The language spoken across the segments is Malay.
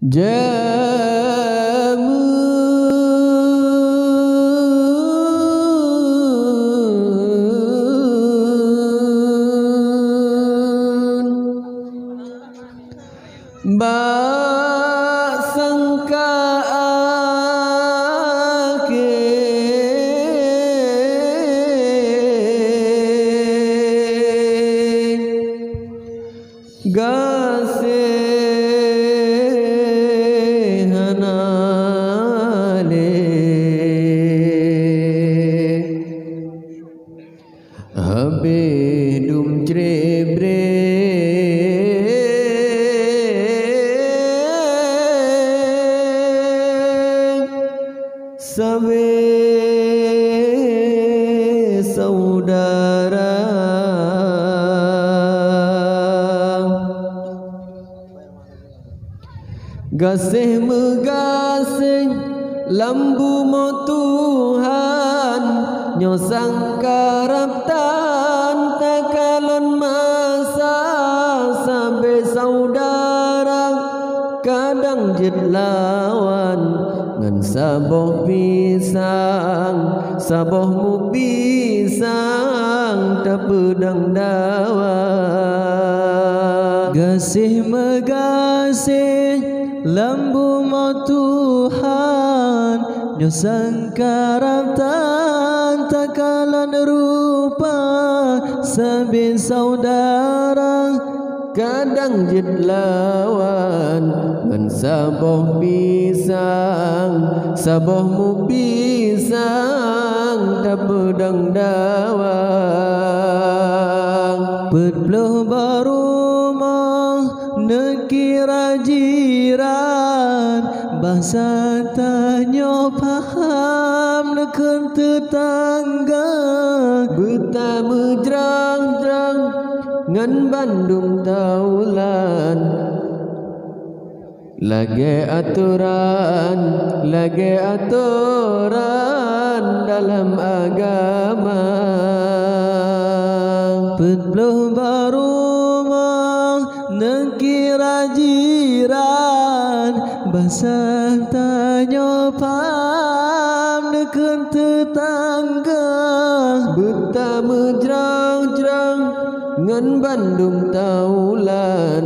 jamu sangka Habedum jebre sabe saudara gasih megasih lambu mo Tuhan nyosang karaptan takalon masa sampai saudara kadang jid lawan ngan saboh pisang sabohmu pisang tak pedang dawa gasih megasih lambu mo Tuhan nyosang karaptan takalan rupa sabi saudara kadang jid lawan ngan saboh pisang sabohmu pisang tak pedang dawa petbloh barumah nekira jiran bahasa tanya paham neken tetangga buta mejrang-jrang ngan Bandung taulan lagi aturan dalam agama petbloh barumah nekira jiran bahasa tanya paham neken tetangga buta mejrang-jrang ngan Bandung taulan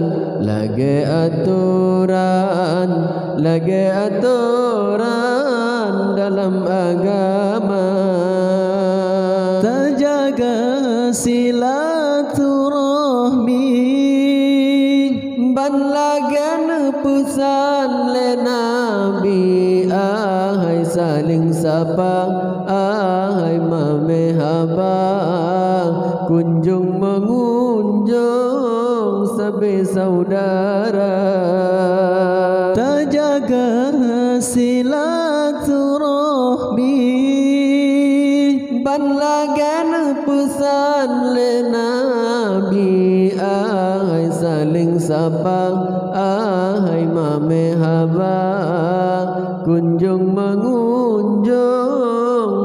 lagi aturan dalam agama terjaga silaturahmi ban lagan pesan le nabi ahai saling sapa ahai mame haba kunjung mengunjung sabe saudara terjaga silaturahmi ban lagan pesan le nabi ahai saling sapa ahai mame haba kunjung mengunjung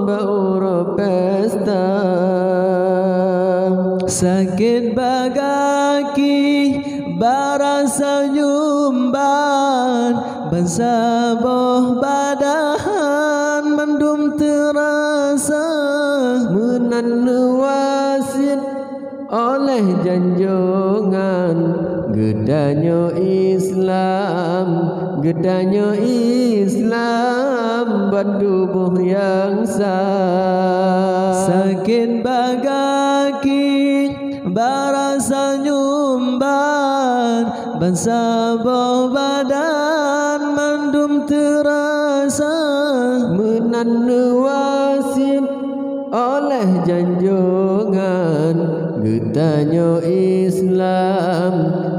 bauro pesta sakit bagaki barasa nyumban bansaboh badahan mendum terasa menan wasit oleh janjongan gedanyo Islam bandubuh yang sah sakit bagaki barasa nyumban bansaboh badan mendum terasa menan wasit oleh janjongan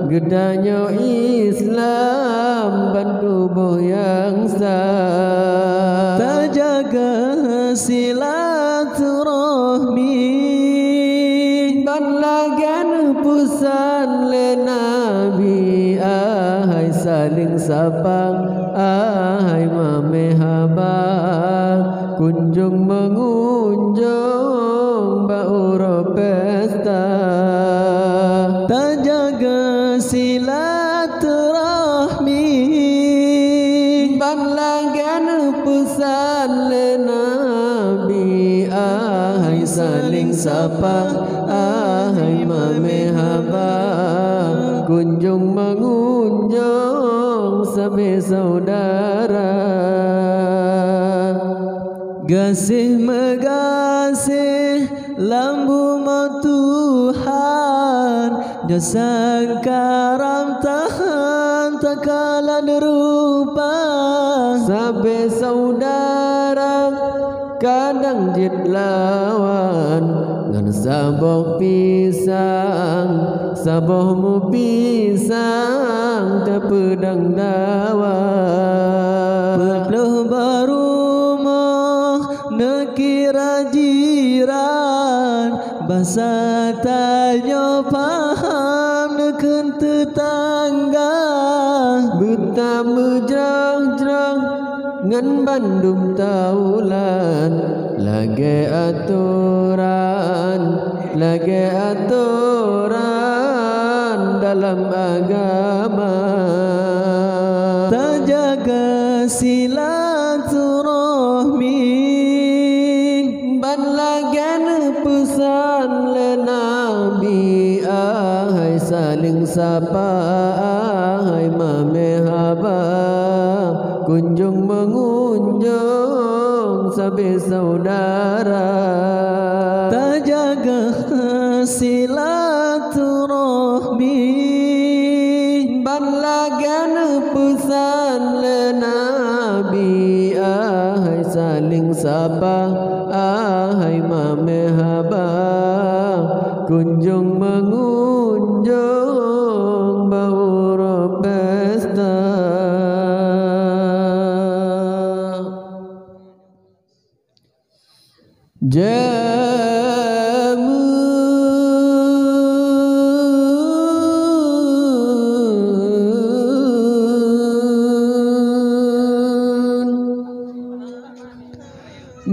gedanyo Islam bantubuh yang sah terjaga silaturahmi ban lagan pusan le nabi ahai saling sapa ahai mame haba kunjung mengunjung bauro pesta terjaga silaturahmi pesan le Nabi, ahai saling sapa, ahai mame haba, kunjung mengunjung sabe saudara. Gasih megasih lambu mau Tuhan, dosa karam tahan takalan rupa. Sabe saudara kadang jid lawan, ngan saboh pisang, sabohmu pisang tepedang dawa. Berpeluh baru nekira jiran, bahasa tanya paham neken tetangga. Buta mejrang-jrang ngan bandum taulan, lagi aturan, lagi aturan dalam agama. Tak jaga silaturahmi, ban lagan pesan le Nabi, ahai saling sapa, ahai mame haba, kunjung mengunjung sabe saudara. Tak jaga silaturahmi, ban lagan pesan le Nabi, ahai saling sapa, ahai mame haba, kunjung mengunjung bauro pesta.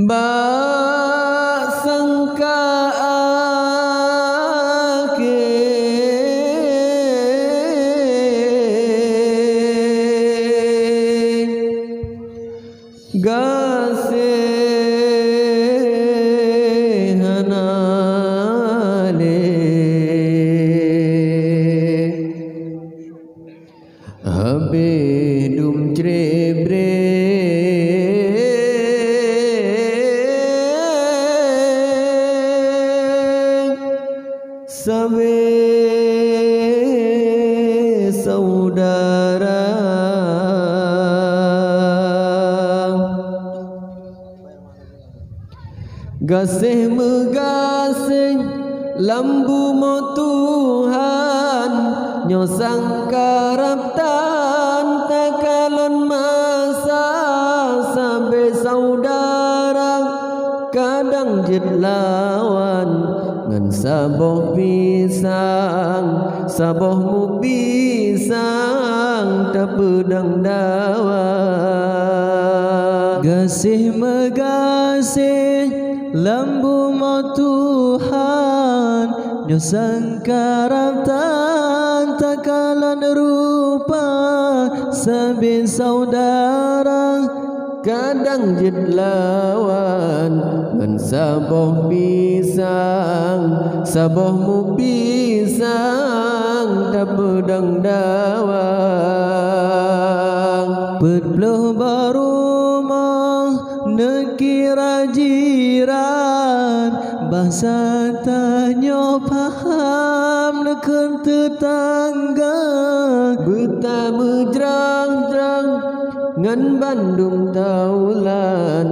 Bak sangka akhir gasih hanale, habis dum cebre sabe saudara. Gasih megasih lambu mo Tuhan, nyosang karaptan takalon masa. Sabe saudara kadang jid lawan, ngan saboh pisang, sabohmu pisang tepedang dawa. Gasih megasih lambu mau Tuhan, nyosang karaptan takalan rupa. Sabe saudara kadang jid lawan, ngan saboh pisang, sabohmu pisang tepedang dawa. Berpeluh baru mau nekira jiran, bahasa tanya paham neken tetangga. Buta mejrang-jrang ngan bandung taulan,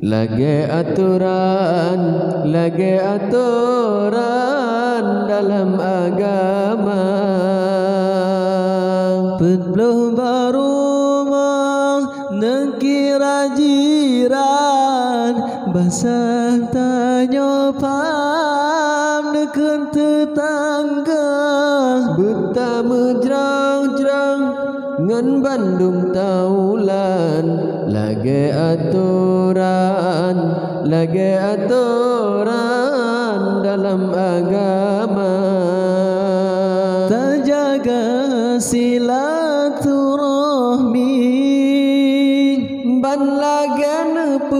lagi aturan, lagi aturan dalam agama. Berpeluh baru mau nekira jiran, bahasa tanya paham neken tetangga. Buta mejrang-jrang ngan bandung taulan, lagi aturan, lagi aturan dalam agama. Tak jaga silaturahmi,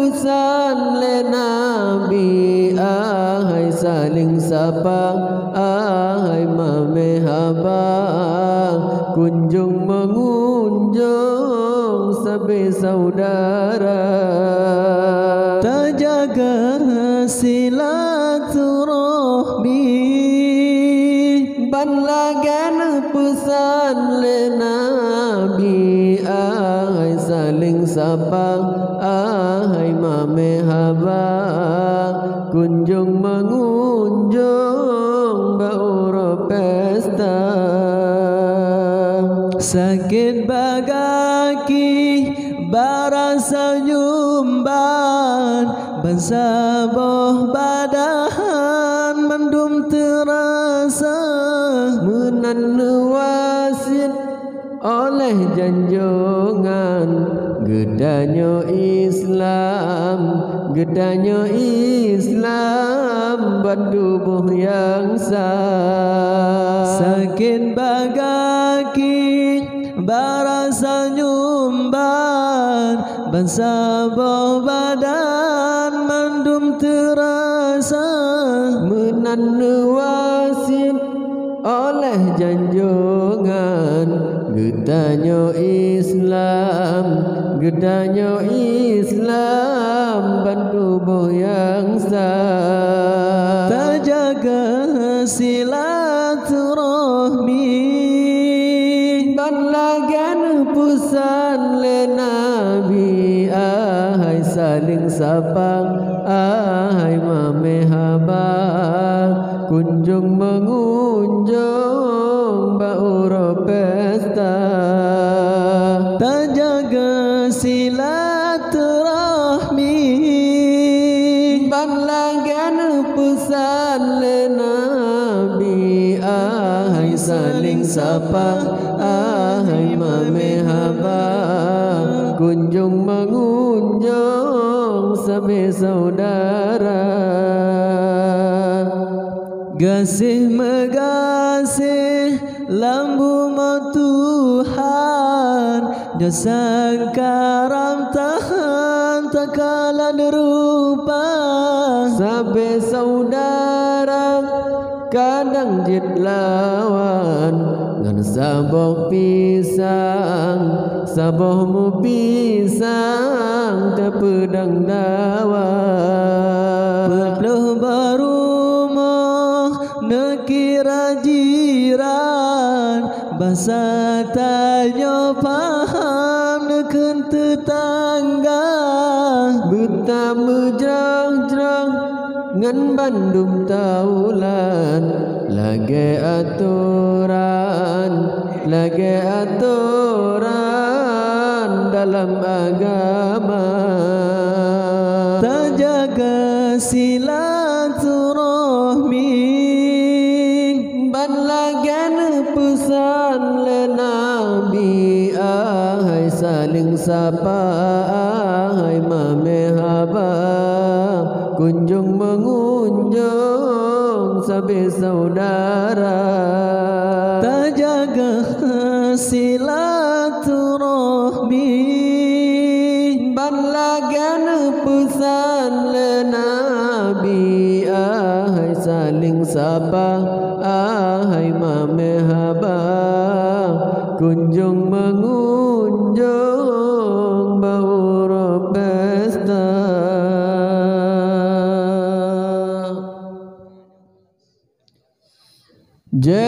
pesan le Nabi, ahai saling sapa, ahai mame haba, kunjung mengunjung sebagai saudara, terjaga silaturahmi, ban lagan pesan le Nabi, ahai saling sapa, ahai mame haba, kunjung mengunjung bauro pesta, sakit bagaki barasa nyumban, bansaboh badahan mendum terasa, menan wasit oleh janjongan, gedanyo Islam, gedanyo Islam, bandubuh yang sah, sakit bagaki barasa nyumban, bansaboh badan mandum terasa, menan wasit oleh janjongan, gedanyo Islam, gedanyo Islam, bantubuh yang sah, terjaga silaturahmi, ban lagan pesan le Nabi, ahai saling sapa, ahai mame haba, kunjung mengunjung bauro pesta, terjaga silaturahmi, ban lagan pesan le Nabi, ahai saling sapa, ahai mame haba, kunjung mengunjung sebagai saudara, gasih megasih lambu mau Tuhan, jasa karam tahan tak kalah derupa, sebagai saudara kadang jid lawan, ngan saboh pisang, sabohmu pisang terpedang dawa, berpeluh barumah nekira jiran, bahasa tanya paham neken tetangga, buta mejrang-jrang ngan bandum taulan, lagi aturan, lagi aturan dalam agama, terjaga silaturahmi, ban lagan pesan le Nabi, ahai saling sapa, ahai mame haba, kunjung mengunjung sebagai saudara, terjaga silaturahmi, ban lagan pesan le Nabi, ahai saling sapa, ahai mame haba, kunjung mengunjung bauro pesta. Jamun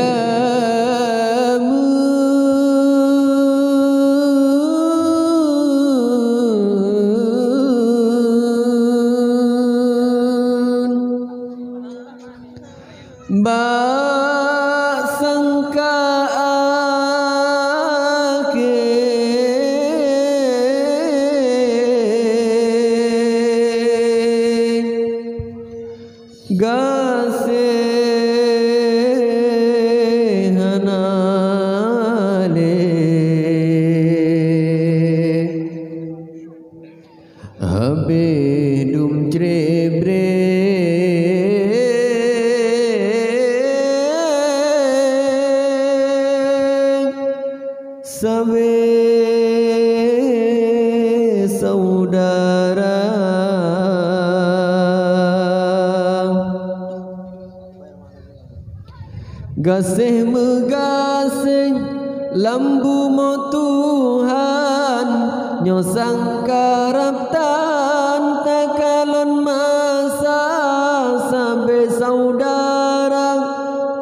bak sangka gasih hanale, habis dum cerebre sabe saudara, Gasih megasih lambu mo Tuhan nyo sangkarap tan takalon masa sampai saudara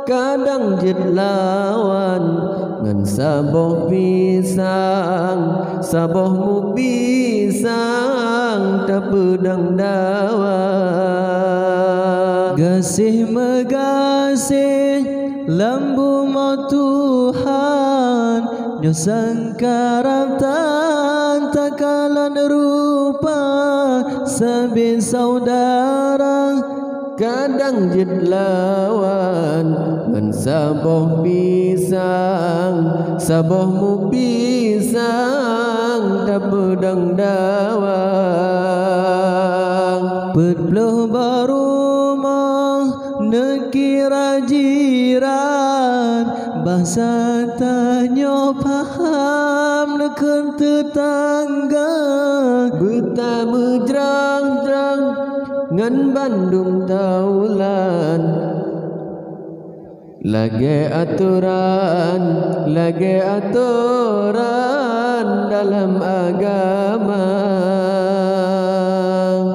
kadang jid lawan ngan saboh mu pisang tapedang dawa. Gasih megasih lambu mo Tuhan nyo sangkarap tan takalan rupa sabi saudara kadang jid lawan ngan saboh mu pisang tapedang dawa. Pedloh barumah nekira jiran bahasa tanyo paham neken tetangga betama jerang-jerang ngan Bandung taulan lagi aturan dalam agama.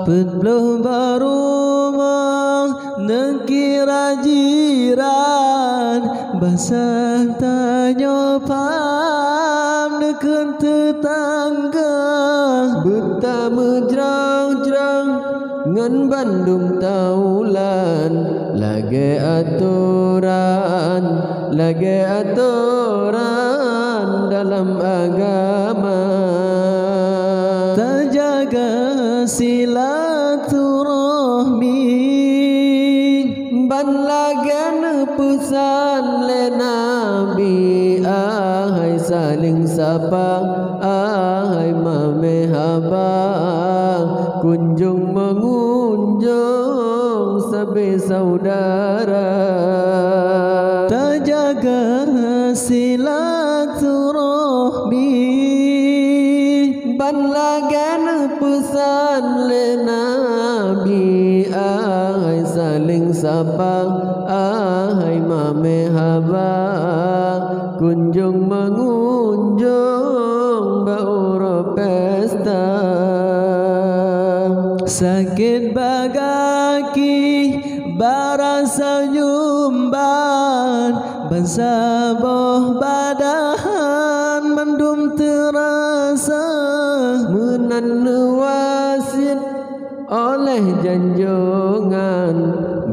Pedloh barumah nekira jiran bahasa tanyo paham neken tetangga betama jerang-jerang ngan Bandung taulan lagi aturan dalam agama. Terjaga silaturahmi ban lagan pesan le Nabi ahai saling sapa ahai mame haba kunjung mengunjung sabe saudara. terjaga silaturahmi ban lagan pesan le Nabi ahai saling sapa ahai mame haba kunjung mengunjung bauro pesta. sakit bagaki barasa nyumban bansaboh badan mendum terasa menan wasit oleh janjongan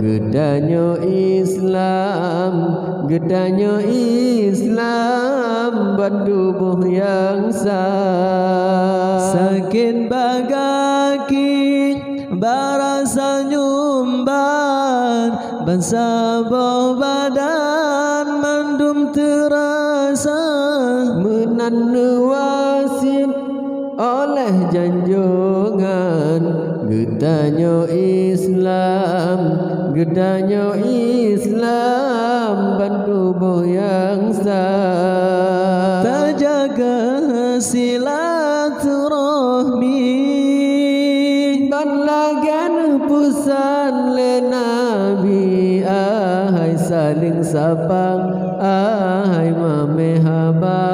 gedanyo Islam berdubuh yang sah. sakit bagaki barasa nyumban bansaboh badan mendum terasa menan wasit oleh janjongan gedanyo Islam bertubuh yang sah. terjaga silaturahmi ban lagan pusan le Nabi ahai saling sapa ahai mame haba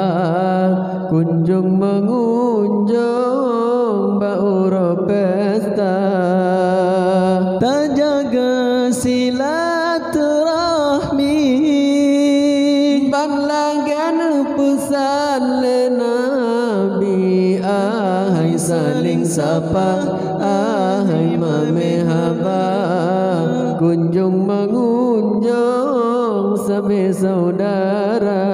kunjung mengunjung bauro pesta. terjaga silaturahmi ban lagan pesan le Nabi ahai saling sapa ahai mame haba kunjung mengunjung sabe saudara.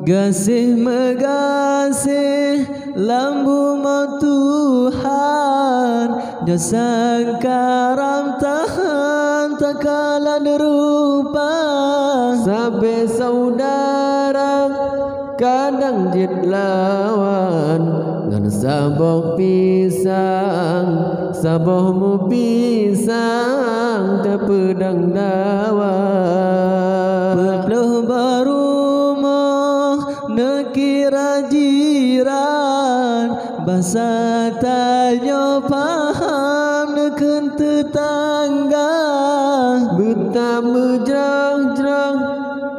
gasih megasih lambu mo Tuhan nyo sangkaram tahan takalan rupa sabe saudara kadang jid lawan ngan saboh mu pisang tapedang dawa. Pedloh barumah nekira jiran bahasa tanyo paham neken tetangga betama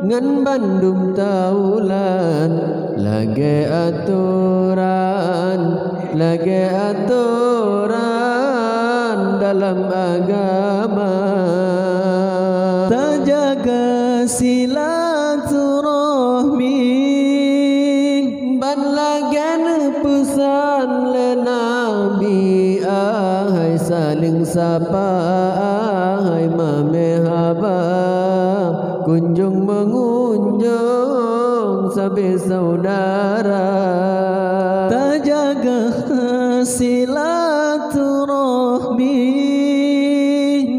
ngan bandum taulan lage aturan dalam agama terjaga silaturahmi ban lagen pesan le nabi ahai saling sapa ahai mamehaba kunjung mengunjung sabe saudara terjaga silaturahmi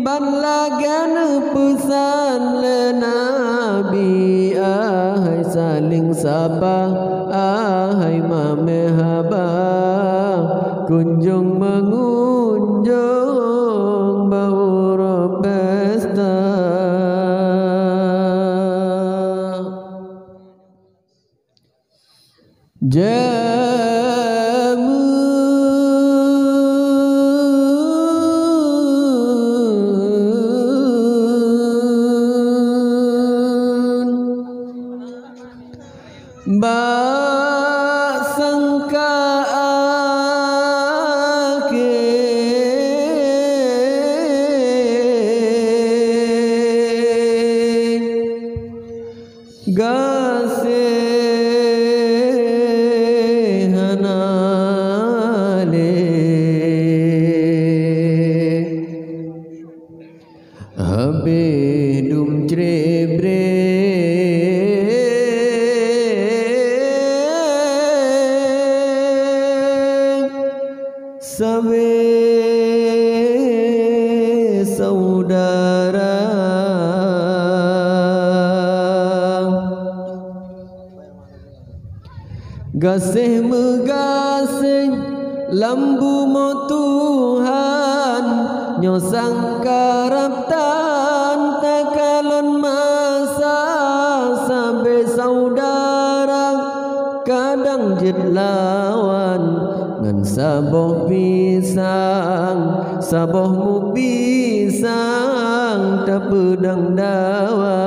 ban lagen pesan le nabi ahai saling sapa ahai mamehaba kunjung mengunjung bauro pesta jamun ba sangka gasihanale habe dum trebre sabe saudara gasih megasih lambu mo Tuhan nyosang karaptan takalon masa sampai saudara kadang jid lawan ngan saboh pisang saboh mu pisang tak pedang dawa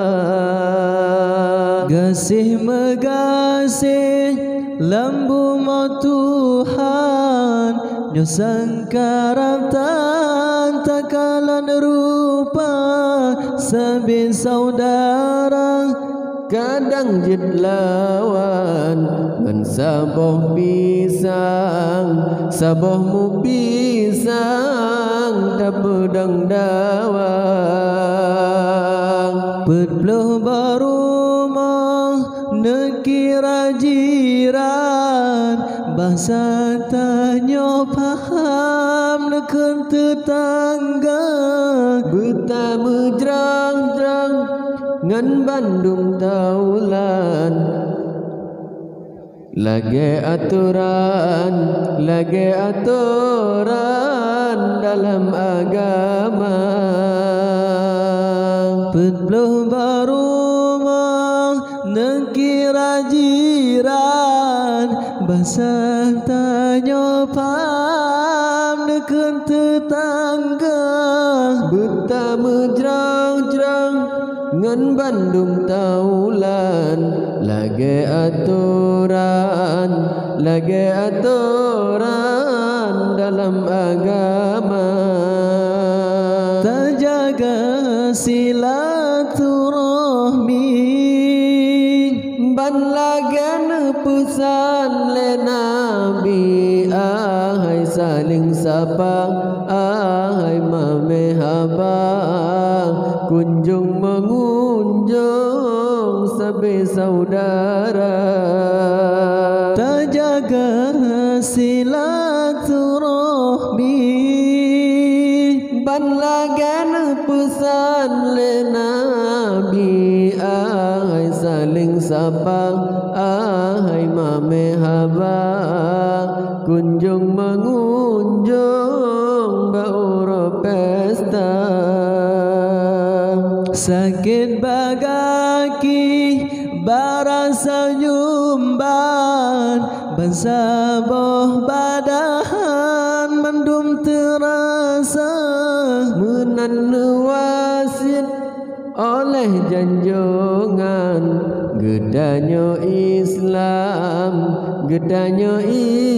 gasih megasih lambu mo Tuhan nyosang karaptan takalan rupa sabe saudara kadang jid lawan ngan saboh pisang saboh mu pisang tak pedang dawa Pedloh barumah nekira jiran bahasa tanya paham neken tetangga buta mejrang-jrang ngan bandung taulan lage aturan dalam agama Pedloh barumah nekira jiran bahasa tanya paham neken tetangga buta mejrang-jrang ngan bandung taulan lage aturan dalam agama terjaga silaturahmi ban lagen pesan le nabi ahai saling sapa ahai mamehaba kunjung mengunjung sabe saudara terjaga silaturahmi ban lagen pesan le nabi ahai saling sapa ahai mamehaba kunjung mengunjung bauro pesta sakit bagaki barasa nyumban bansaboh badahan mendum terasa menan wasit oleh janjongan Gedanyo Islam, gedanyo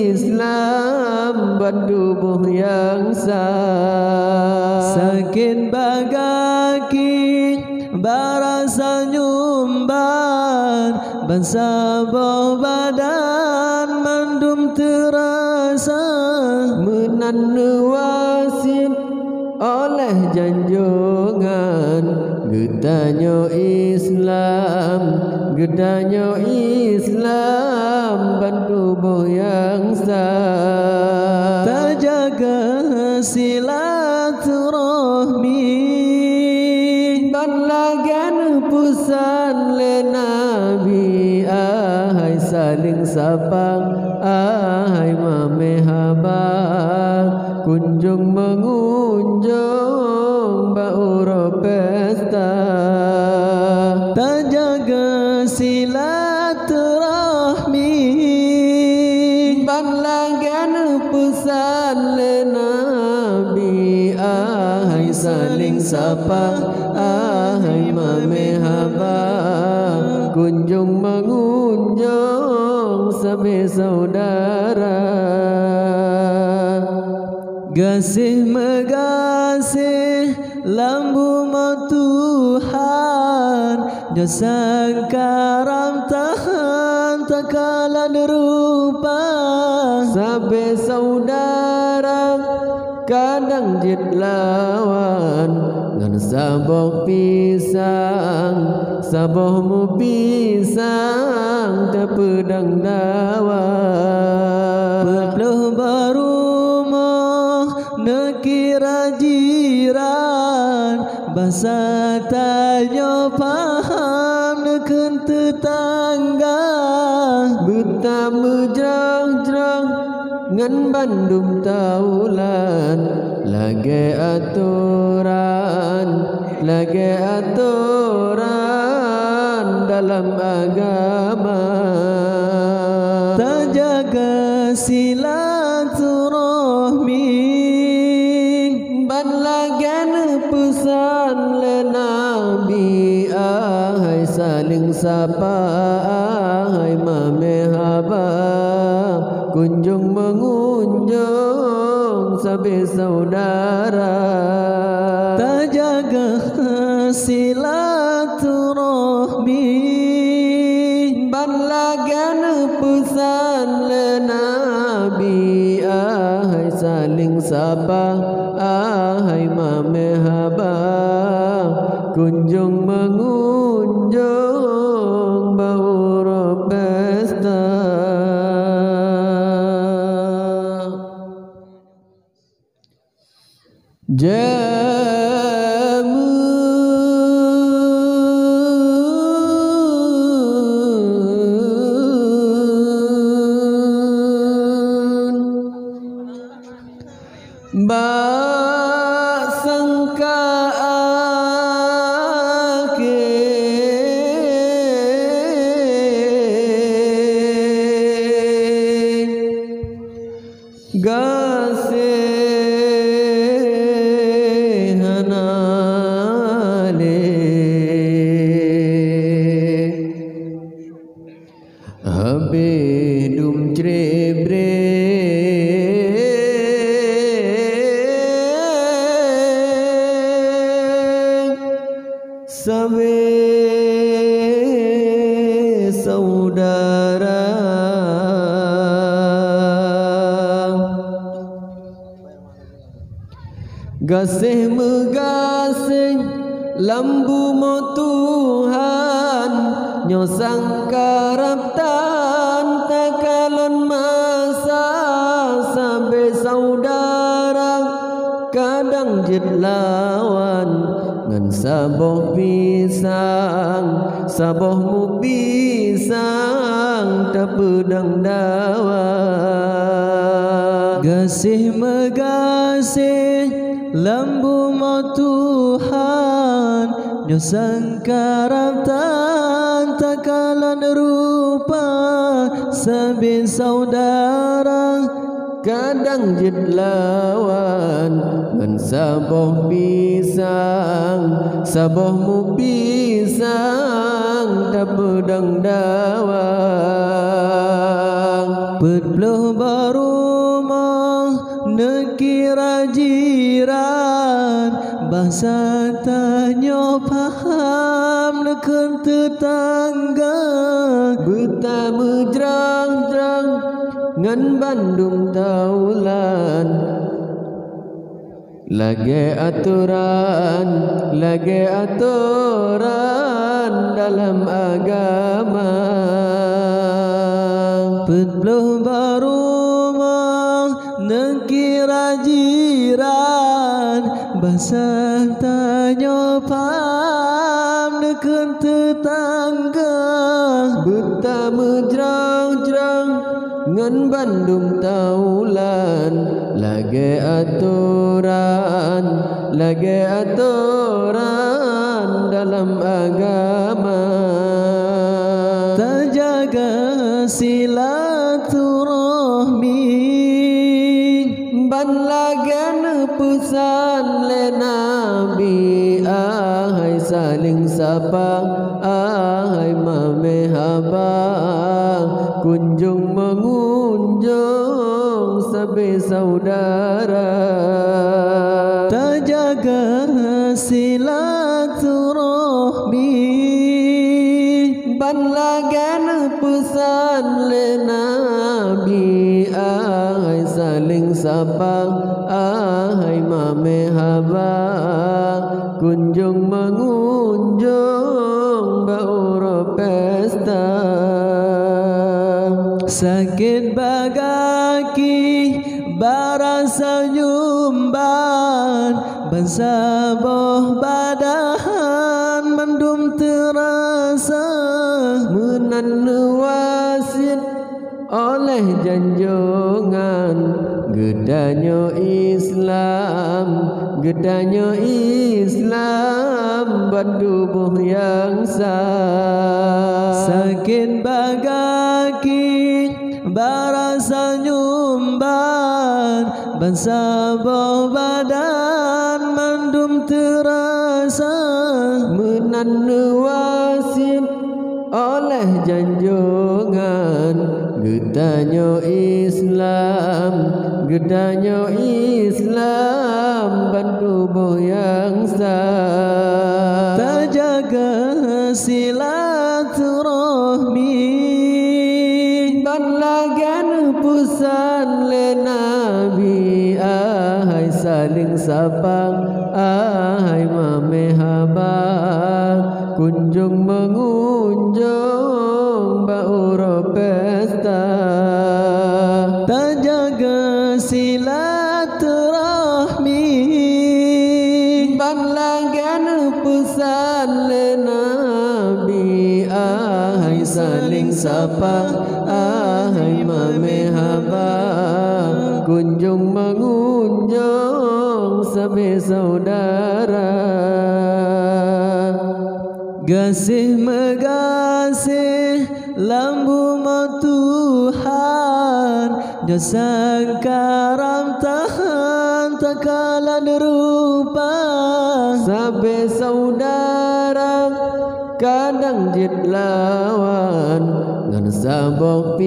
Islam, bertubuh yang sah. Sakit bagaki barasa nyumban, bansaboh badan mendum terasa. Menan wasit oleh janjungan, gedanyo Islam, gedanyo Islam, bertubuh yang sah. Terjaga silaturahmi, banlagan pusan le Nabi, ahai saling sapa, ahai mamehaba, kunjung mengunjung bauro pesta. terjaga silaturahmi, banlagan pusan le Nabi, ahai saling sapa, ahai mamehaba, kunjung mengunjung sebagai saudara. gasih megasih lambu mau Tuhan, jasa karam tahan takalan rupa. Sebagai saudara kadang jid lawan, ngan saboh pisang, sabohmu pisang, terpedang dawan. Berpeluh berumah nekira jiran, bahasa tanya paham neken tetangga. Buta mejrang-jrang ngan bandum taulan, lagi aturan, lagi aturan dalam agama. Terjaga silaturahmi, banlagan pesan le Nabi, ahai saling sapa, ahai mamehaba, kunjung mengunjung sebagai saudara. terjaga silaturahmi, banlagan pesan le Nabi, ahai saling sapa, ahai mamehaba, kunjung mengunjung bauro pesta. Jamun bak sangka gasihanale habis dum cerebre sebagai saudara. Gasih megasih lambu mo Tuhan, nyosang karaptan takalon masa sampai saudara. Kadang jid lawan ngan saboh pisang, sabohmu pisang, terpedang dawan. gasih megasih lambu mau Tuhan, nyosang karaptan takalan rupa sebagai saudara. Kadang jid lawan ngan saboh pisang, sabohmu pisang, tak pedang dawang. Berpeluh barumah nekira jiran, bahasa tanya paham neken tetangga. Bertamu jerang-jerang ngan Bandung taulan, lagi aturan dalam agama. Berpeluh barumah nekira jiran, bahasa tanya paham neken tetangga. Bertamu jerang-jerang ngan Bandung taulan, lagi aturan dalam agama. Terjaga silaturahmi, ban lagan pesan le Nabi, ahai saling sapa, ahai mame haba, kunjung mengunjung sebagai saudara. terjaga silaturahmi, ban lagan pesan le Nabi, ahai saling sapa, ahai mame haba, kunjung mengunjung bauro pesta. sakit bagaki barasa nyumban, bansaboh badahan mendum terasa. Menan wasit oleh janjongan, gedanyo Islam bandubuh yang sah. Sakit bagaki barasa nyumban, bansaboh badan mendum terasa. Menan wasit oleh janjongan, gedanyo Islam bantubuh yang sah. Terjaga silaturahmi, ban lagan pusan le Nabi, ahai saling sapa, ahai mame haba, kunjung mengunjung bauro pesta. terjaga silaturahmi, ban lagan pesan le Nabi, ahai saling sapa, ahai mame haba, kunjung mengunjung sebagai saudara. gasih megasih lambu mau Tuhan, jasa karam tahan takalan rupa. Sabe saudara kadang jid lawan, ngan saboh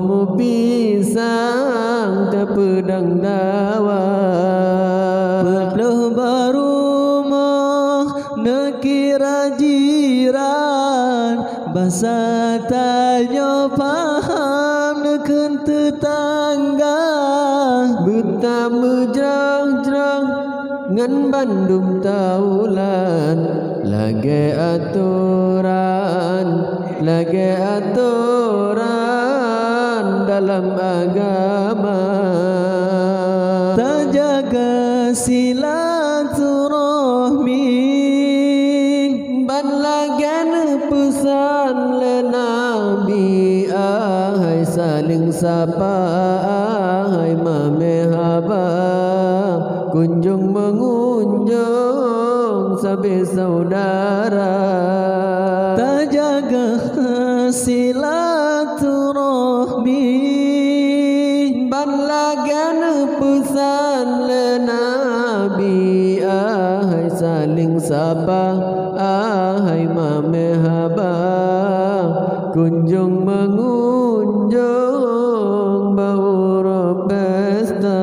mu pisang tepedang dawang. Berpeluh barumah nekira jiran, bahasa tanya paham neken tetangga. Bertamu jerang-jerang ngan Bandung taulan, lagi aturan dalam agama. Terjaga silaturahmi, ban lagan pesan le Nabi, ahai saling sapa, ahai mame haba, kunjung mengunjung sebagai saudara. terjaga silaturahmi, ban lagan pesan le Nabi, ahai saling sapa, ahai ahai mame haba kunjung mengunjung bauro pesta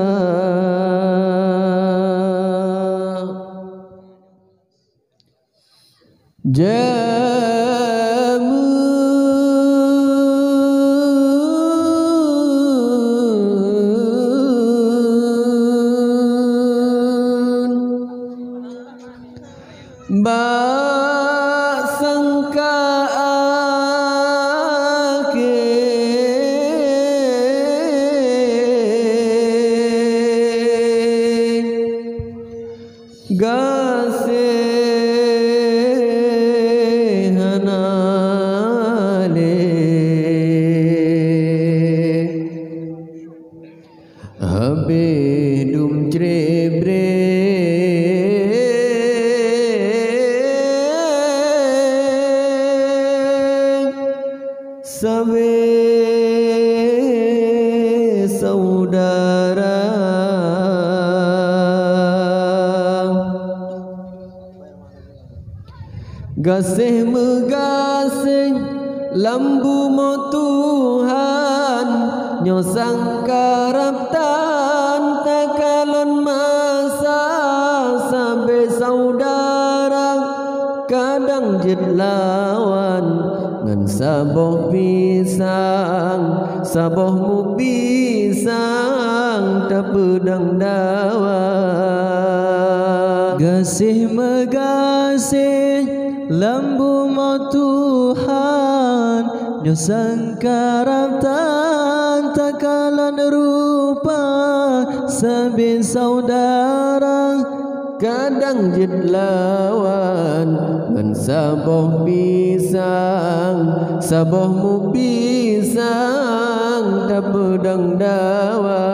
Bak sangka akhir gasih hanale habis dum cebre sabe saudara gasih megasih lambu mo Tuhan nyosang karaptan takalon masa sabe saudara kadang jid lawan ngan saboh pisang sabohmu pisang tak pedang dawa gasih megasih lambu mo Tuhan nyosang karaptan takalan rupa sabe saudara kadang jid lawan ngan saboh pisang sabohmu pisang tak pedang dawa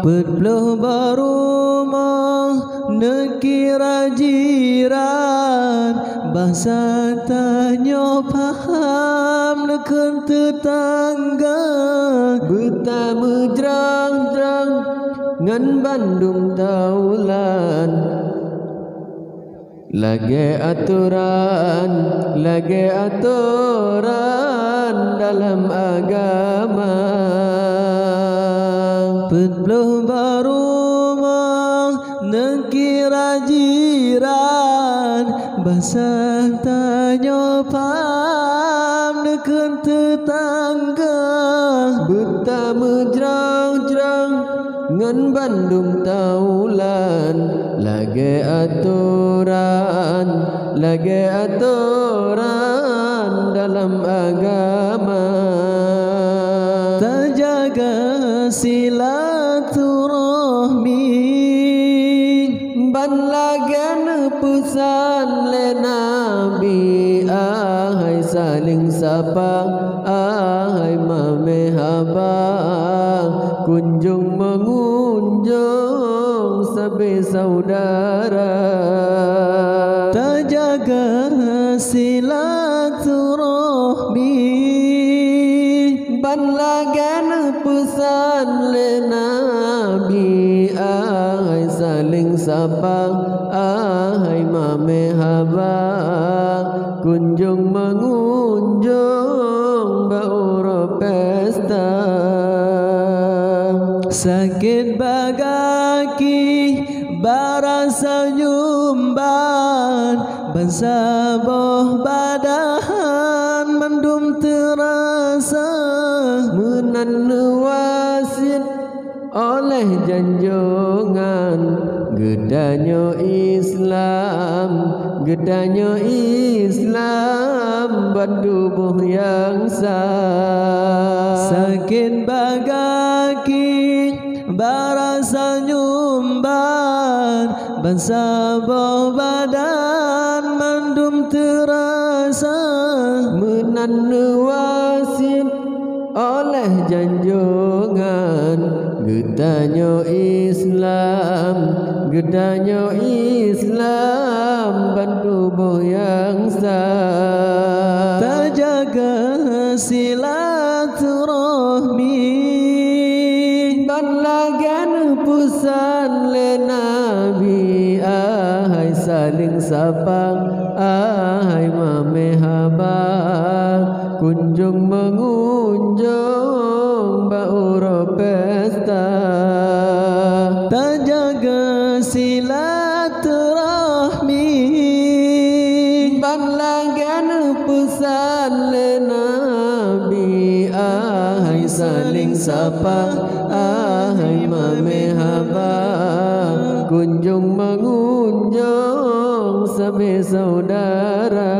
Berbelah barumah nekira jiran bahasa tanya paham neken tetangga betama jerang-jerang ngan Bandung taulan lagi aturan dalam agama Berbelah barumah nekira jiran bahasa tanya paham neken tetangga betama jerang-jerang ngan Bandung taulan lagi aturan dalam agama terjaga silaturahmi ban lagan pesan le nabi ahai saling sapa ahai mame haba kunjung mengunjung sabe saudara terjaga silaturahmi ban lagan pesan le nabi ahai saling sapa ahai mame haba kunjung mengunjung bauro pesta sakit bagaki barasa nyumban bansaboh badahan mendum terasa menan wasit oleh janjongan gedanyo Islam bandubuh yang sah sakit bagaki barasa nyumban bansaboh badan mendum terasa menan wasit oleh janjongan gedanyo Islam bantubuh yang sah terjaga silaturahmi ban lagan pusan le nabi ahai saling sapang ahai mamehaba kunjung mengunjung bauro pesta terjaga silaturahmi ban lagan pesan le nabi ahai saling sapa ahai mamehaba kunjung mengunjung sabe saudara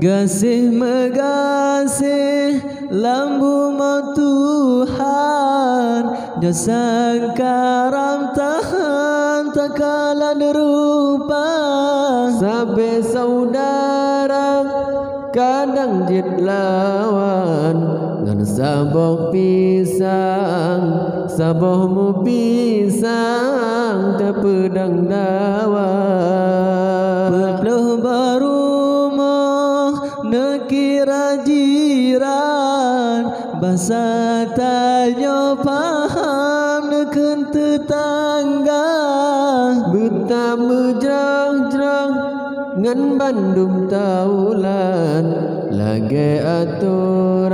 gasih megasih lambu Tuhan jasa karam tahan takalan rupa sabe saudara kadang jid lawan ngan saboh pisang sabohmu pisang tepedang dawa Berpeluh barumah nekira jiran bahasa tanya paham neken tetangga buta mejrang-jrang ngan bandum taulan lage aturan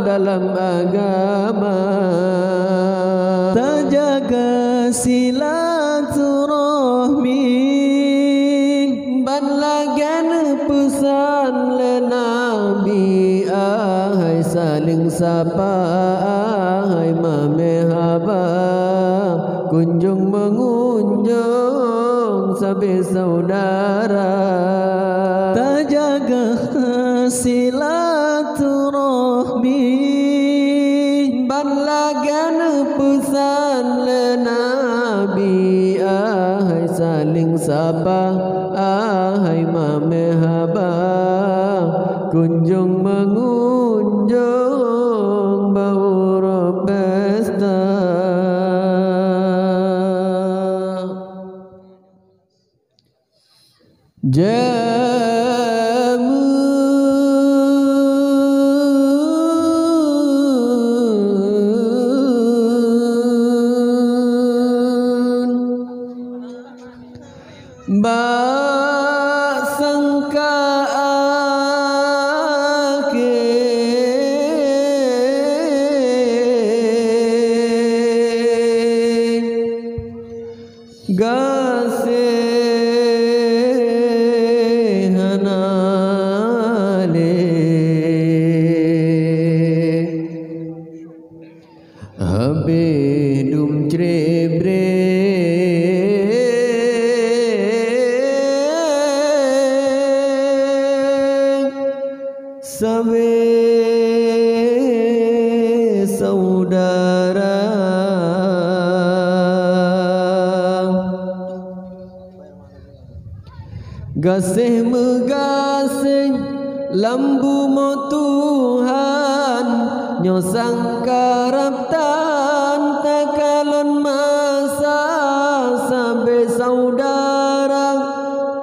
dalam agama terjaga silaturahmi ban lagan pesan le nabi ahai saling sapa ahai mamehaba kunjung mengunjung sabe saudara terjaga silaturahmi ban lagan pesan le nabi ahai saling sapa ahai mamehaba kunjung mengunjung bauro pesta jamun bak sangka gasihanale habis dum cebre sabe saudara gasih megasih lambu mo Tuhan nyosang karaptan takalon masa sabe saudara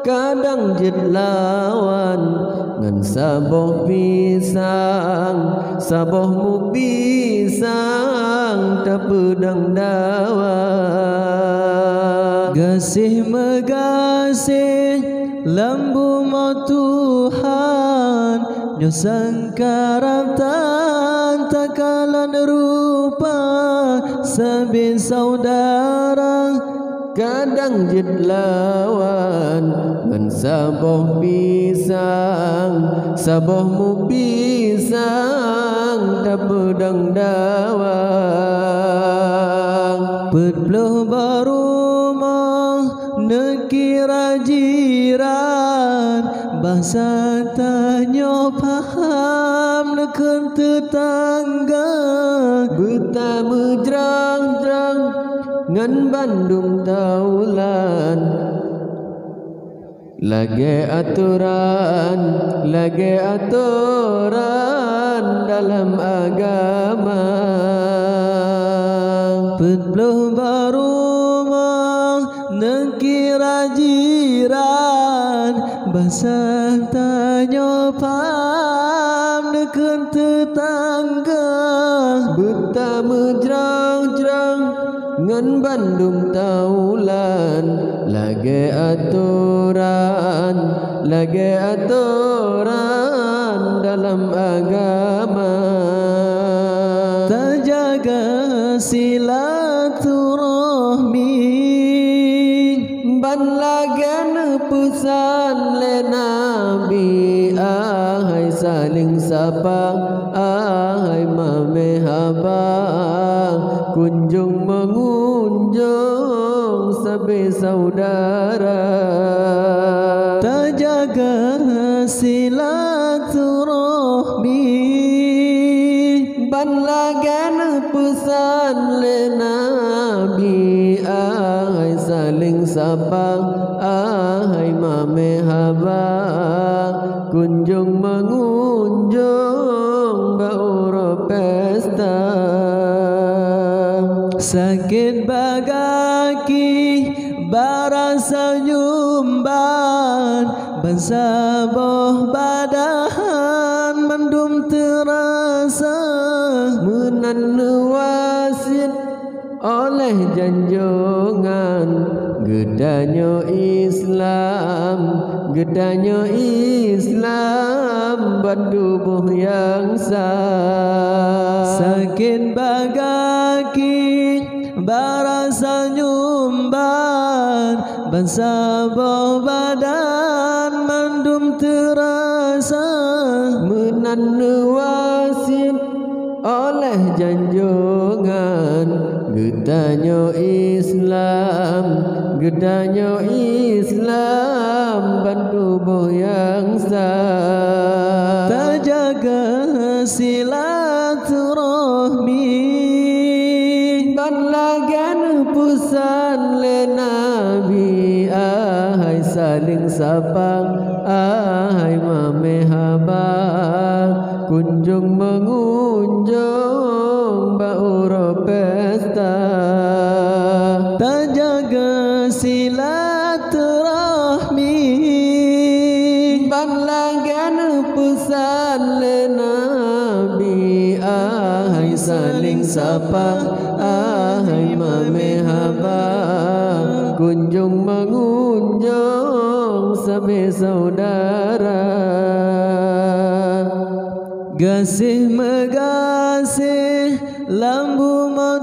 kadang jid lawan ngan saboh pisang sabohmu pisang tepedang dawa gasih megasih lambu Tuhan nyosang karaptan takalan rupa sabe saudara kadang jid lawan ngan saboh pisang sabohmu pisang tepedang dawa berpeluh barumah nekira jiran bahasa tanya paham neken tetangga buta mejrang-jrang ngan bandung taulan lage aturan dalam agama berpeluh barumah nekira jiran bahasa tanya paham neken tetangga buta mejrang-jrang ngan bandum taulan lage aturan dalam agama terjaga silaturahmi ban lagan pesan le nabi ahai saling sapa ahai mame haba kunjung mengunjung sebagai saudara terjaga silaturahmi ban lagan pesan le nabi ahai saling sapa ahai mame haba kunjung mengunjung bauro pesta sakit bagaki barasa nyumban bansaboh badahan mendum terasa menan wasit oleh janjongan gedanyo Islam bandubuh yang sah sakit bagaki barasa nyumban bansaboh badan mendum terasa menan wasit oleh janjongan gedanyo Islam bantubuh yang sah terjaga silaturahmi ban lagan pusan le nabi ahai saling sapa ahai mame haba kunjung mengunjung bauro pesta terjaga silaturahmi ban lagan pesan le nabi ahai saling sapa ahai mame haba kunjung mengunjung sebagai saudara gasih megasih lambu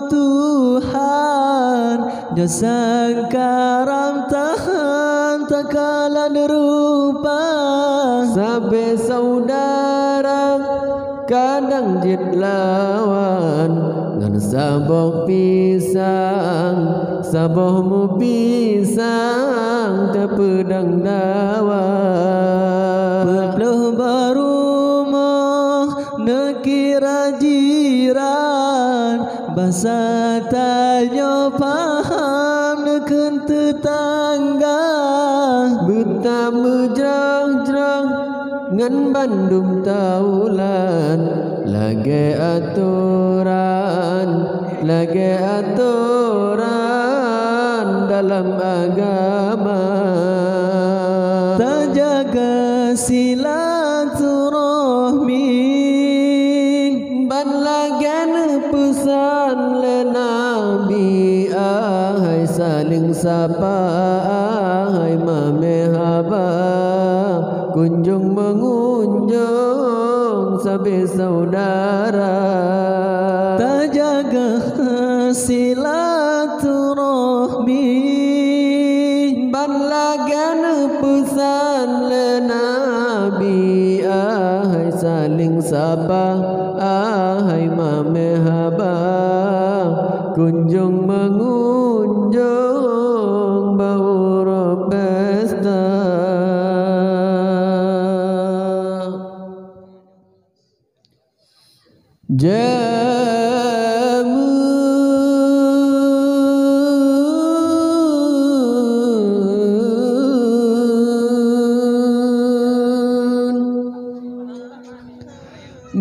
Tuhan jasa karam tahan takalan rupa sebagai saudara kadang jid lawan ngan saboh mu pisang tepedang dawa Perluh barumah nekira jiran bahasa tanya paham neken tetangga buta mejrang-jrang ngan bandum taulan lage aturan dalam agama terjaga silaturahmi ban lagan pesan le nabi ahai saling sapa ahai mame haba kunjung mengunjung sebagai saudara terjaga silaturahmi ban lagan pesan le nabi ahai saling sapa ahai mame haba kunjung mengunjung bauro pesta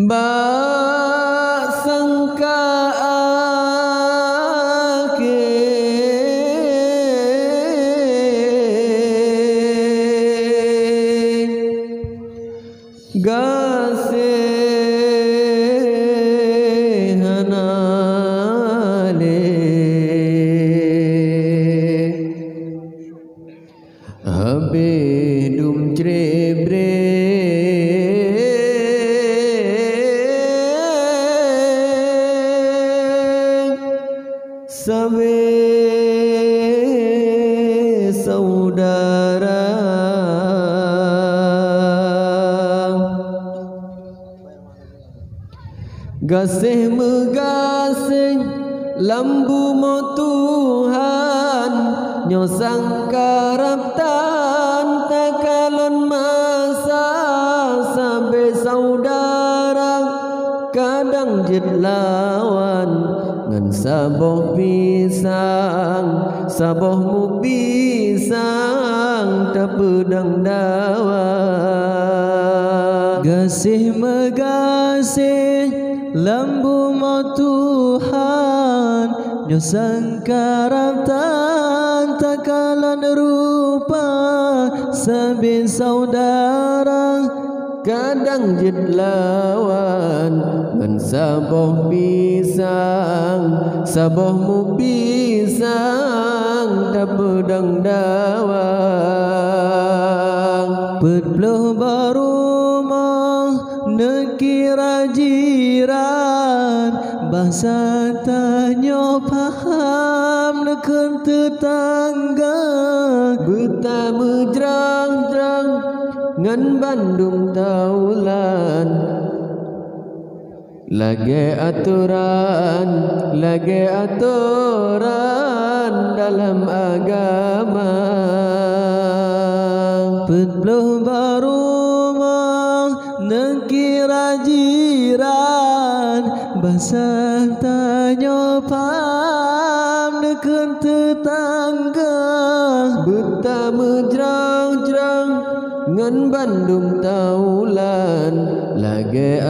Bak sangka akhir gasih Gasih megasih lambu mo Tuhan nyosang karaptan takalon masa sampai saudara kadang jid lawan ngan saboh mu pisang tapedang dawa. Gasih megasih lambu mo Tuhan nyosang karaptan takalan rupa sabi saudara kadang jid lawan ngan saboh mu pisang tapedang dawa. Petpluh barumah nekira jiran bahasa tanyo paham neken tetangga Buta mejrang-jrang ngan Bandung taulan lage aturan dalam agama. Petpluh barumah nekira jiran bahasa tanyo paham neken tetangga Buta mejrang-jrang ngan Bandung taulan lage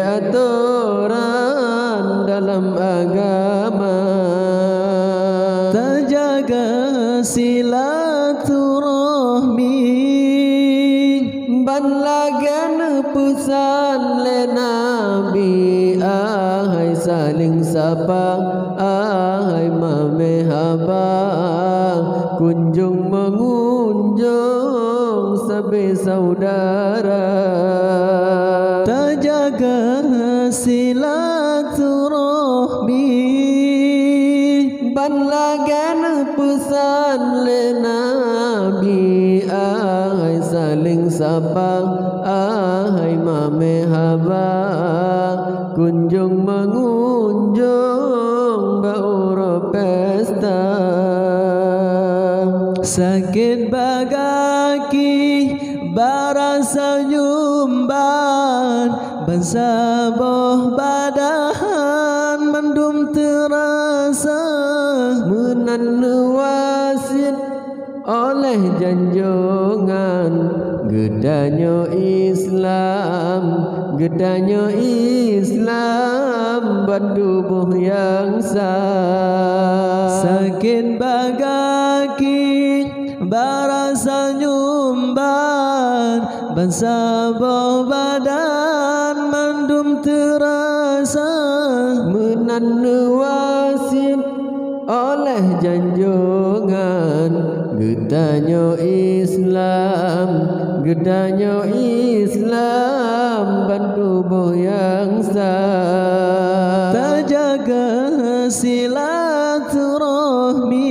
aturan dalam agama. Terjaga silaturahmi ban lagan pesan le Nabi ahai saling sapa ahai mame haba kunjung mengunjung sabe saudara. terjaga silaturahmi ban lagan pesan le Nabi ahai saling sapa ahai mame haba kunjung mengunjung bauro pesta. sakit bagaki barasa nyumban bansaboh badahan mendum terasa Menan wasit oleh janjongan gedanyo Islam bandubuh yang sah. sakit bagaki barasa nyumban bansaboh badan mendum terasa Menan wasit oleh janjongan gedanyo Islam bantubuh yang sah. terjaga silaturahmi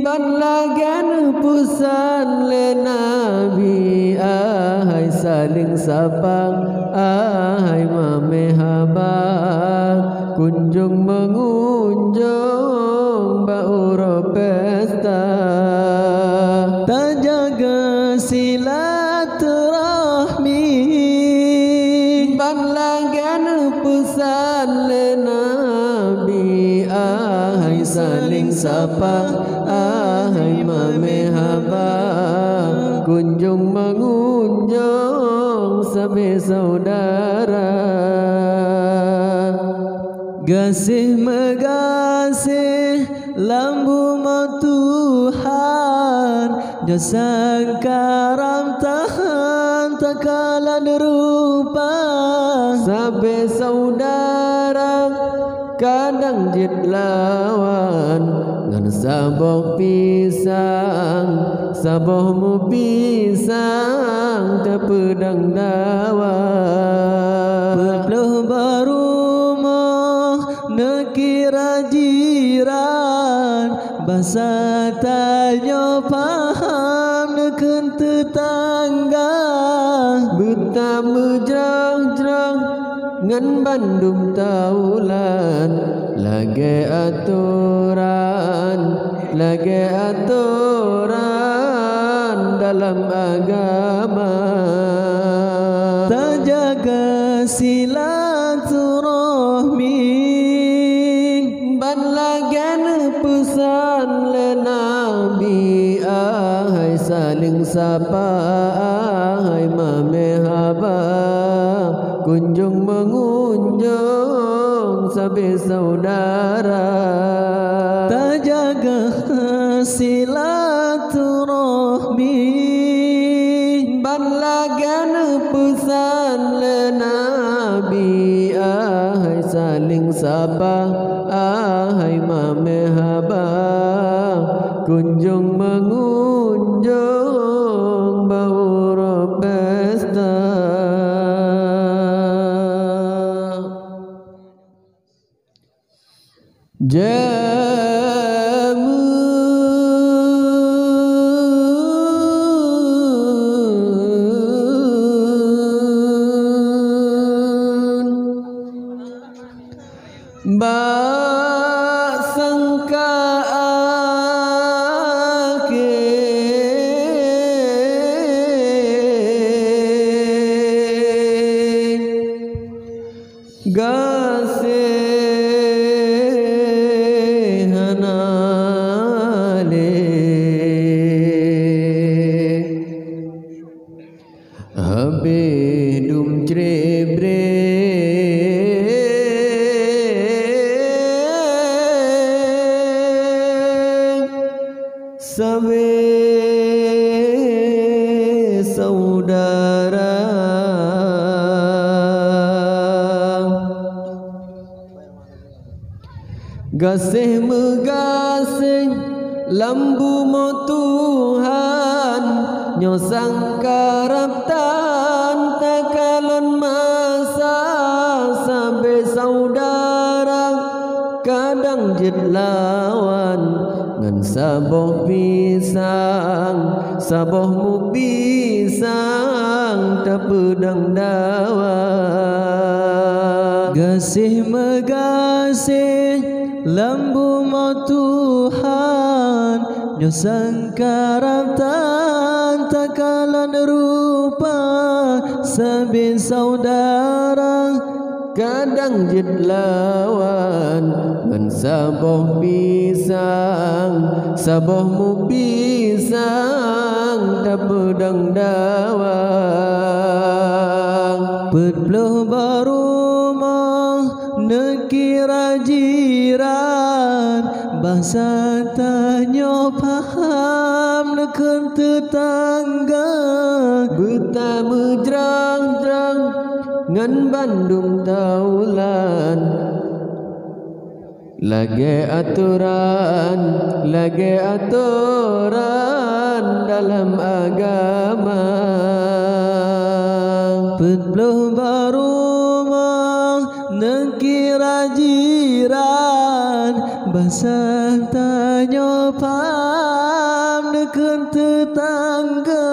ban lagan pusan le Nabi ahai saling sapa ahai mame haba kunjung mengunjung bauro pesta. terjaga silaturahmi ban lagan pusan le Nabi ahai saling sapa ahai mame haba kunjung mengunjung sabe saudara. gasih megasih lambu mo Tuhan nyosang karam tahan takalan rupa Sabe saudara kadang jid lawan ngan saboh mu pisang tapedang dawa. Petpluh barumah nekira jiran bahasa tanyo paham neken tetangga Buta Buta menjerang-jerang ngan bandum taulan, lagi aturan dalam agama. Tak jaga silaturahmi, ban lagan pesan le Nabi, ahai saling sapa, ahai mamehaba, kunjung mengunjung sabe saudara. tak jaga silaturahmi, ban lagan pesan le Nabi, ahai saling sapa, ahai mamehaba, kunjung mengunjung bauro pesta. Jamun bak sangka akhir gasih hanale habis dum cerebre sabe saudara. Gasih megasih lambu mo Tuhan, nyosang karaptan takalon masa sampai saudara, kadang jid lawan ngan saboh mu pisang tak pedang dawa. gasih megasih lambu mau Tuhan, nyosang karaptan takalan rupa sabi saudara, kadang jid lawan ngan saboh mu pisang tak pedang dawa. Pedloh barumah nekira jiran, bahasa tanya paham neken tetangga. Buta menjerang-jerang ngan bandung taulan, lagi aturan dalam agama. Pedloh barumah nekira jiran, bahasa tanya paham neken tetangga.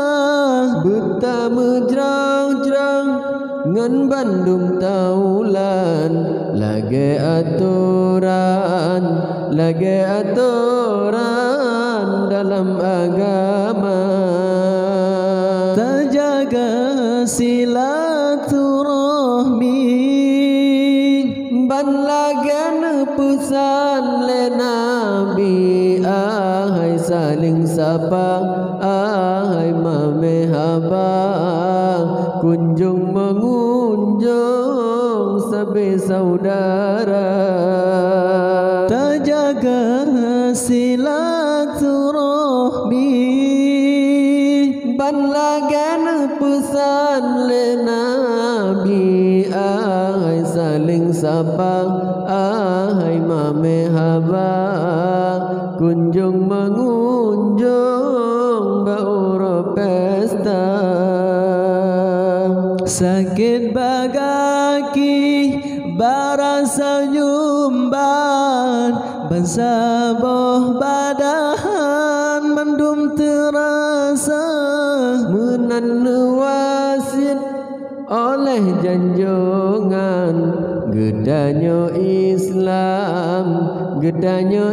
Buta menjerang-jerang ngan bandung taulan, lagi aturan dalam agama. Tak jaga silaturahmi, ban lagan pesan le Nabi, ahai saling sapa, ahai mamehaba, kunjung mengunjung sabe saudara. tak jaga silaturahmi, ban lagan pesan le Nabi, ahai saling sapa, ahai mamehaba, kunjung mengunjung bauro pesta. sakit bagaki barasa nyumban, bansaboh badahan mendum terasa, menan wasit oleh janjungan gedanyo Islam, gedanyo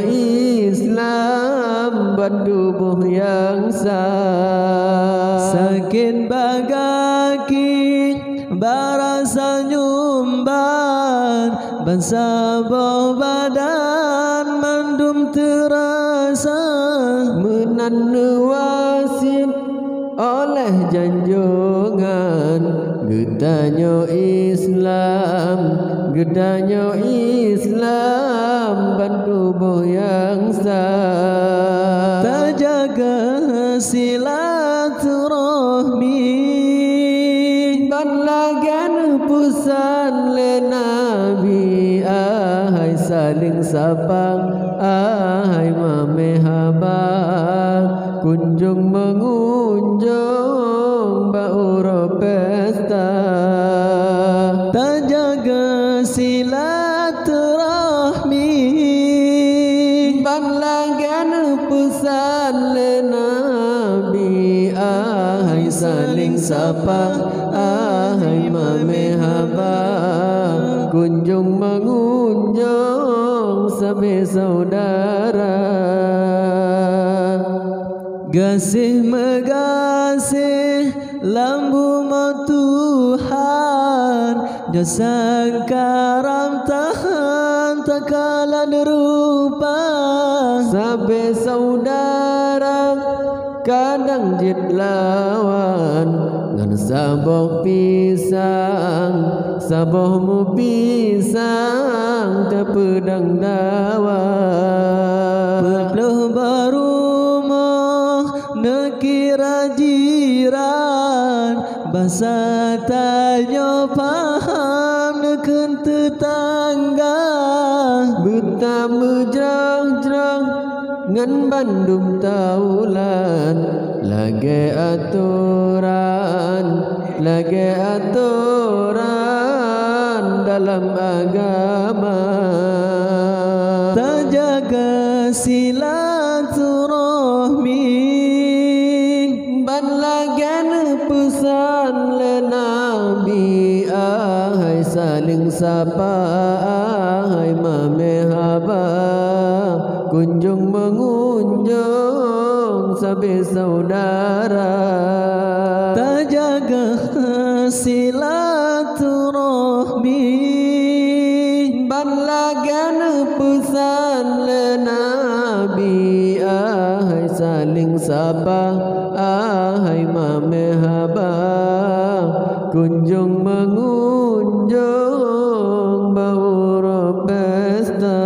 Islam bertubuh yang sah. Sakit bagaki barasa nyumban, bansaboh badan mandum terasa, menanu wasit oleh janjungan gedanyo Islam, gedanyo Islam bertubuh yang sah. terjaga silaturahmi, banlagan pusan le Nabi, ahai saling sapa, ahai mamehaba, kunjung mengunjung bauro pesta. terjaga silaturahmi, banlagan pusan le Nabi, ahai saling sapa, ahai mamehaba, kunjung mengunjung sabe saudara. gasih megasih lambu mau Tuhan, jasa karam tahan takalan rupa, sabe saudara kadang jid lawan, ngan saboh pisang, sabohmu pisang tepedang dawan. Perlu berumah nekira jiran, bahasa tanya paham neken tetangga, buta mejrang-jrang ngan bandum taulan, lage aturan, lage aturan dalam agama. terjaga silaturahmi, banlagan pesan le Nabi, ahai saling sapa, ahai mamehaba, kunjung mengunjung sabe saudara. terjaga silaturahmi, banlagan pesan le Nabi, ahai saling sapa, ahai mamehaba, kunjung mengunjung bauro pesta.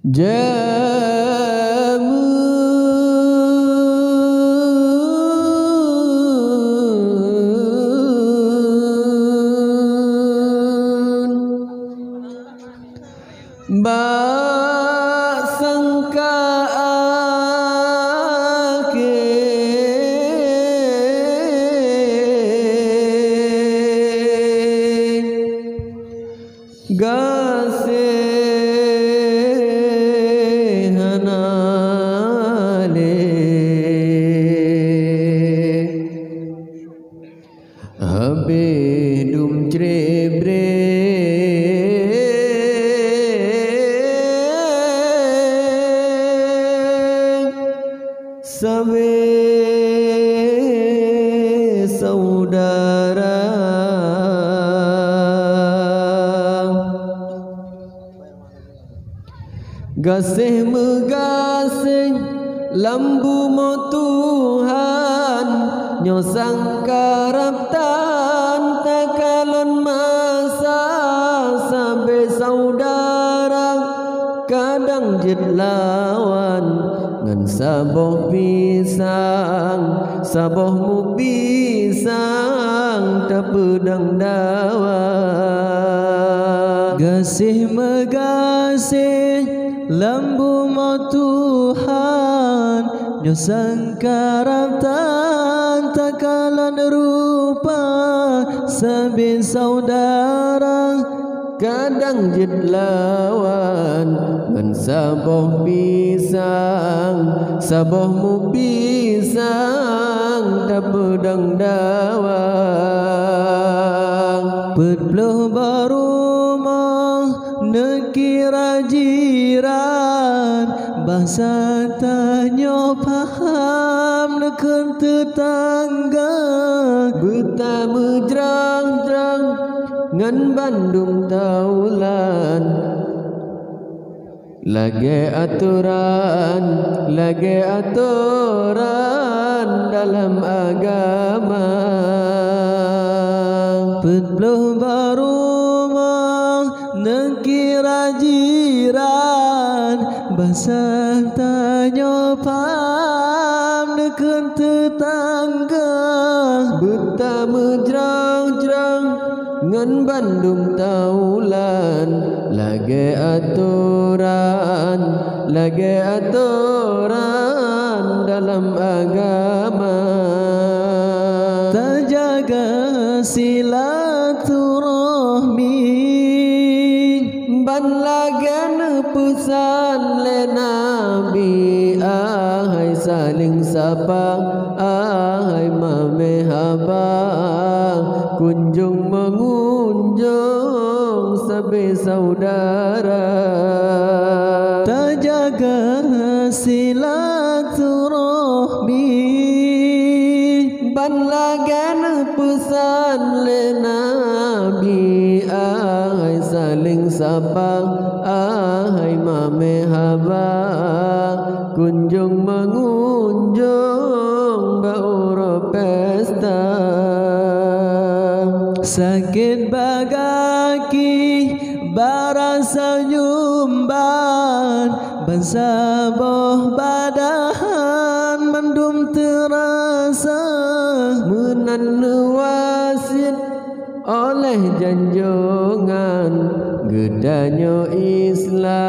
Jamun ba sangka gasihanale habedum cebre sabe saudara. Gasih megasih lambu mo Tuhan, nyosang karaptan takalon masa, sampai saudara kadang jid lawan, ngan saboh pisang, sabohmu pisang tepedang dawan. gasih megasih lambu mau Tuhan, nyosang karaptan takalan rupa, sabe saudara kadang jid lawan ngan saboh pisang sabohmu pisang da pedang dawang Pedloh barumah nekira jiran bahasa tanya paham neken tetangga betama jerang-jerang ngan Bandung taulan lagi aturan dalam agama Pedloh barumah nekira jiran bahasa tanya paham neken tetangga betama jerang-jerang ngan Bandung taulan lagi aturan dalam agama terjaga silaturahmi ban lagan pesan le Nabi ahai saling sapa ahai mamehaba kunjung mengunjung sabe saudara terjaga silaturahmi ban lagan pesan le Nabi ahai saling sapa ahai mamehaba kunjung mengunjung bauro pesta sakit bagaki barasa nyumban bansaboh badahan mendum terasa menan wasit oleh janjongan gedanyo Islam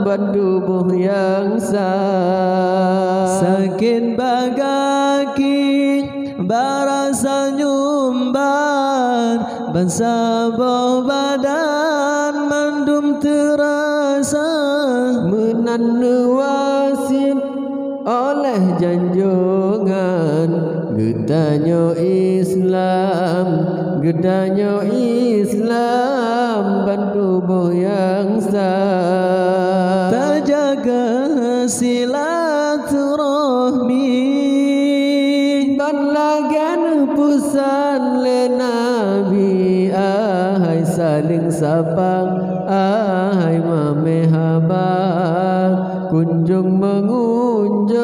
bandubuh yang sah sakit bagaki barasa nyumban bansaboh badan mendum terasa menan wasit oleh janjongan gedanyo Islam bantubuh yang sah terjaga silaturahmi ban lagan pusan le Nabi ahai saling sapa ahai mamehaba kunjung mengunjung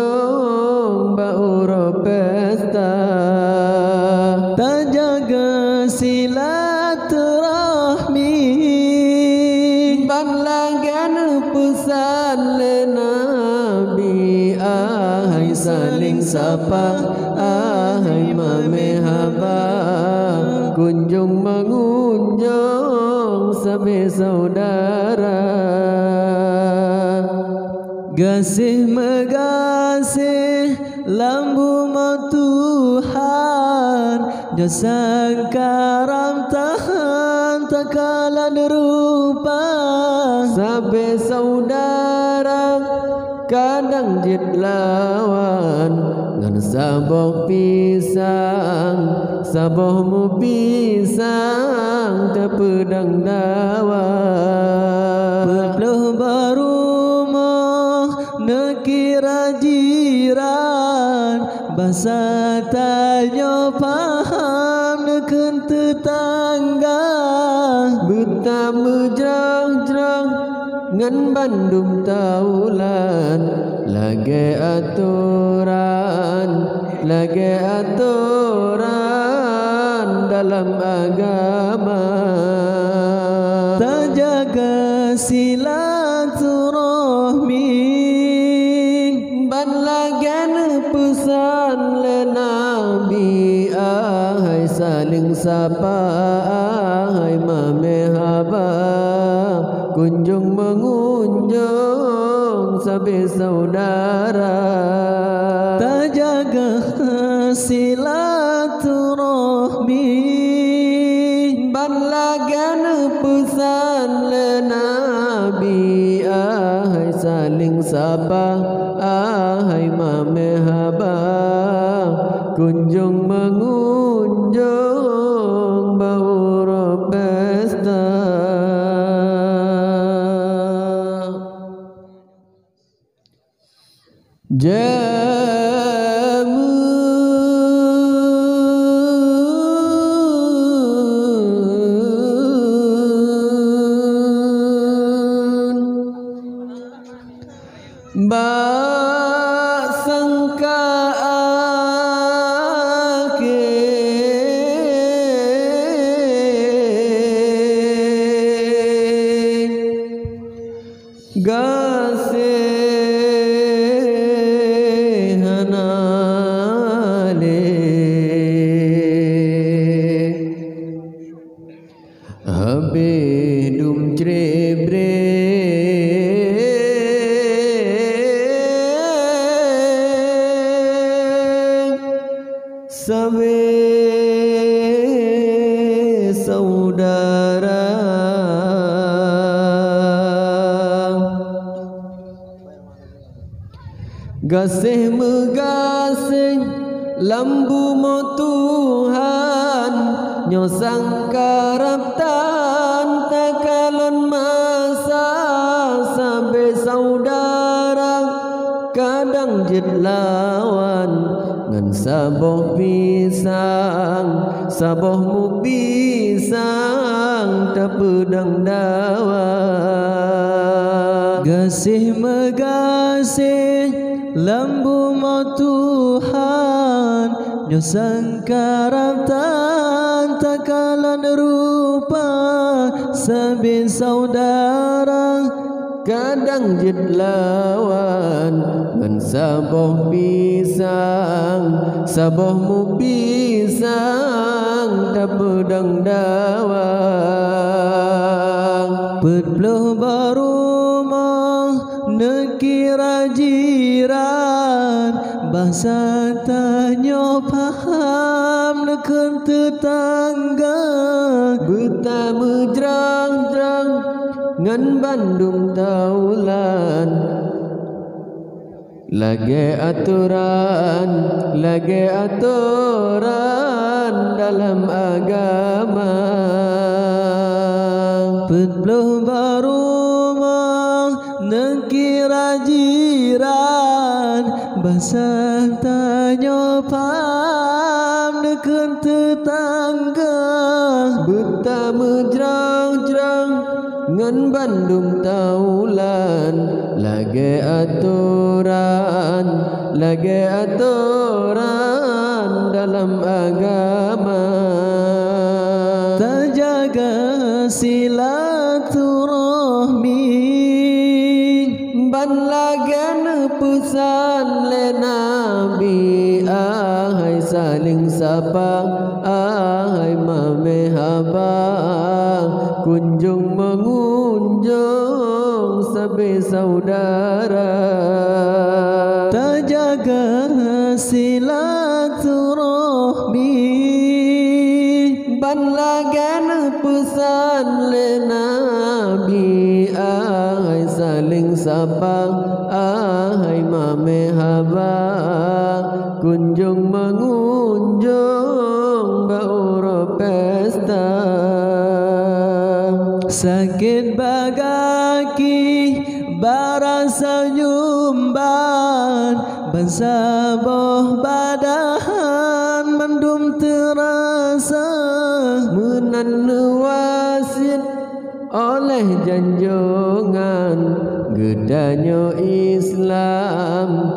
bauro pesta terjaga silaturahmi ban lagan pesan le Nabi ahai saling sapa ahai mamehaba kunjung mengunjung sabe saudara gasih megasih lambu mau Tuhan jasa karam tahan takalan rupa sabe saudara kadang jid lawan ngan saboh pisang sabohmu pisang te pedang dawang Pedloh barumah nekira jiran bahasa tanya paham neken tetangga betama jerang-jerang ngan Bandung taulan lagi aturan dalam agama terjaga silaturahmi ban lagan pesan le Nabi ahai saling sapa ahai mamehaba kunjung mengunjung sabe saudara terjaga silaturahmi saling sapa ahai mame haba kunjung mengunjung bauro pesta Bak sangka akhir gasih hanale habis dum cerebre sabe saudara gasih megasih lambu mo Tuhan nyosang karaptan takalon masa sabe saudara kadang jid lawan ngan saboh pisang saboh mu pisang tak pedang dawa gasih megasih lambu mo Tuhan nyosang karaptan takalan rupa sabe saudara kadang jid lawan ngan saboh pisang saboh mu pisang tak pedang dawa Pedloh barumah nekira jiran bahasa tanya paham neken tetangga buta mejrang-jrang ngan Bandung taulan lagi aturan dalam agama Pedloh barumah nekira jiran bahasa tanya paham neken tetangga buta mejrang-jrang ngan Bandung taulan lagi aturan dalam agama terjaga silaturahmi ban lagan pesan le nabi ahai saling sapa ahai mame haba kunjung mengunjung sabe saudara terjaga silaturahmi ban lagan pesan le nabi ahai saling sapa ahai mame haba kunjung mengunjung bauro pesta sakit bagaki barasa nyumban bansaboh badahan mendum terasa menan wasit oleh janjongan gedanyo Islam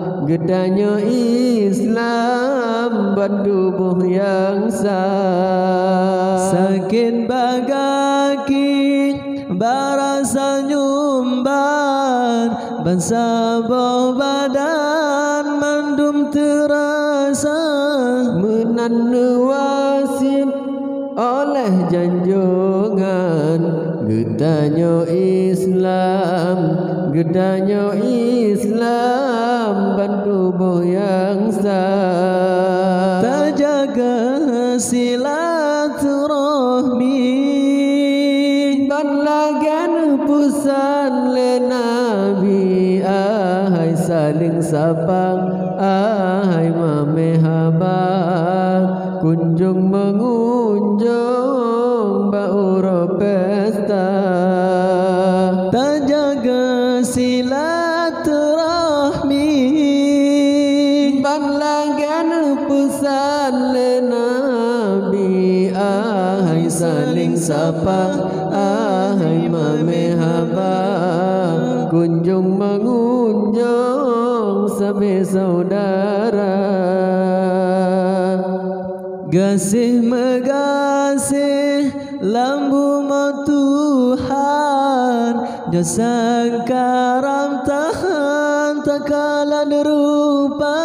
bandubuh yang sah sakit bagaki barasa nyumban bansaboh badan mendum terasa menan wasit oleh janjongan gedanyo Islam bantubuh yang sah terjaga silaturahmi ban lagan pusan le nabi ahai saling sapa ahai mame haba kunjung mengunjung bauro pesta terjaga silaturahmi ban lagan pesan le nabi ahai saling sapa ahai mame haba kunjung mengunjung sabe saudara gasih megasih lambu mau Tuhan jasa karam tahan takalan rupa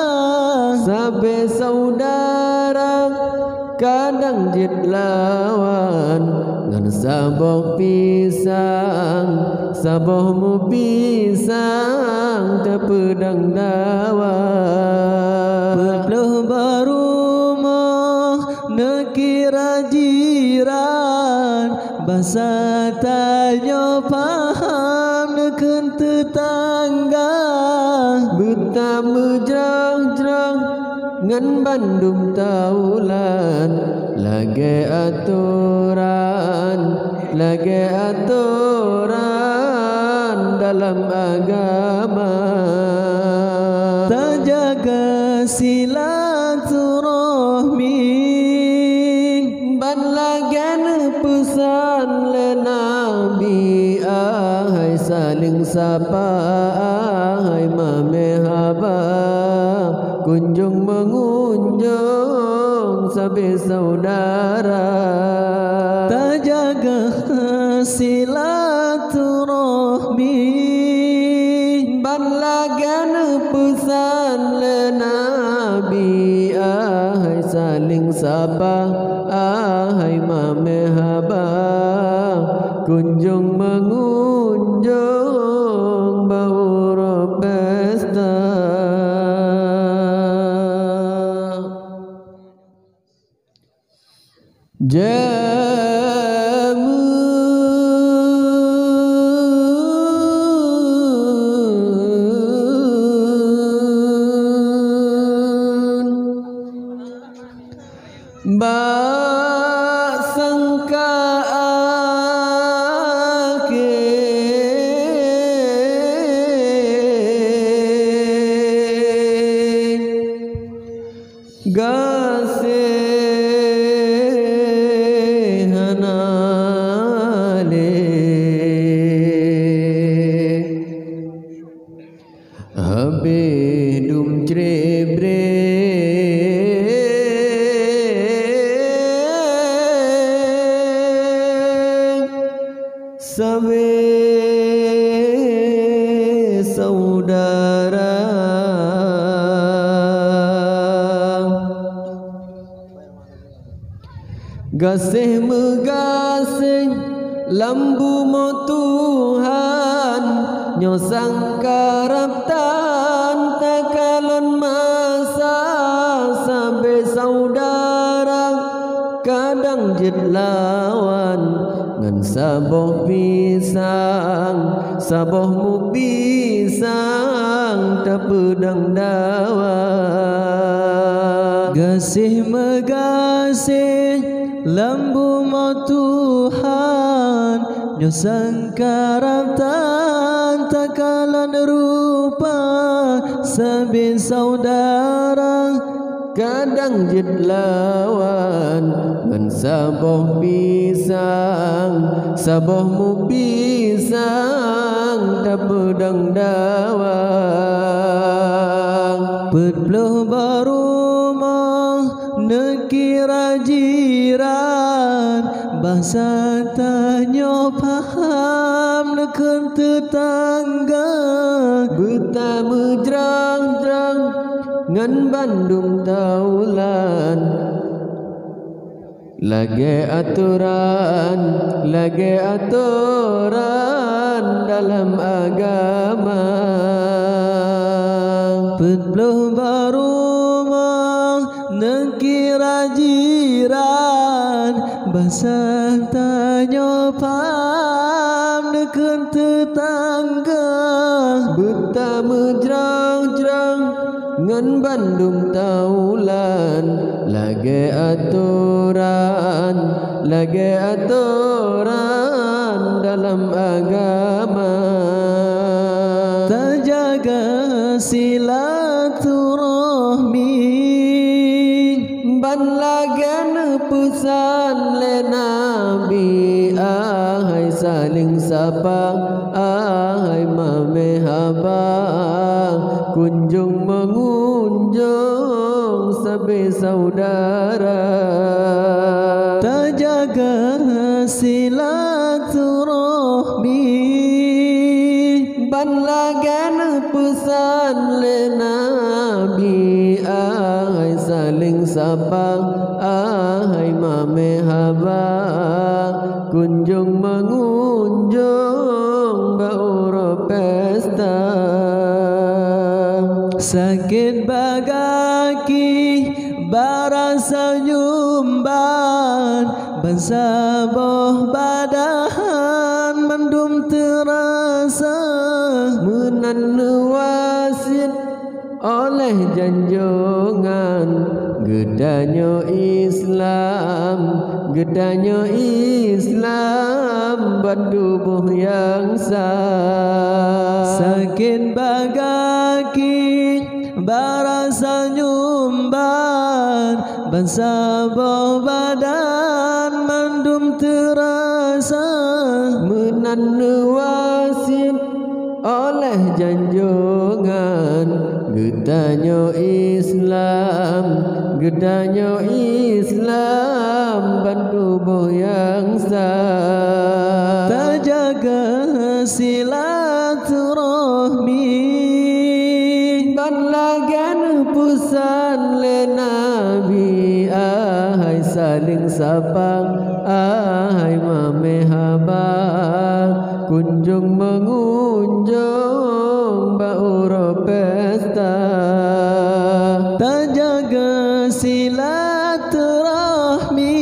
sabe saudara kadang jid lawan ngan saboh pisang sabohmu pisang tepedang dawa perlu barumah nekira jiran bahasa tanya paham neken tetangga buta mejrang-jrang ngan bandum taulan lage aturan dalam agama terjaga silaturahmi ban lagan pesan le nabi ahai saling sapa ahai mame haba kunjung mengunjung sabe saudara terjaga silaturahmi ban lagan pesan le nabi ahai saling sapa ahai mame haba kunjung mengunjung bauro pesta jamun bak sangka akhir gasih hanale habis dum cebre sabe saudara gasih megasih lambu mo Tuhan nyosang karaptan takalon masa sabe saudara kadang jid lawan ngan saboh pisang sabohmu pisang tepedang dawa gasih megasih lambu mau Tuhan nyosang karaptan takalan rupa sabe saudara kadang jid lawan ngan saboh pisang sabohmu pisang tepedang dawa Perbelah barumah nekira jiran bahasa tanya paham neken tetangga buta mejrang-jrang ngan bandung taulan lage aturan dalam agama Perbelah barumah nekira jiran bahasa tanya paham neken tetangga buta Betama jerang-jerang ngan bandum taulan lagi aturan dalam agama terjaga silaturahmi ban lagan pesan le nabi ahai saling sapa ahai mame haba kunjung mengunjung sebagai saudara terjaga silaturahmi ban lagan pesan le nabi ahai saling sapa ahai mame haba kunjung mengunjung bauro pesta sakit bagaki barasa nyumban bansaboh badahan mendum terasa menan wasit oleh janjongan gedanya Islam bandubuh yang sah sakit bagaki barasa nyumban bansaboh badan mendum terasa menan wasit oleh janjongan gedanya Islam bantubuh yang sah terjaga silaturahmi ban lagan pusan le nabi ahai saling sapa ahai mame haba kunjung mengunjung bauro pesta terjaga silaturahmi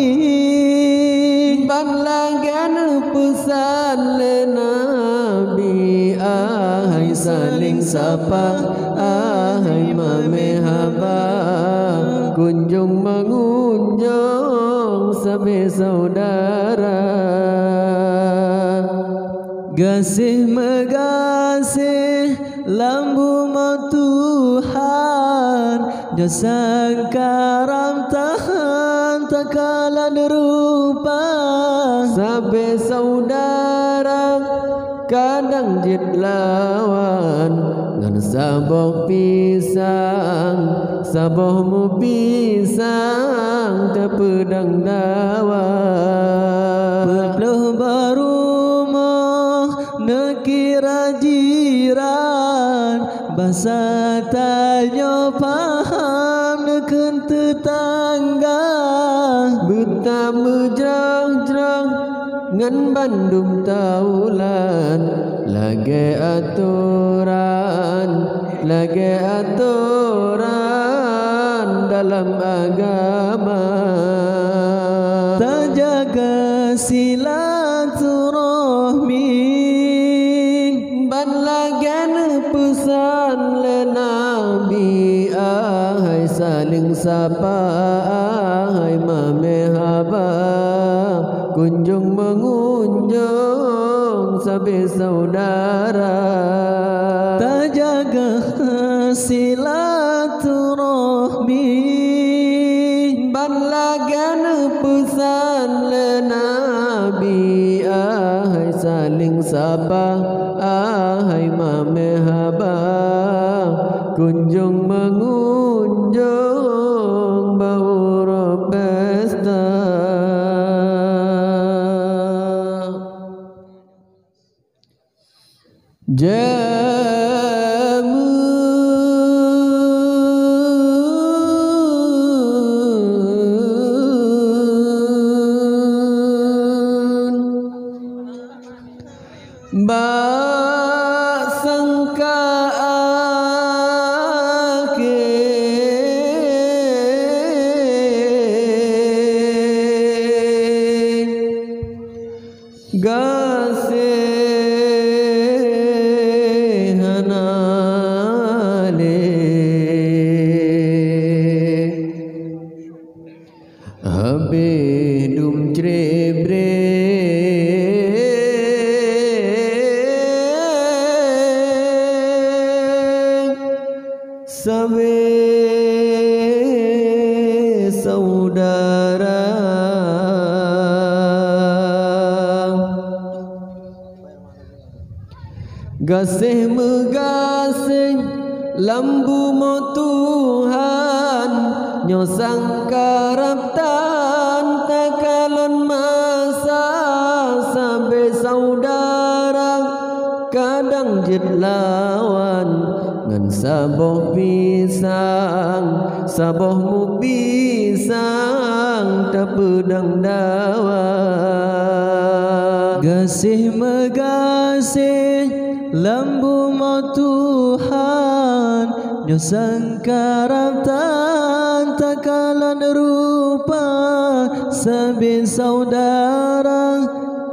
ban lagan pesan le nabi ahai saling sapa ahai mame haba kunjung mengunjung sebagai saudara gasih megasih lambu Tuhan jasa karam tahan tak kala derupa sebagai saudara kadang jid lawan ngan saboh mu pisang tepedang dawa Berpeluh barumah nekira jiran bahasa tanya paham neken tetangga buta mejrang-jrang ngan bandum taulan lagi aturan dalam agama terjaga silaturahmi ban lagan pesan le nabi ahai saling sapa ahai mame haba kunjung mengunjung sebagai saudara terjaga silaturahmi ban lagan pesan le nabi ahai saling sapa ahai mame haba kunjung mengunjung bauro pesta jamun bak sangka gasihana Mabeh dum cebre sabe saudara gasih megasih lambu mo Tuhan nyosang karaptan takalon masa sampai saudara kadang jid lawan ngan saboh pisang saboh mu pisang tapedang dawa gasih megasih lambu mo Tuhan nyosang karaptan takalan rupa sabe saudara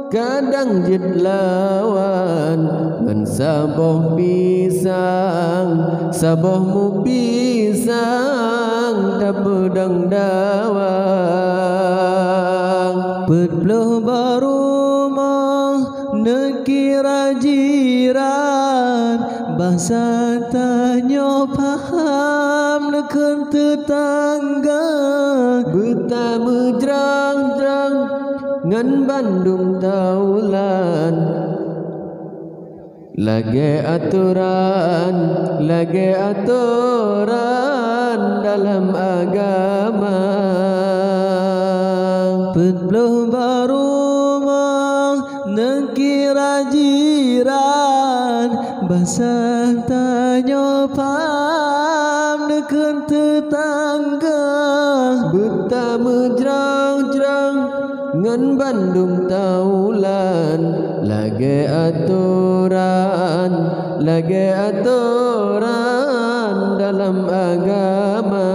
kadang jid lawan ngan saboh pisang saboh mu pisang tapedang dawa Pedloh barumah nekira jiran bahasa tanya paham neken tetangga buta mejrang-jrang ngan Bandung taulan lage aturan dalam agama Pedloh barumah nekira jiran bahasa tanya paham neken tetangga buta mejrang-jrang ngan Bandung taulan lage aturan dalam agama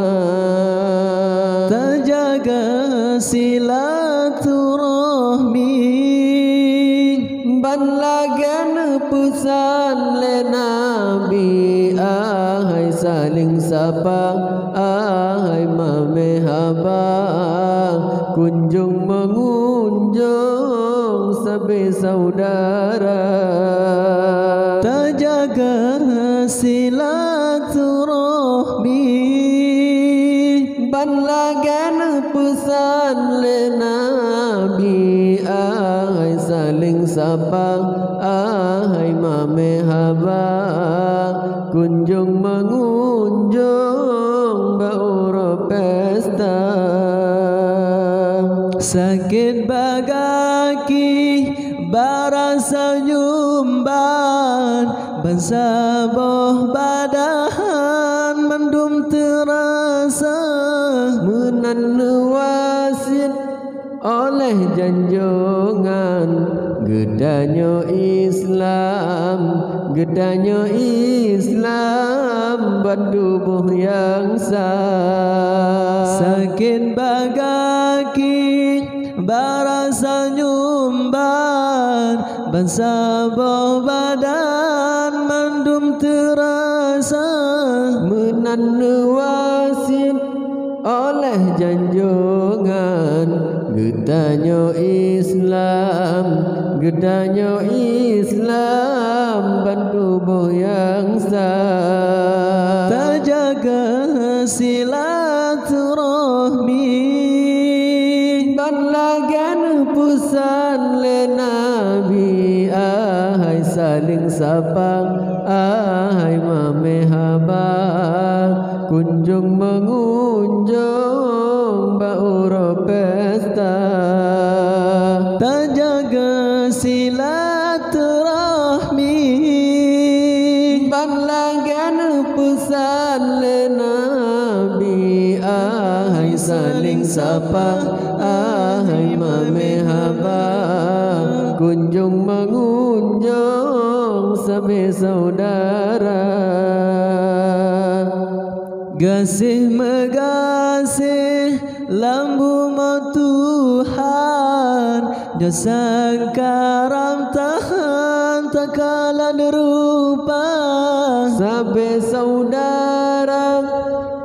terjaga silaturahmi ban lagan pesan le nabi ahai saling sapa ahai mame haba kunjung mengunjung sabe saudara terjaga silaturahmi ban lagan pesan le nabi ahai saling sapa ahai mame haba kunjung mengunjung bauro pesta sakit bagaki barasa nyumban bansaboh badan mendum terasa menan wasit oleh janjongan gedanyo Islam bandubuh yang sah sakit bagaki barasa nyumban bansaboh badan mendum terasa menan wasit oleh janjongan gedanyo Islam bantubuh yang sah terjaga silaturahmi ban lagan pusan le nabi ahai saling sapa ahai mame haba kunjung mengunjung bauro pesta terjaga silaturahmi ban lagan pesan le nabi ahai saling sapa ahai mame haba kunjung mengunjung sabe saudara gasih megasih lambu mo Tuhan nyosang karam tahan takalan rupa sabe saudara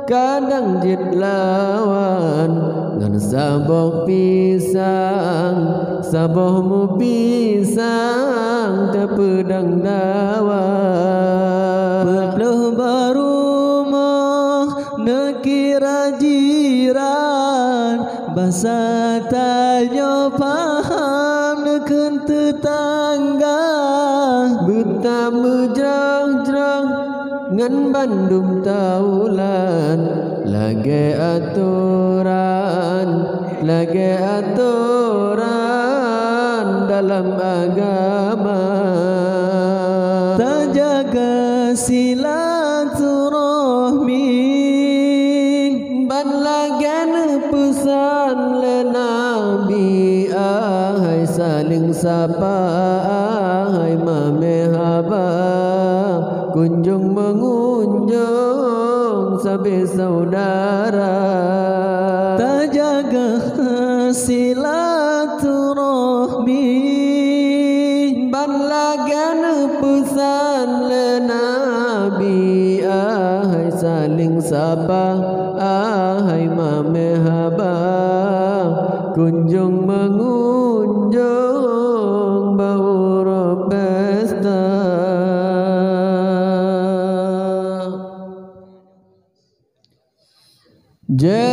kadang jid lawan ngan saboh pisang sabohmu pisang terpedang dawa Berpeluh barumah nekira jiran bahasa tanya paham neken tetangga buta mejrang-jrang ngan Bandung taulan lagi aturan dalam agama tak jaga silaturahmi ban lagan pesan le Nabi ahai saling sapa ahai mamehaba kunjung mengunjung sabe saudara tak jaga silaturahmi ban lagan pesan le Nabi ahai saling sapa ahai mamehaba kunjung mengunjung bau pesta jamun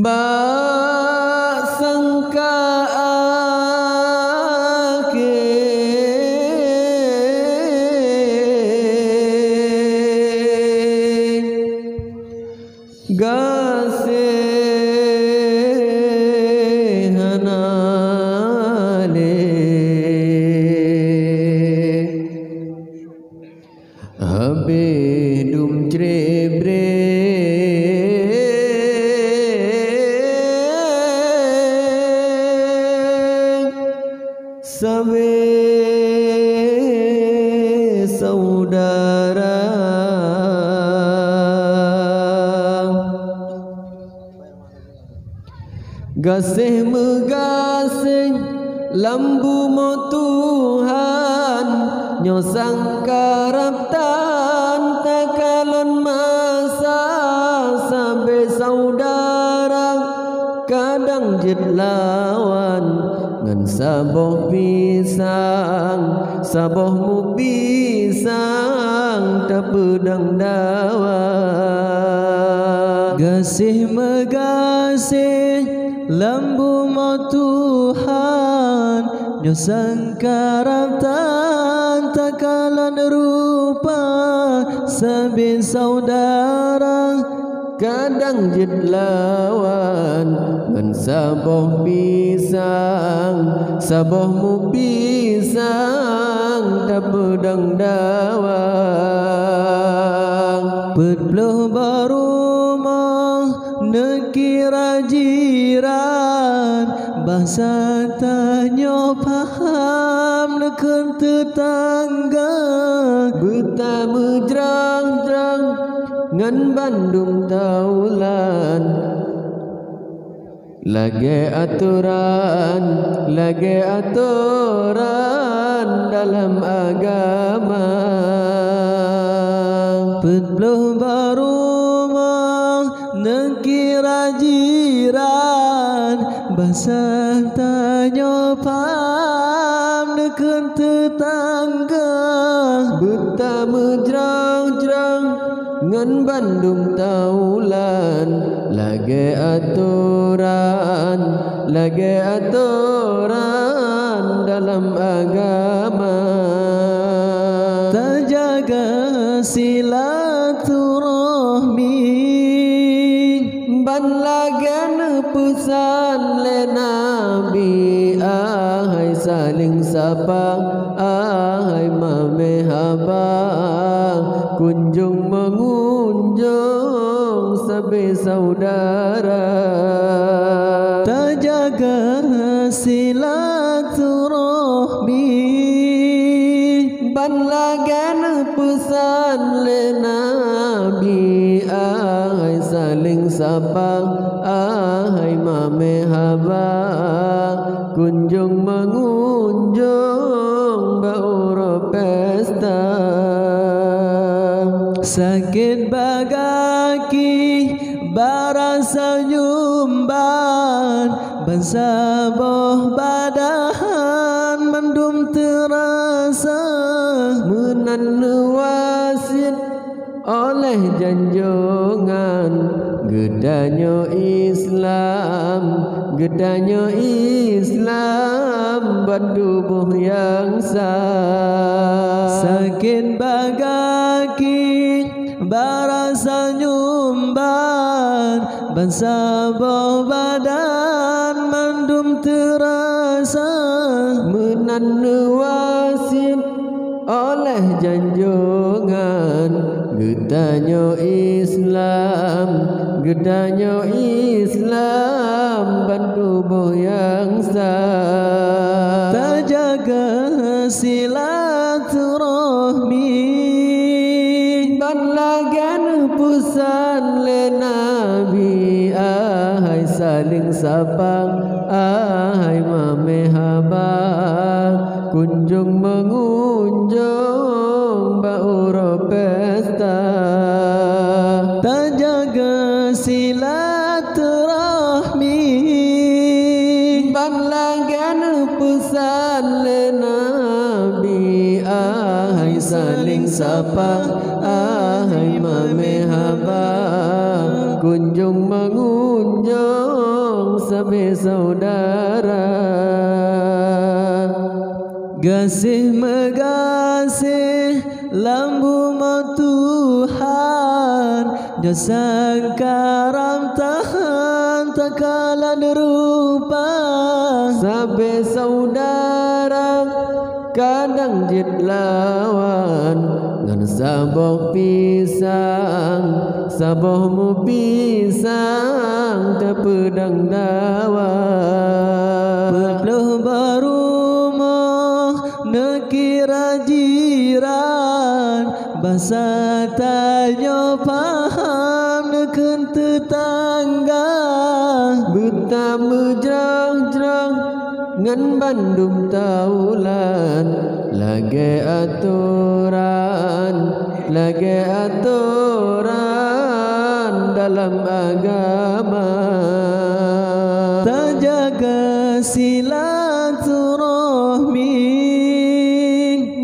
bak sangka Habidum Jrebre Sabe saudara Gasih megasih lambu mo Tuhan nyosang karaptan takalon masa sampai saudara kadang jid lawan ngan saboh pisang sabohmu pisang tapedang dawa gasih megasih lambu mo Tuhan nyosang karaptan takalan rupa sabi saudara kadang jid lawan ngan saboh pisang sabohmu pisang tapedang dawa Pedloh barumah nekira jiran bahasa tanya paham neken tetangga buta mejrang-jrang ngan Bandung taulan lagi aturan dalam agama Pedloh barumah nekira jiran bahasa tanya paham neken tetangga buta mejrang-jrang ngan Bandung taulan lagi aturan dalam agama tak jaga silaturahmi ban lagan pesan le Nabi ahai saling sapa ahai mamehaba kunjung mengunjung sabe saudara tak jaga silaturahmi ban lagan pesan le Nabi ahai saling sapa ahai mamehaba kunjung bangsa boh badan mendum terasa menan wasit oleh janjongan gedanyo Islam bertubuh yang sah sakin bagaki barasa nyumban bangsa boh badan mendum terasa menan wasit oleh janjongan gedanyo Islam bertubuh yang sah terjaga silaturahmi lagan pusan le Nabi ahai saling sapa ahai mamehaba kunjung mengunjung bauro pesta terjaga silaturahmi lagan pusan le Nabi ahai saling sapa ahai mamehaba kunjung mengunjung sabe saudara gasih megasih lambu mau Tuhan jasang karam tahan takalan rupa sabe saudara kadang jid lawan ngan saboh mu pisang tepedang dawa Berpeluh barumah nekira jiran bahasa tanya paham neken tetangga buta mejrang-jrang ngan bandum taulan lage aturan dalam agama terjaga silaturahmi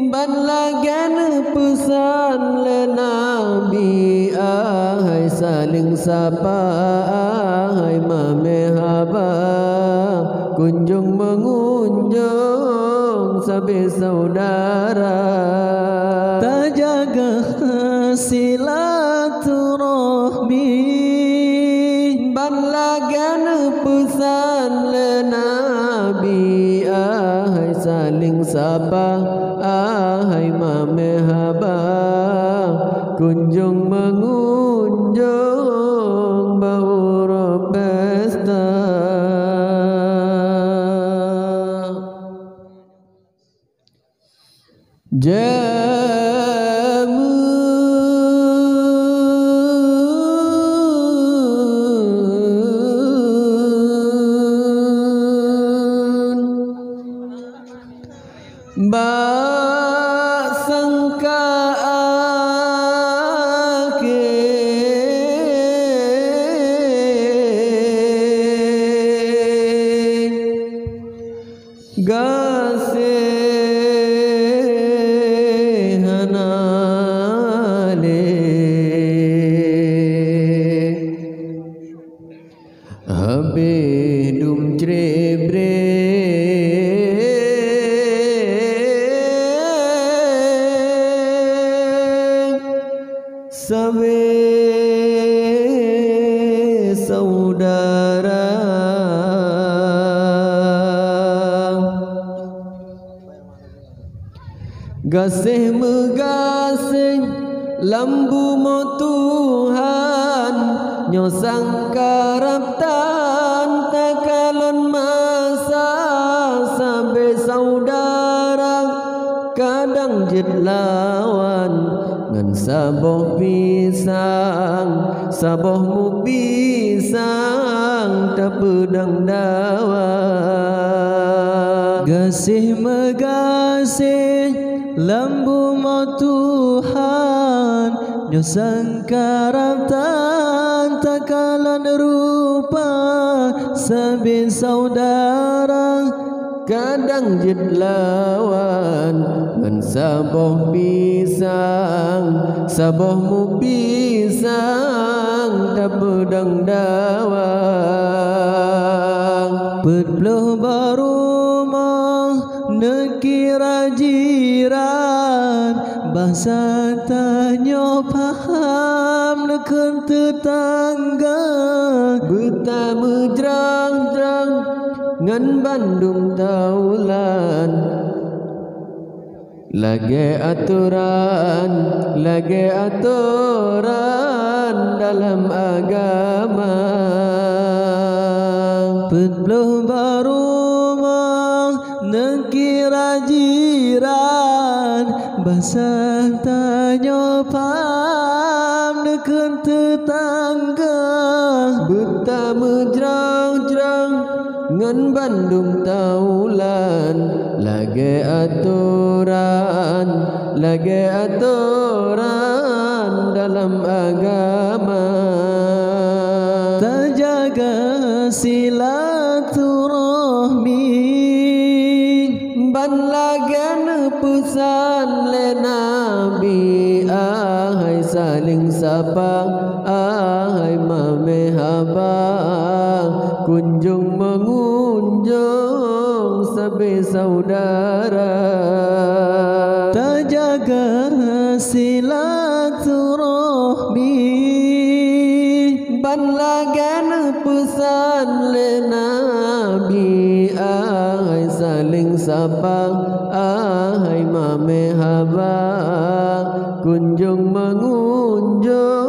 ban lagan pesan le Nabi ahai saling sapa ahai mamehaba kunjung mengunjung sabe saudara terjaga silaturahmi ban lagan pesan le Nabi ahai saling sapa ahai mamehaba kunjung mengunjung bauro pesta jamun bak sangka Habedum cerebre sabe saudara gasih megasih lambu mo Tuhan nyosang karaptan takalon masa sampai saudara kadang jid lawan ngan saboh mu pisang tepedang dawa gasih megasih lambu mau Tuhan nyosang karaptan takalan rupa sabin saudara kadang jid lawan ngan saboh pisang sabohmu pisang tak pedang dawang Pedloh barumah nekira jiran bahasa tanya paham neken tetangga betama jerang-jerang ngan Bandung taulan lagi aturan dalam agama Pedloh barumah nekira jiran bahasa tanya paham neken tetangga betama jerang-jerang ngan Bandung taulan lagi aturan dalam agama terjaga silaturahmi ban lagan pesan le Nabi ahai saling sapa ahai mame haba kunjung mengunjung sabe saudara terjaga silaturahmi ban lagan pesan le Nabi ahai saling sapa ahai mame haba kunjung mengunjung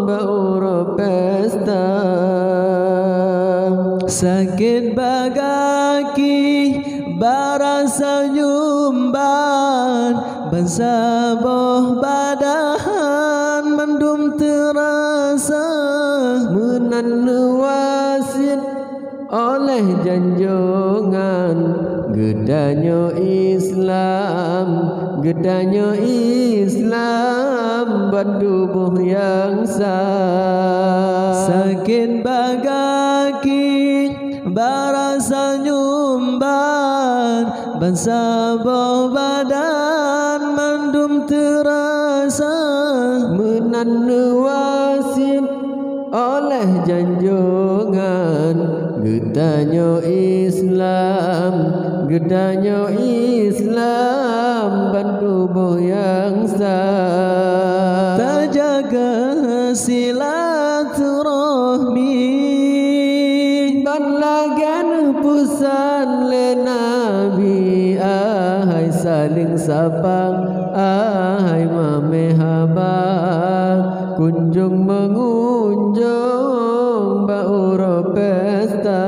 bauro pesta sakit bagaki barasa nyumban bansaboh badahan mendum terasa menan wasit oleh janjongan gedanya Islam berdubuh yang sah sakit bagaki barasa nyumban bansaboh badan mendum terasa menan wasit oleh janjongan gedanya Islam bertubuh yang sah terjaga silaturahmi ban lagan pusan le Nabi ahai saling sapa ahai mame haba kunjung mengunjung bauro pesta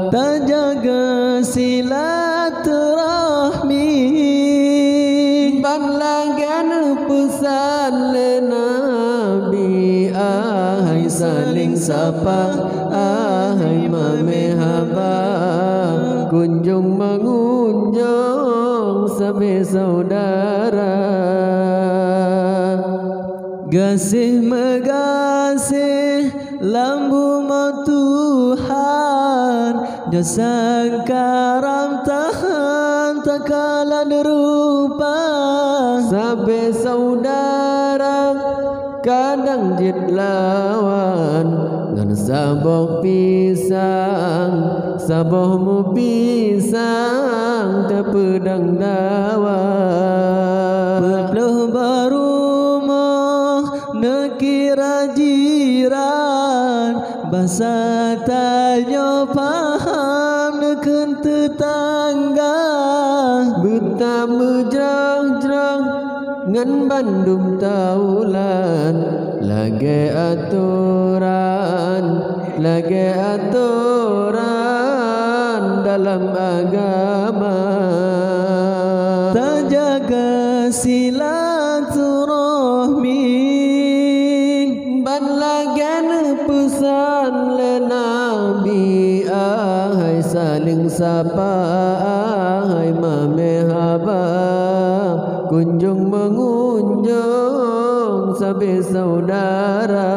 terjaga silaturahmi ban lagan pesan le Nabi ahai saling sapa ahai mame haba kunjung mengunjung sabe saudara gasih megasih lambu mau Tuhan jasa karam tahan tak kalah derupa sabe saudara kadang jid lawan ngan saboh pisang sabohmu pisang te pedang dawang Pedloh barumah nekira jiran bahasa tanya paham neken tetangga betama jerang-jerang ngan Bandung taulan lagi aturan dalam agama terjaga silaturahmi ban lagan pesan le Nabi ahai saling sapa ahai mame haba kunjung mengunjung sabe saudara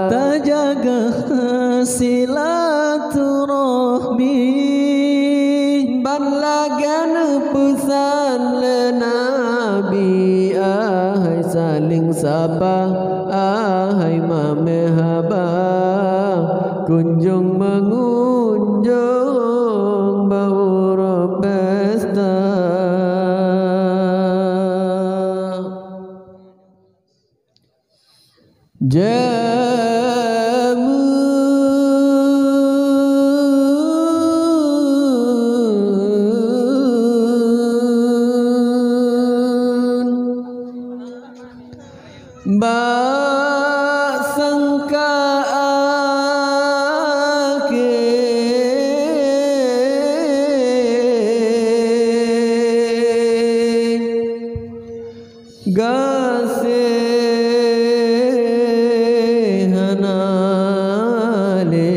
terjaga silaturahmi lagan pesan le Nabi, ahai saling sapa, ahai mame haba, kunjung mengunjung bauro pesta. Ba sangka ake gase hanale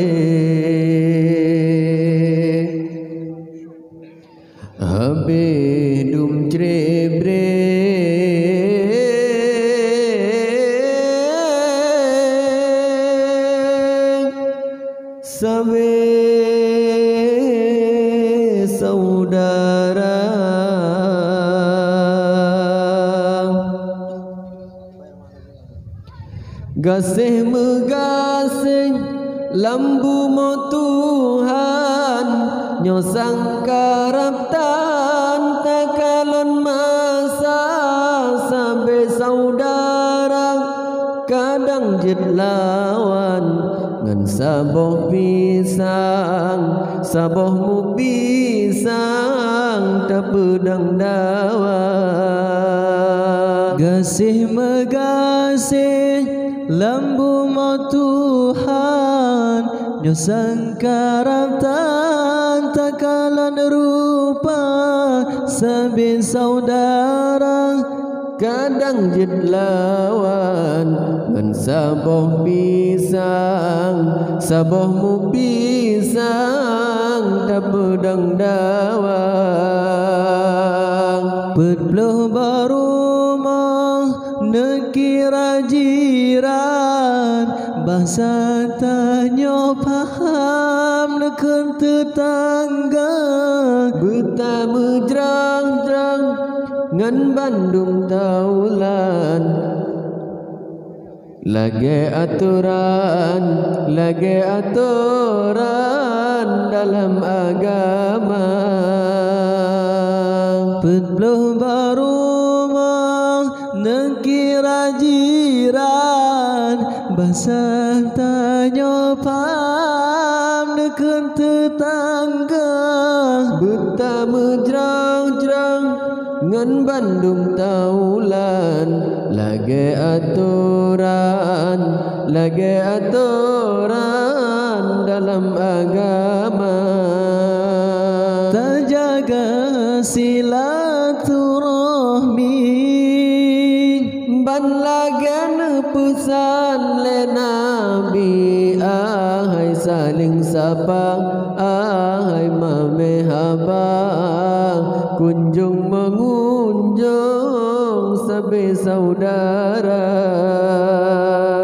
habe dum trebre sawe saudara gasih megasih lambu mo Tuhan nyosang karaptan takalon masa sampai saudara kadang jid lawan ngan saboh pisang saboh mu pisang tak pedang dawa gasih megasih lambu mo Tuhan nyosang karaptan takalan rupa sabin saudara kadang jid lawan ngan saboh pisang saboh mu pisang tak pedang dawa Pedloh barumah nekira jiran bahasa tanya paham neken tetangga beta menjerang-jerang ngan Bandung taulan lagi aturan dalam agama Pedloh barumah nekira jiran bahasa tanya paham neken tetangga beta menjerang-jerang ngan Bandung taulan lagi aturan dalam agama terjaga silaturahmi ban lagan pesan le Nabi, ahai saling sapa, ahai mame haba, kunjung mengunjung sabe saudara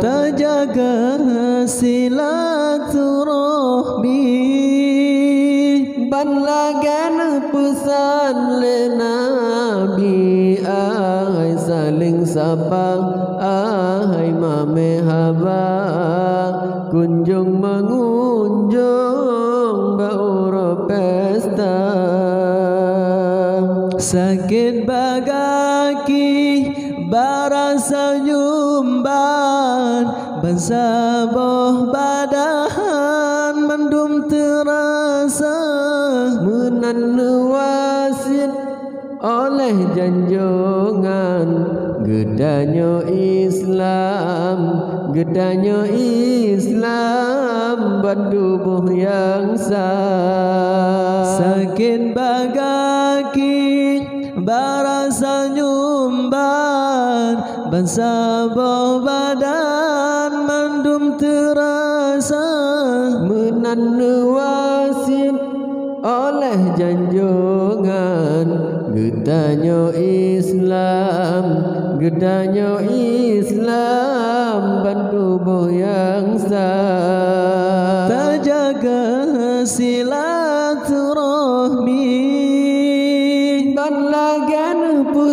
terjaga silaturahmi ban lagan pesan le Nabi, ahai saling sapa, ahai mame haba, kunjung mengunjung bauro pesta sakit bagaki barasa nyumban bansaboh badan mendum terasa menan wasit oleh janjongan gedanyo Islam berdubuh yang sah sakit bagaki barasa nyumban bansaboh badan mendum terasa menan wasit oleh janjongan gedanyo Islam bertubuh yang sah terjaga silaturahmi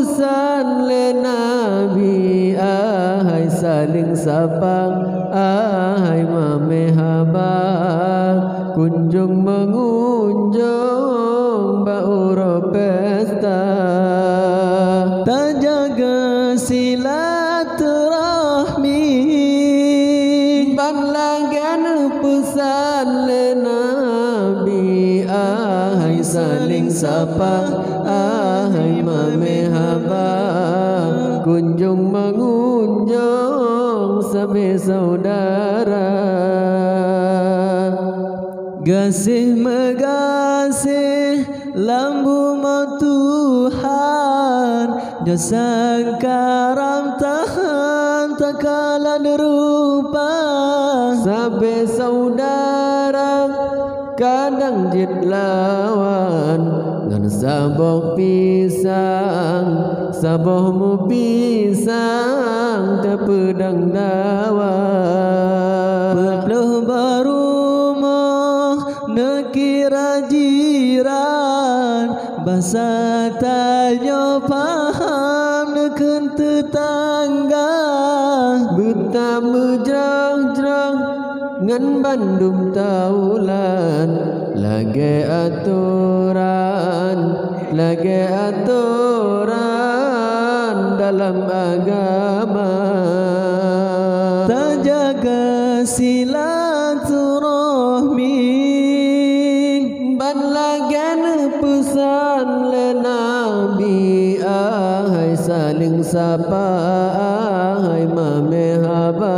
pesan le Nabi, ahai saling sapa, ahai mame haba, kunjung mengunjung bauro pesta, terjaga silaturahmi, ban lagan pesan le Nabi, ahai saling sapa, ahai mame haba, kunjung mengunjung sabe saudara. Gasih megasih lambu mau Tuhan, jasa karam tahan takalan rupa, sabe saudara kadang jit lawan, ngan saboh pisang, sabohmu pisang tepedang dawan. Berpeluh barumah nekira jiran, bahasa tanya paham neken tetangga, buta mejrang-jrang ngan bandum taulan, lage aturan dalam agama, terjaga silaturahmi, ban lagan pesan le Nabi, ahai saling sapa, ahai mame haba,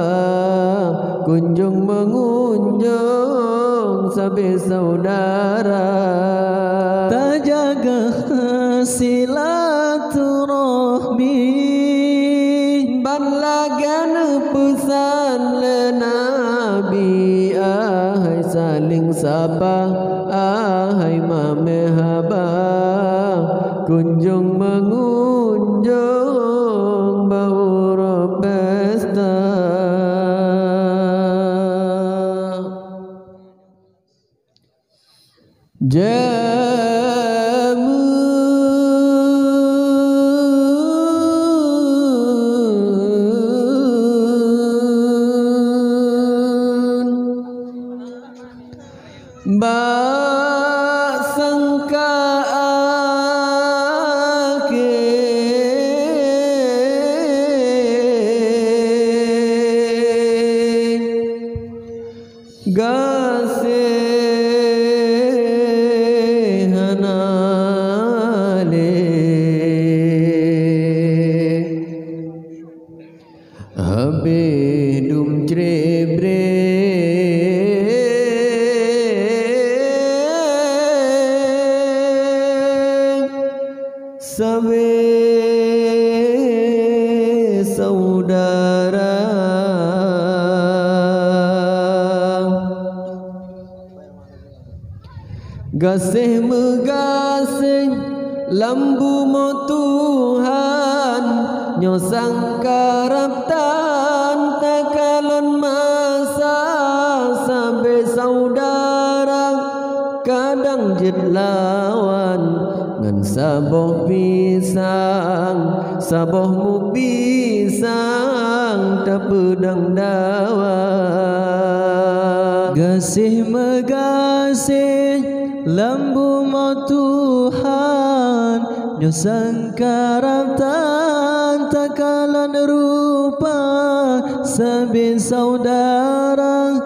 kunjung mengunjung sabe saudara, terjaga silaturahmi, ban lagan pesan le Nabi, ahai saling sapa, ahai mame haba, kunjung mengunjung bauro pesta. Jamun bak sangka gasihanale habis dum cebre sabe saudara, gasih megasih lambu mo Tuhan, nyosang karaptan takalon masa, sabe saudara kadang jit lawan, ngan saboh pisang, sabohmu pisang tepedang dawan. gasih megasih lambu mau Tuhan, nyosang karaptan takalan rupa, sabe saudara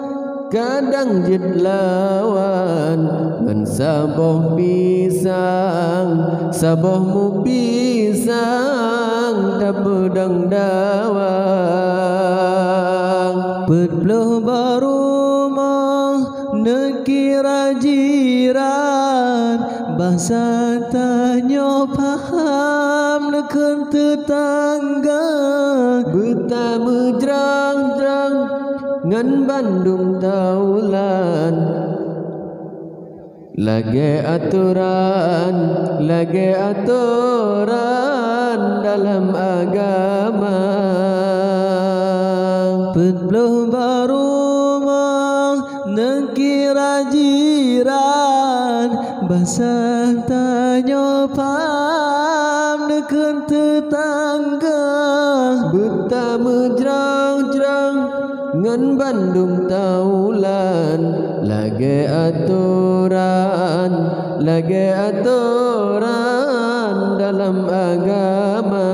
kadang jit lawan, ngan saboh pisang, sabohmu pisang tepedang dawan. Berpeluh barumah nekira jiran, bahasa tanya paham neken tetangga, buta mejrang-jrang ngan bandum taulan, lage aturan dalam agama, berpeluh barumah nekira jiran, bahasa tanya paham neken tetangga Betama jerang-jerang ngan Bandung taulan lagi aturan dalam agama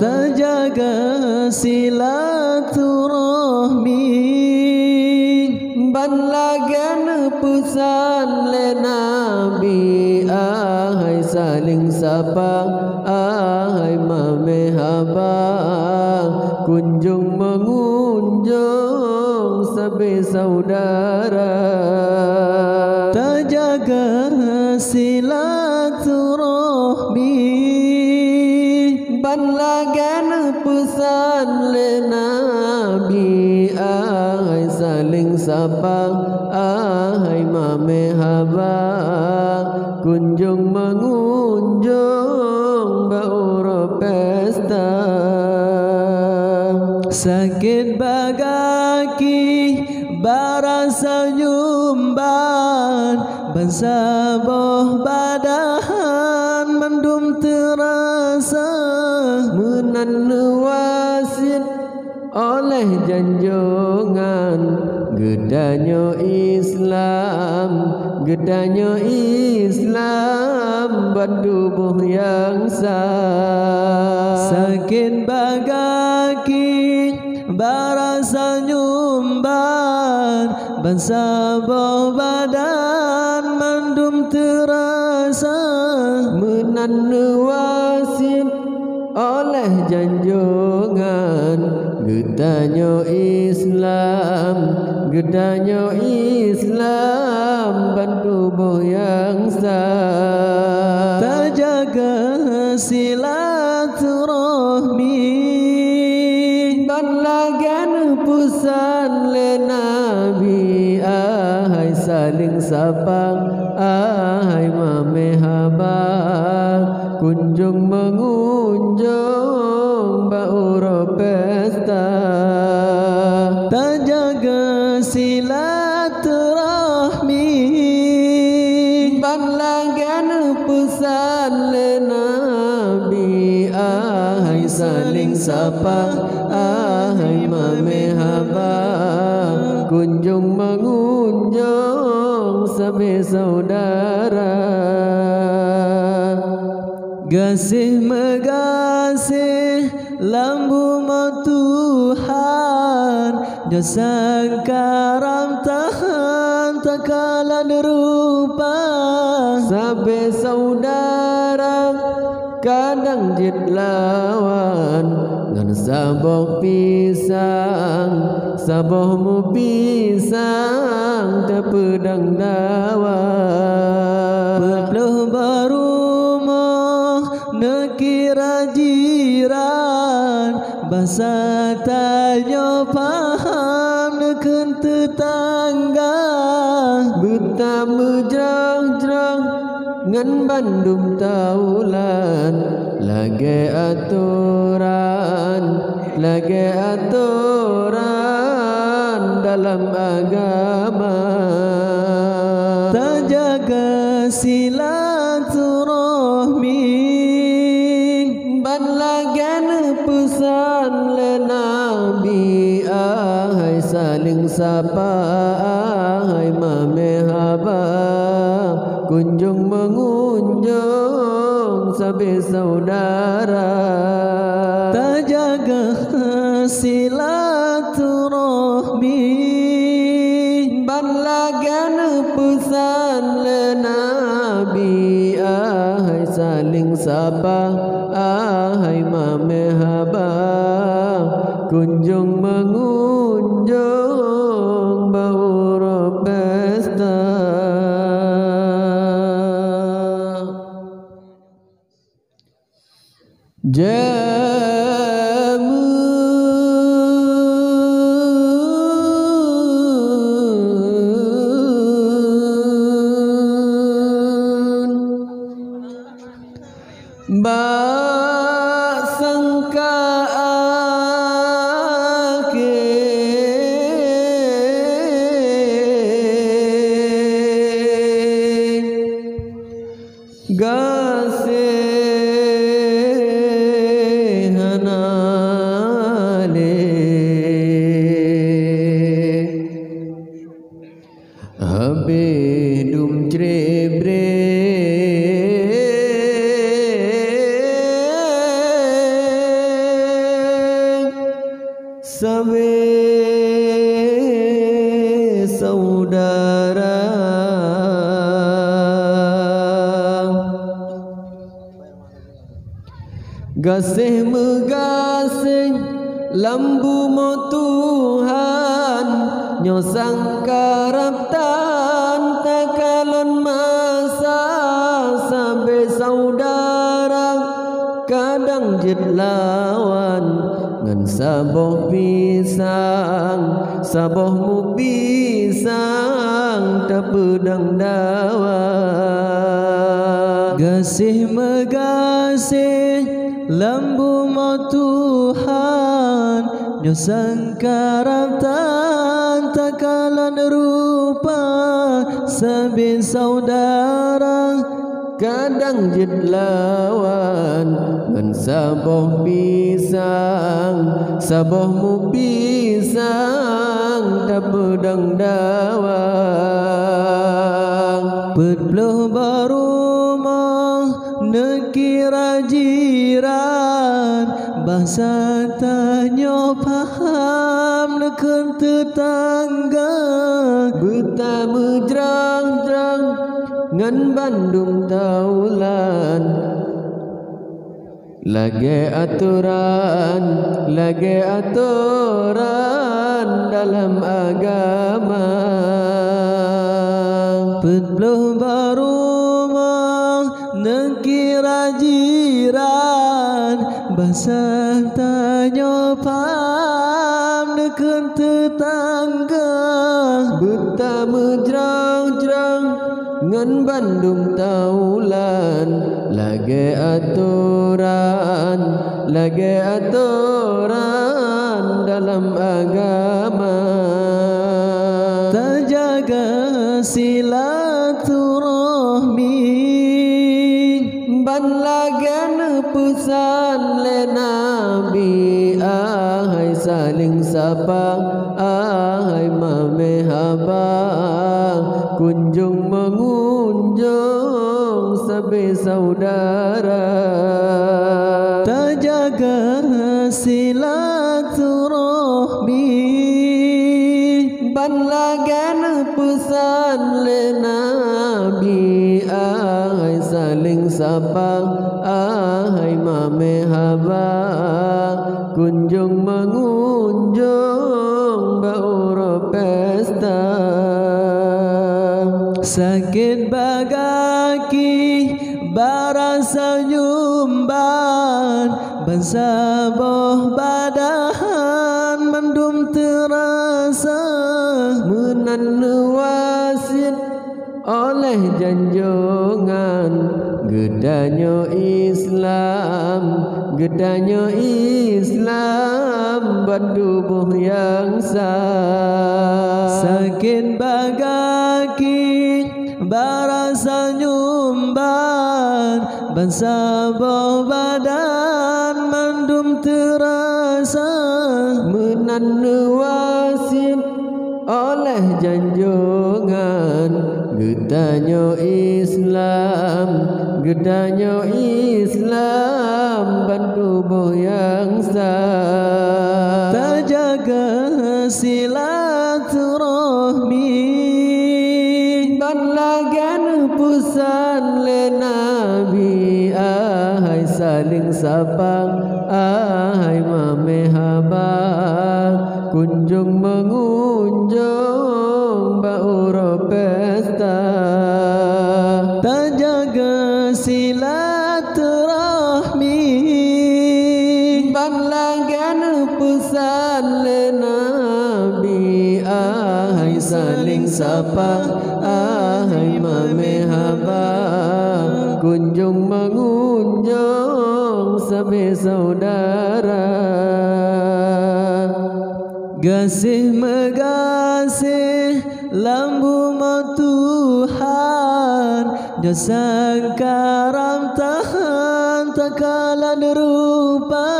terjaga silaturahmi ban lagan pesan le Nabi ahai saling sapa ahai mame haba kunjung mengunjung sebagai saudara terjaga silaturahmi ban lagan pesan le Nabi ahai saling sapa ahai mame haba kunjung mengunjung bauro pesta sakit bagaki barasa nyumban bansaboh badahan mendum terasa menan wasit oleh janjongan gedanyo Islam bandubuh yang sah sakit bagaki barasa nyumban bansaboh badan mendum terasa menan wasit oleh janjongan gedanyo Islam bantubuh yang sah terjaga silaturahmi ban lagan pusan le Nabi ahai saling sapa ahai mame haba kunjung mengunjung bauro pesta terjaga silaturahmi ban lagan pesan le Nabi ahai saling sapa ahai mame haba kunjung mengunjung sebagai saudara gasih megasih lambu Tuhan jasa karam tahan tak kala derupa sebagai saudara kadang jid lawan ngan saboh mu pisang tepedang dawa berpeluh barumah nekira jiran bahasa tanya paham neken tetangga betama jerang-jerang ngan Bandung taulan lagi aturan dalam agama terjaga silaturahmi ban lagan pesan le Nabi ahai saling sapa ahai mame haba kunjung mengunjung sebagai saudara terjaga silaturahmi ban lagan pesan le Nabi ahai saling sapa ahai mame haba kunjung mengunjung bauro pesta jamun bak sangka akhir gasih Gasih megasih lambu mo Tuhan nyosang karaptan takalon masa sampai saudara kadang jid lawan ngan saboh mu pisang tapedang dawa. Gasih megasih lambu mo Tuhan nyosang karaptan takalan rupa sabi saudara kadang jid lawan ngan saboh mu pisang tapedang dawa. Petpluh barumah nekira jiran bahasa tanya paham neken tetangga Buta mejrang-jrang ngan Bandung taulan lage aturan dalam agama. Petpluh barumah nekira jiran bahasa tanya paham neken tetangga Buta mejrang-jrang ngan Bandung taulan lage aturan dalam agama. Terjaga silaturahmi ban lagan pesan le Nabi ahai saling sapa ahai mame haba kunjung mengunjung sabe saudara. terjaga silaturahmi ban lagan pesan le Nabi ahai saling sapa ahai mame haba kunjung mengunjung bauro pesta. sakit bagaki barasa nyumban bansaboh badan mendum terasa Menan wasit oleh janjongan gedanyo Islam bandubuh yang sah. sakit bagaki barasa nyumban bansaboh badan mendum terasa Menan wasit oleh janjongan gedanyo Islam bantubuh yang sah. terjaga silaturahmi ban lagan pusan le Nabi ahai saling sapa ahai mame haba kunjung mengunjung bauro pesta. terjaga silaturahmi ban lagan pusan le Nabi ahai saling sapa ahai mame haba kunjung mengunjung sabe saudara. gasih megasih lambu mo Tuhan nyosang karam tahan takalan rupa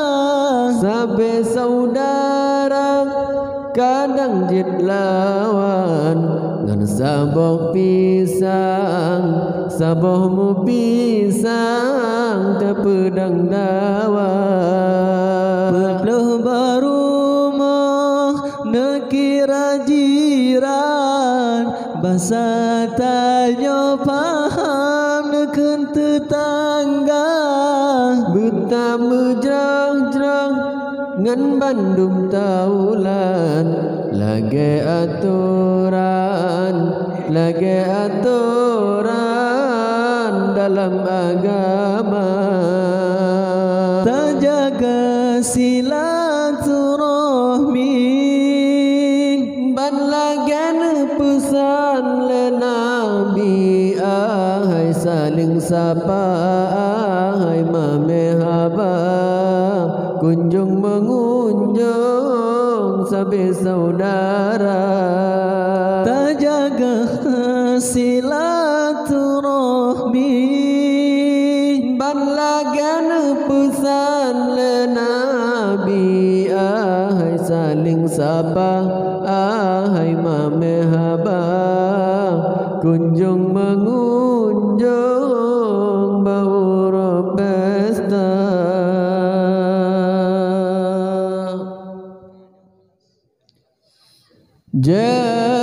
Sabe saudara kadang jid lawan ngan saboh mu pisang tapedang dawa. Petpluh barumah nekira jiran bahasa tanya paham neken tetangga Buta menjerang-jerang ngan Bandung taulan lagi aturan dalam agama tak jaga silaturahmi ban lagan pesan le Nabi ahai saling sapa ahai mamehaba kunjung mengunjung sabe saudara tak jaga silaturahmi ban lagan pesan le Nabi ahai saling sapa ahai mamehaba kunjung mengunjung bauro pesta jamun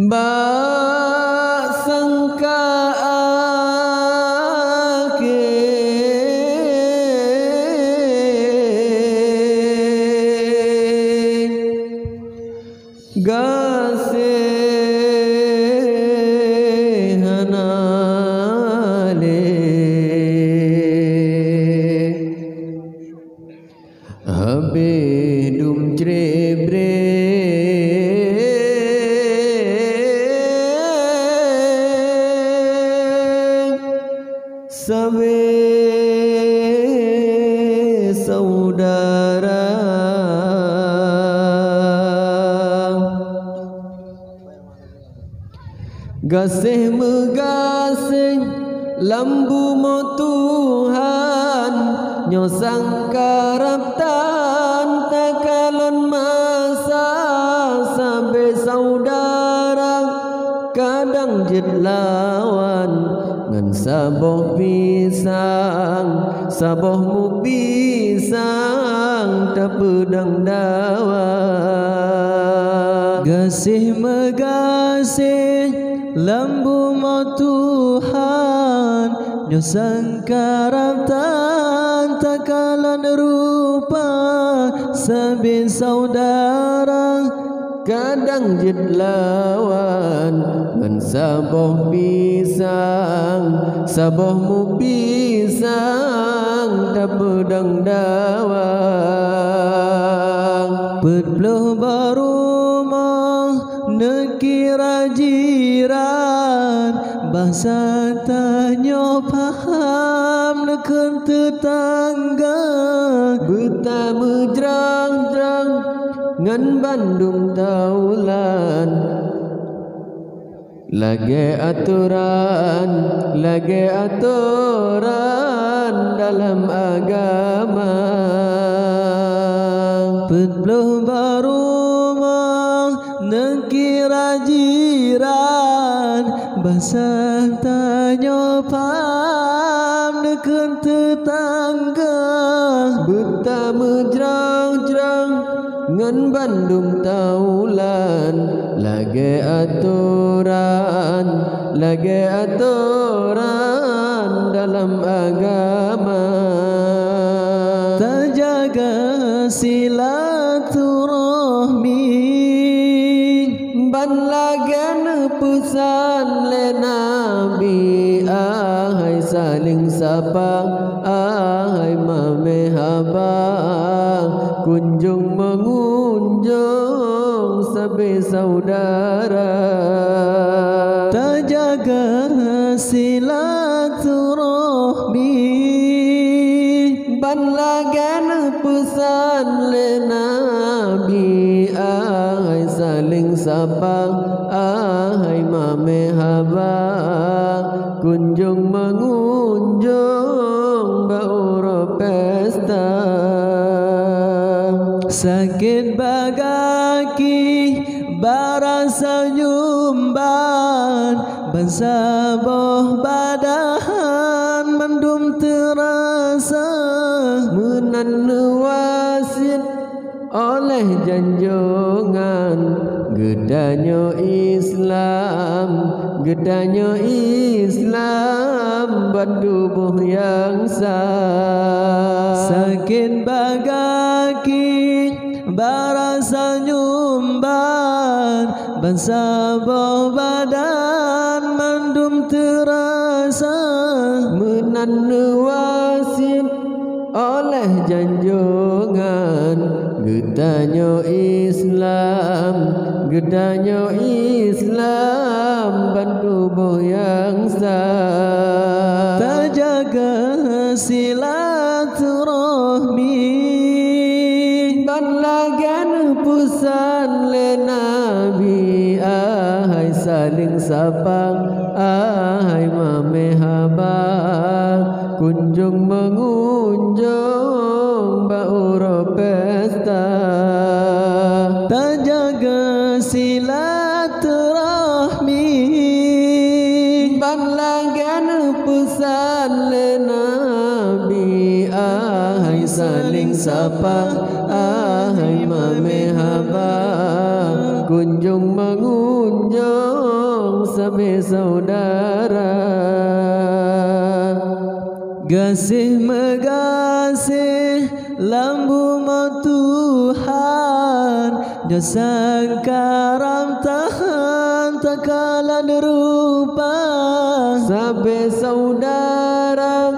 bak sangka gasihanale habis dum cebre sabe saudara gasih megasih lambu mo Tuhan nyosang karaptan takalon masa sampai saudara kadang jid lawan ngan saboh mu pisang tak pedang dawa gasih megasih lambu mo Tuhan nyosang karaptan takalan rupa sabe saudara kadang jid lawan ngan saboh mu pisang tak pedang dawa Petpluh barumah nekira jiran bahasa tanya paham neken tetangga buta menjerang-jerang ngan Bandung taulan lagi aturan dalam agama Petpluh barumah nekira jiran bahasa tanya paham neken tetangga buta menjerang-jerang ngan Bandung taulan lagi aturan dalam agama tak jaga silaturahmi ban lagan pesan le Nabi ahai saling sapa ahai mamehaba kunjung mengunjung sabe saudara tak jaga silaturahmi ban lagan pesan le Nabi ahai saling sapa ahai mamehaba kunjung mengunjung bauro pesta sakit bagaki barasa nyumban bansaboh badahan mendum terasa oleh janjungan gedanya Islam, gedanya Islam bertubuh yang sah. Sakit bagaki barasa nyumban, bansabah badan mandum terasa, menanu wasit oleh janjungan gedanya Islam, gedanya Islam bertubuh yang sah. terjaga silaturahmi dan lagan pusan le Nabi, ahai saling sapa, ahai mamehaba, kunjung mengunjung bauro pesta. terjaga silaturahmi dan lagan pusan le Nabi, ahai saling sapa, ahai mamehaba, kunjung mengunjung sebagai saudara. Gasih megasih lambu Tuhan, jasa karam tahan takalan rupa. Sebagai saudara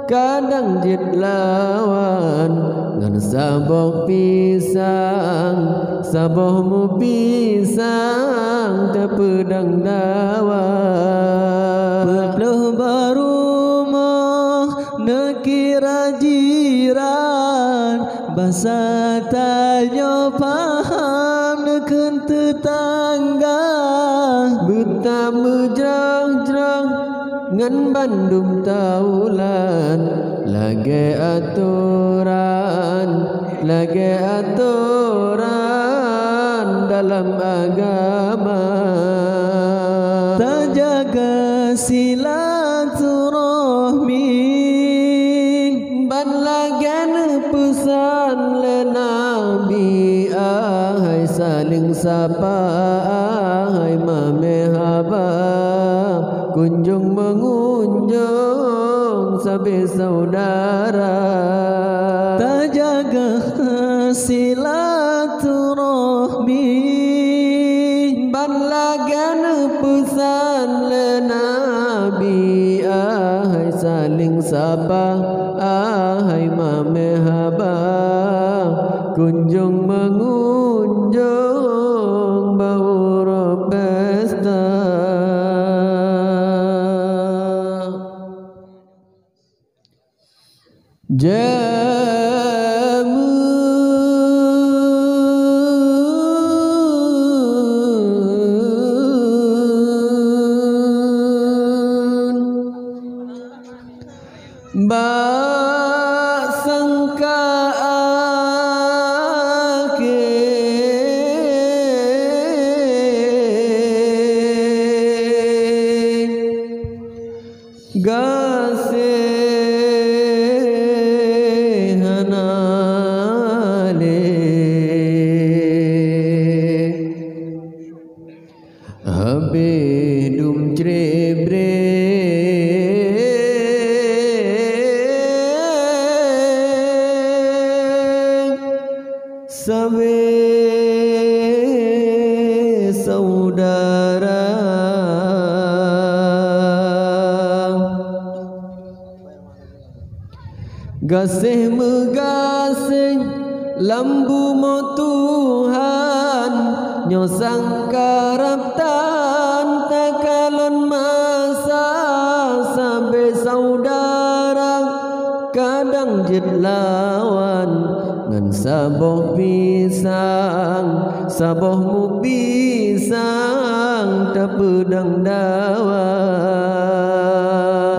kadang jid lawan, ngan saboh pisang, sabohmu pisang terpedang dawan. Berpeluh barumah nekira jiran, bahasa tanya paham neken tetangga. Buta mejrang-jrang ngan bandum taulan, lagi aturan, lagi aturan dalam agama. Terjaga silaturahmi ban lagan pesan le Nabi, ahai saling sapa, ahai mamehaba, kunjung mengunjung sebagai saudara. terjaga silaturahmi ban lagan pesan le Nabi, ahai saling sapa, ahai mamehaba, kunjung mengunjung bauro pesta. Bak sangka akhir gasih hanale habidum cebre sebagai saudara. Gasih megasih lambu mo Tuhan, nyosang karaptan takalon masa sampai saudara kadang jid lawan, ngan saboh pisang, sabohmu pisang terpedang dawan.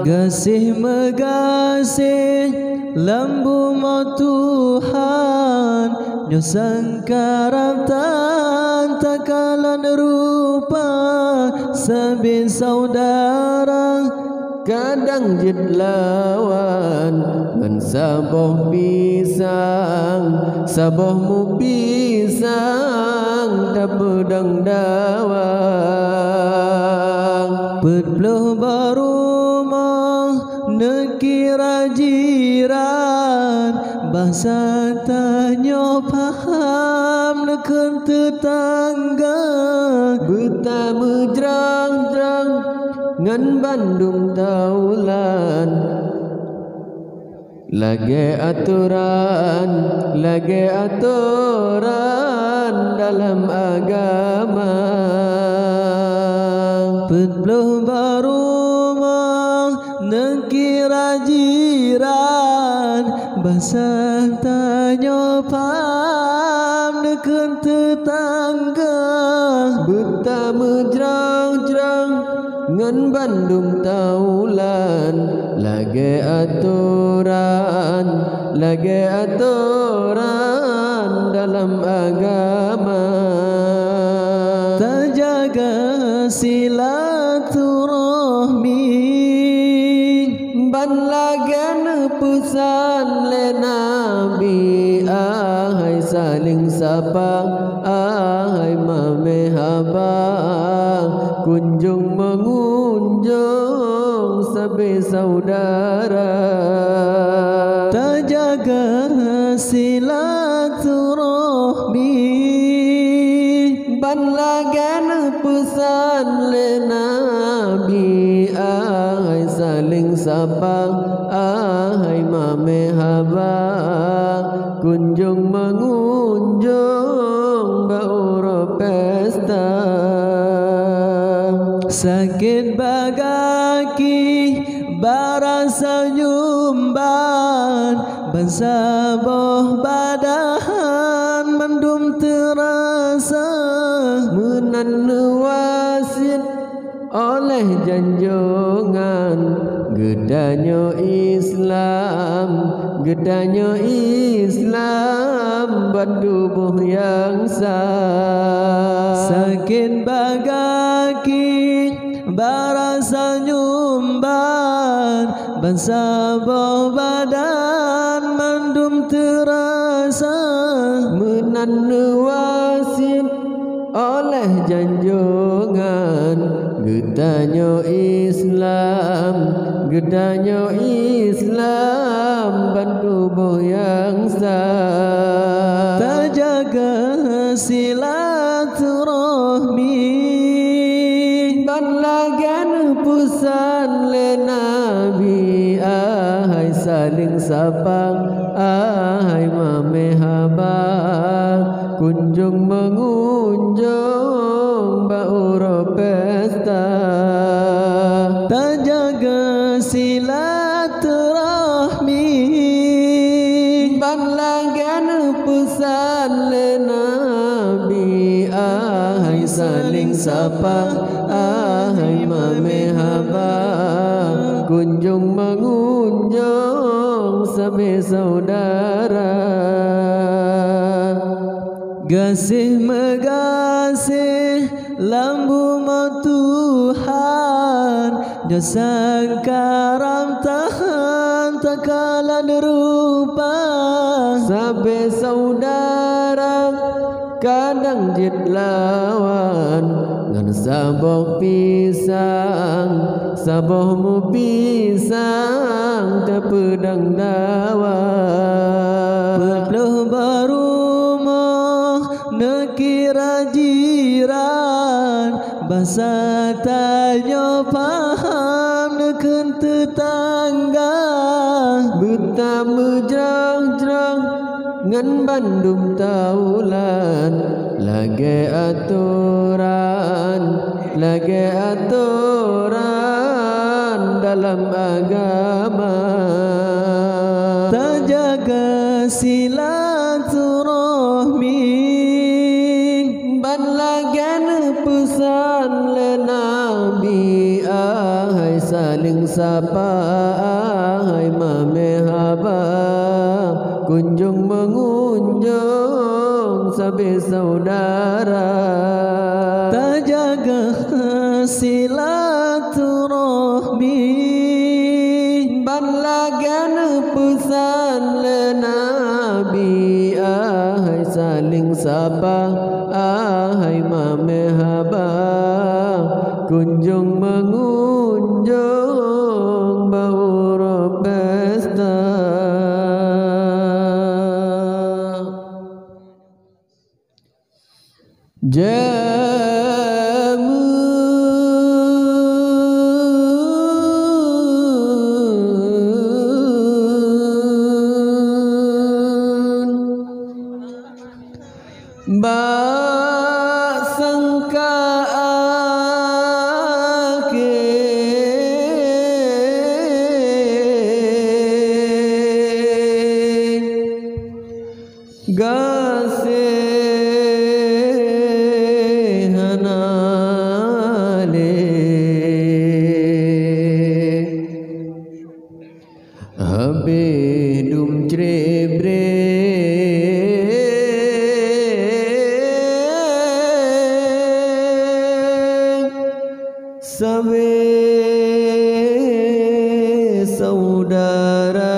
gasih megasih lambu Tuhan, nyosang karaptan takalan rupa, sebagai saudara kadang jid lawan ngan saboh pisang sabohmu pisang tak pedang dawang Pedloh barumah nekira jiran bahasa tanya paham neken tetangga betama jerang-jerang ngan Bandung taulan lagi aturan dalam agama Pedloh barumah nekira jiran bahasa tanya paham neken tetangga betama jerang-jerang ngan Bandung taulan lagi aturan dalam agama terjaga silaturahmi ban lagan pesan le nabi ahai saling sapa ahai mame haba kunjung mengunjung sabe saudara terjaga silaturahmi ban lagan pesan le nabi ahai saling sapa ahai mame haba kunjung mengunjung bauro pesta sakit bagaki barasa nyumban bansaboh badahan mendum terasa menan wasit oleh janjongan gedanyo Islam bandubuh yang sah sakit bagaki barasa nyumban bansaboh badan mendum terasa menan wasit oleh janjongan gedanyo Islam bantubuh yang sah terjaga silaturahmi ban lagan pusan le nabi ahai saling sapa ahai mame haba kunjung mengunjung bauro pesta terjaga silaturahmi ban lagan pesan le nabi ahai saling sapa ahai mame haba kunjung mengunjung sabe saudara gasih megasih lambu Tuhan jasang karam tahan takalan rupa sabe saudara kadang jid lawan ngan saboh pisang sabohmu pisang tak pedang dawang Pedloh barumah nekira jiran bahasa tanya paham neken tetangga betama jerang-jerang ngan Bandung taulan lagi aturan dalam agama terjaga silaturahmi ban lagan pesan le nabi ahai saling sapa ahai mame haba kunjung mengunjung sabe saudara terjaga silaturahmi sapa ahai mame haba kunjung mengunjung bauro pesta Bak sangka akhir gasih hanale habis dum cebre sabe saudara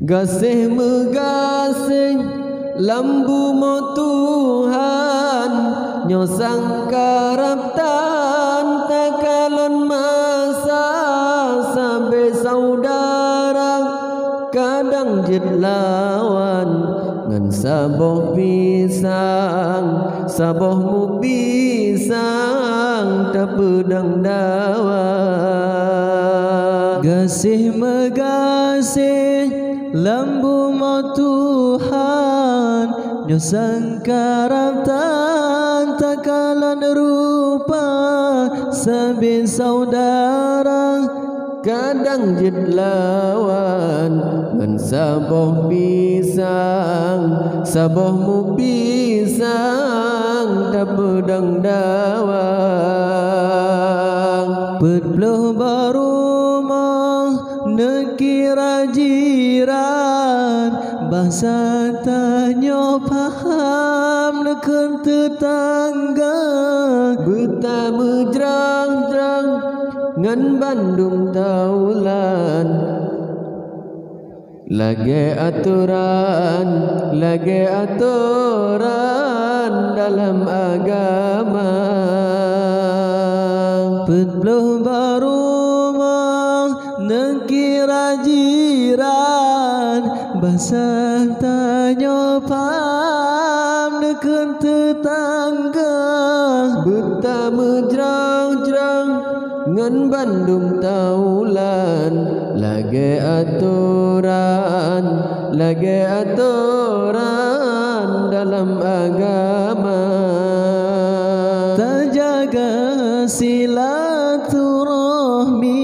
gasih megasih lambu mo Tuhan nyosang karaptan takalon masa sabe saudara kadang jid lawan ngan saboh mu pisang tapedang dawa gasih megasih lambu mo Tuhan nyosang karaptan takalan rupa sabe saudara kadang jid lawan ngan saboh mu pisang tapedang dawa Pedloh barumah nekira jiran bahasa tanyo paham neken tetangga buta mejrang-jrang ngan Bandung taulan lagi aturan dalam agama Pedloh barumah nekira jiran bahasa tanyo paham neken tetangga buta mejrang-jrang ngan Bandung taulan lagi aturan dalam agama terjaga silaturahmi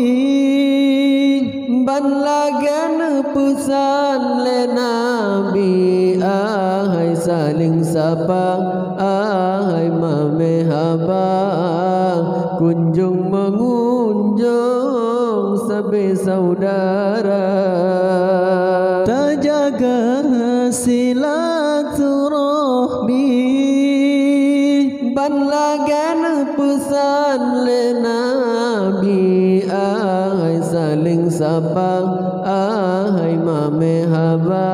ban lagan pesan le nabi ahai saling sapa ahai mame haba kunjung mengunjung sabe saudara terjaga silaturahmi ban lagan pesan le nabi ahai saling sapa ahai mame haba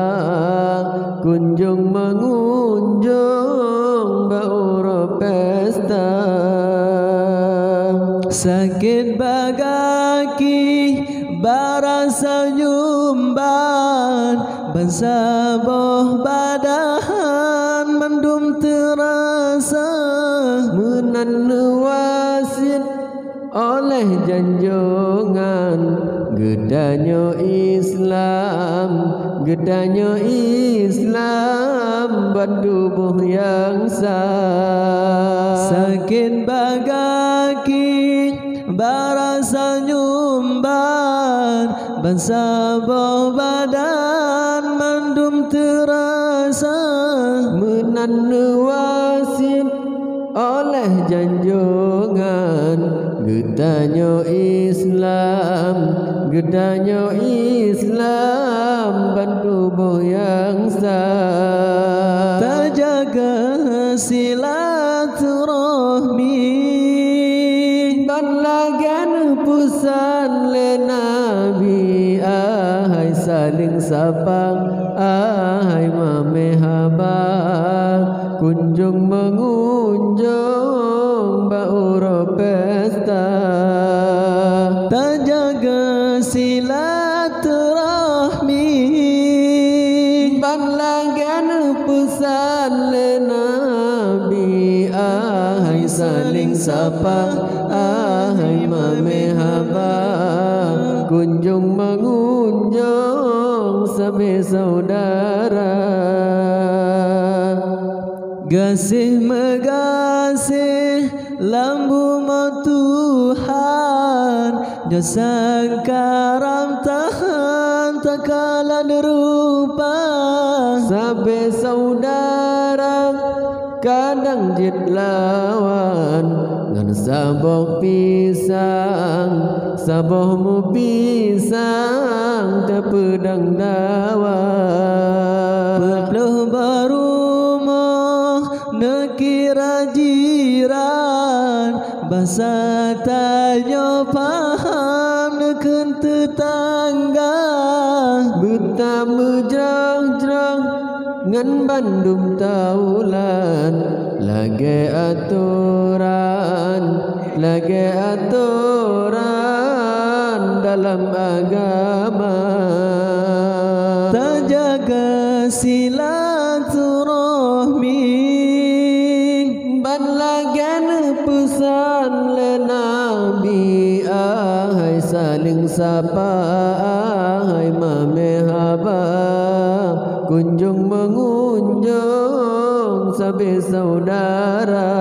kunjung mengunjung bauro pesta sakit bagaki barasa nyumban bansaboh badahan mendum terasa menan wasit oleh janjongan gedanyo Islam bandubuh yang sah sakit bagaki barasa nyumban bansaboh badan mendum terasa menan wasit oleh janjongan gedanyo Islam bantubuh yang sah terjaga silaturahmi ban lagan pusat pesan le Nabi, ahai saling sapa, ahai mamehaba, kunjung mengunjung bauro pesta, terjaga silaturahmi, ban lagan pesan le Nabi, ahai saling sapa, ahai mamehaba, kunjung mengunjung sabe saudara. Gasih megasih lambu mau Tuhan, jasa karam tahan takalan rupa, sabe saudara kadang jid lawan, ngan saboh pisang, sabohmu pisang te pedang dawan. Berpeluh barumah nekira jiran, bahasa tanya paham neken tetangga, buta mejrang-jrang ngan bandum taulan, lage aturan, lage aturan dalam agama, terjaga silaturahmi, ban lagan pesan le Nabi, ahai saling sapa, ahai mamehaba, kunjung mengunjung sabe saudara,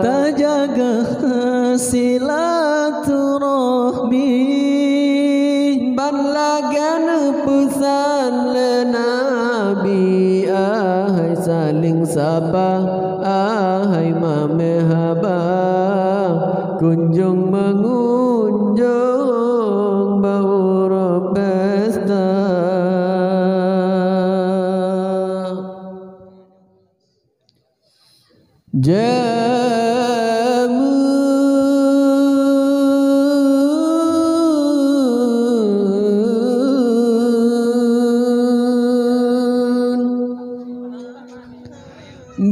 terjaga silaturahmi, ban lagan pesan le Nabi, ahai saling sapa, ahai mamehaba, kunjung mengunjung bauro pesta. Jamun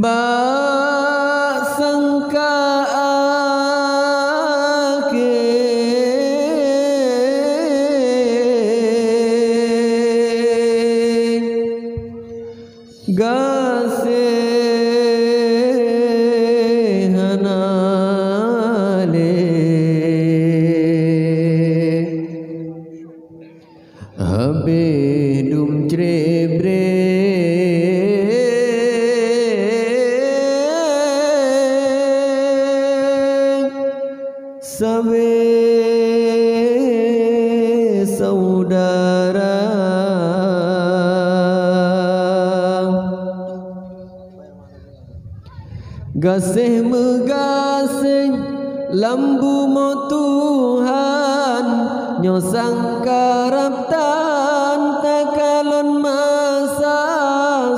bak sangka gasih hanale, habis dum cerebre sabe saudara, gasih megasih lambu mau Tuhan, nyosang karaptan takalon masa,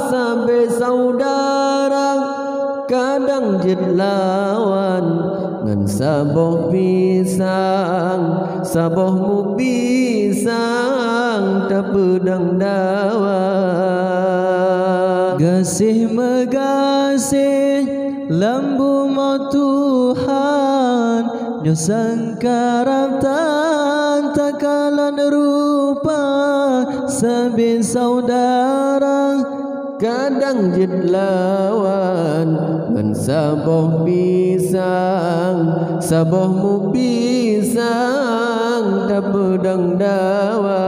sabe saudara kadang jid lawan, ngan saboh pisang, sabohmu pisang te pedang dawan. gasih megasih lambu mau Tuhan, nyosang karaptan takalan rupa, sabe saudara kadang jid lawan, ngan saboh pisang, sabohmu pisang te pedang dawan.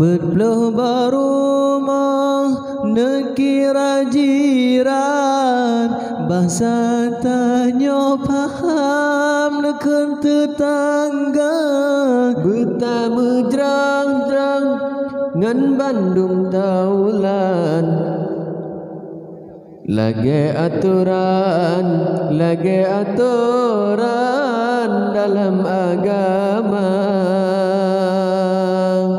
berpeluh barumah nekira jiran, bahasa tanya paham neken tetangga, buta mejrang-jrang ngan bandum taulan, lage aturan, lage aturan dalam agama,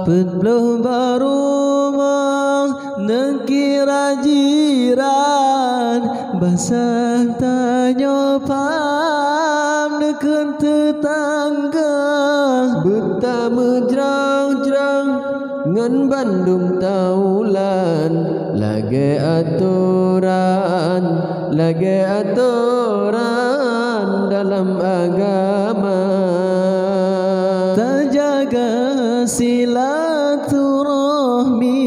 berpeluh barumah nekira jiran, bahasa tanya paham neken tetangga, tangga Bertamu jerang-jerang ngan Bandung taulan lagi aturan dalam agama terjaga silaturahmi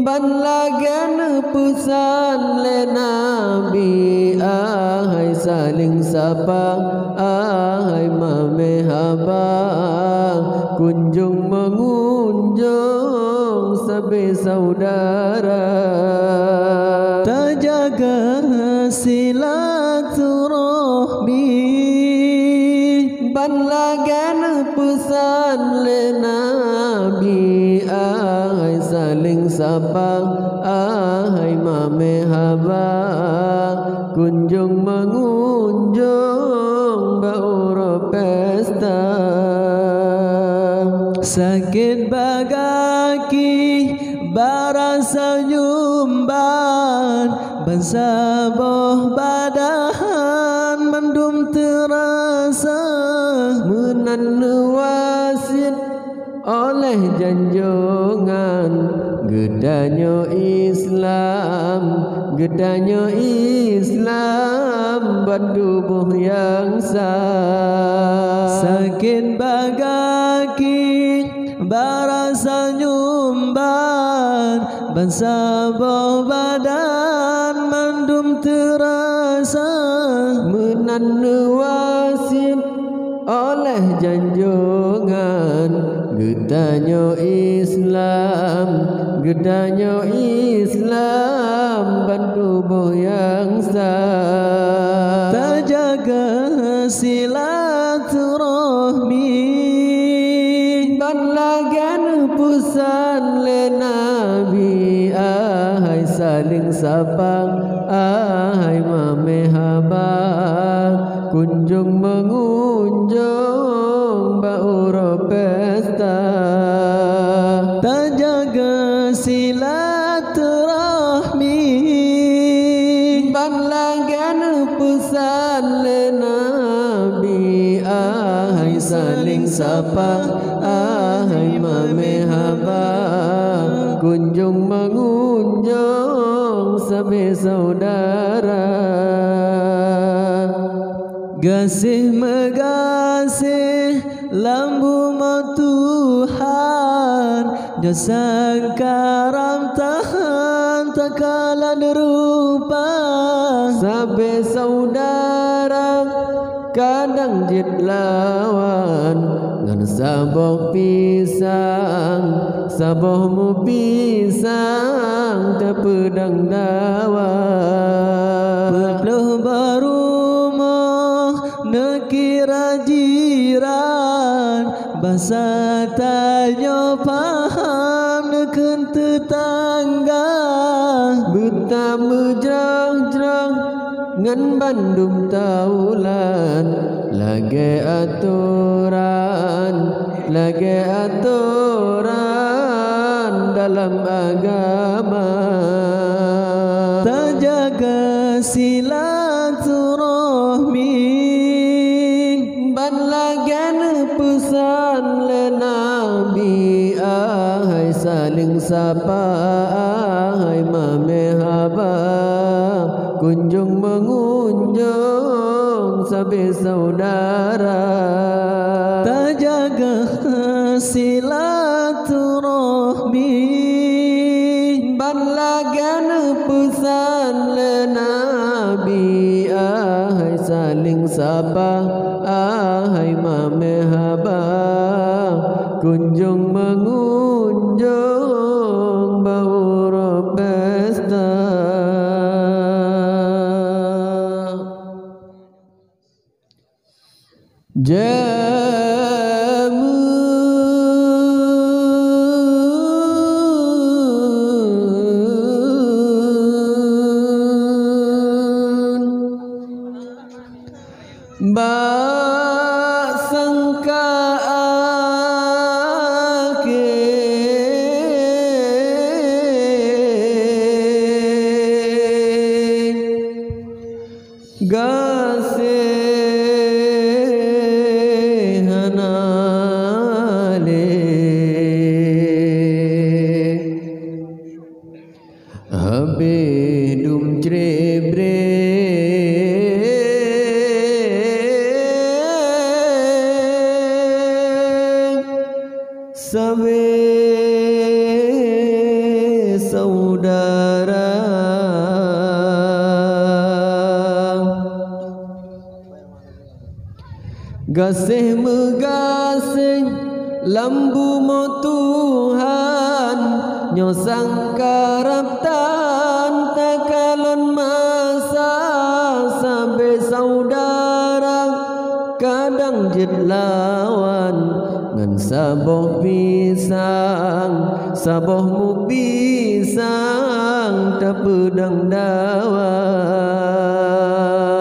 ban lagan pesan le Nabi ahai saling sapa ahai mame haba kunjung mengunjung sabe saudara terjaga silaturahmi ban lagan pesan le Nabi ahai saling sapa ahai mame haba kunjung mengunjung bauro pesta sakit bagaki barasa nyumban bangsa boh badan mendum terasa menan wasit oleh janjongan gedanyo Islam bandubuh yang sah sakit bagaki barasa nyumban bangsa boh badan mendum terasa menan wasit oleh janjongan gedanyo Islam bantubuh yang sah terjaga silaturahmi ban lagan pusan le Nabi ahai saling sapa ahai mame haba kunjung mengunjung bauro pesta terjaga silaturahmi ban lagan pesan le Nabi ahai saling sapa ahai mame haba kunjung mengunjung sabe saudara gasih megasih lambu mau Tuhan jasa karam tahan takalan rupa sabe saudara kadang jit lawan ngan saboh mu pisang te pedang dawa berpeluh barumah nekira jiran bahasa tanya paham neken tetangga bertamu jerang-jerang ngan Bandung taulan lagi aturan dalam agama terjaga silaturahmi ban lagan pesan le Nabi ahai saling sapa ahai mame haba kunjung mengunjung sabe saudara terjaga silaturahmi ban lagan pesan le Nabi ahai saling sapa ahai mame haba kunjung mengunjung bauro pesta jamun bak sangka gasih sabe saudara gasih megasih lambu mo Tuhan nyosang karaptan takalon masa sabe saudara kadang jid lawan ngan saboh pisang saboh mu pisang tak pedang dawa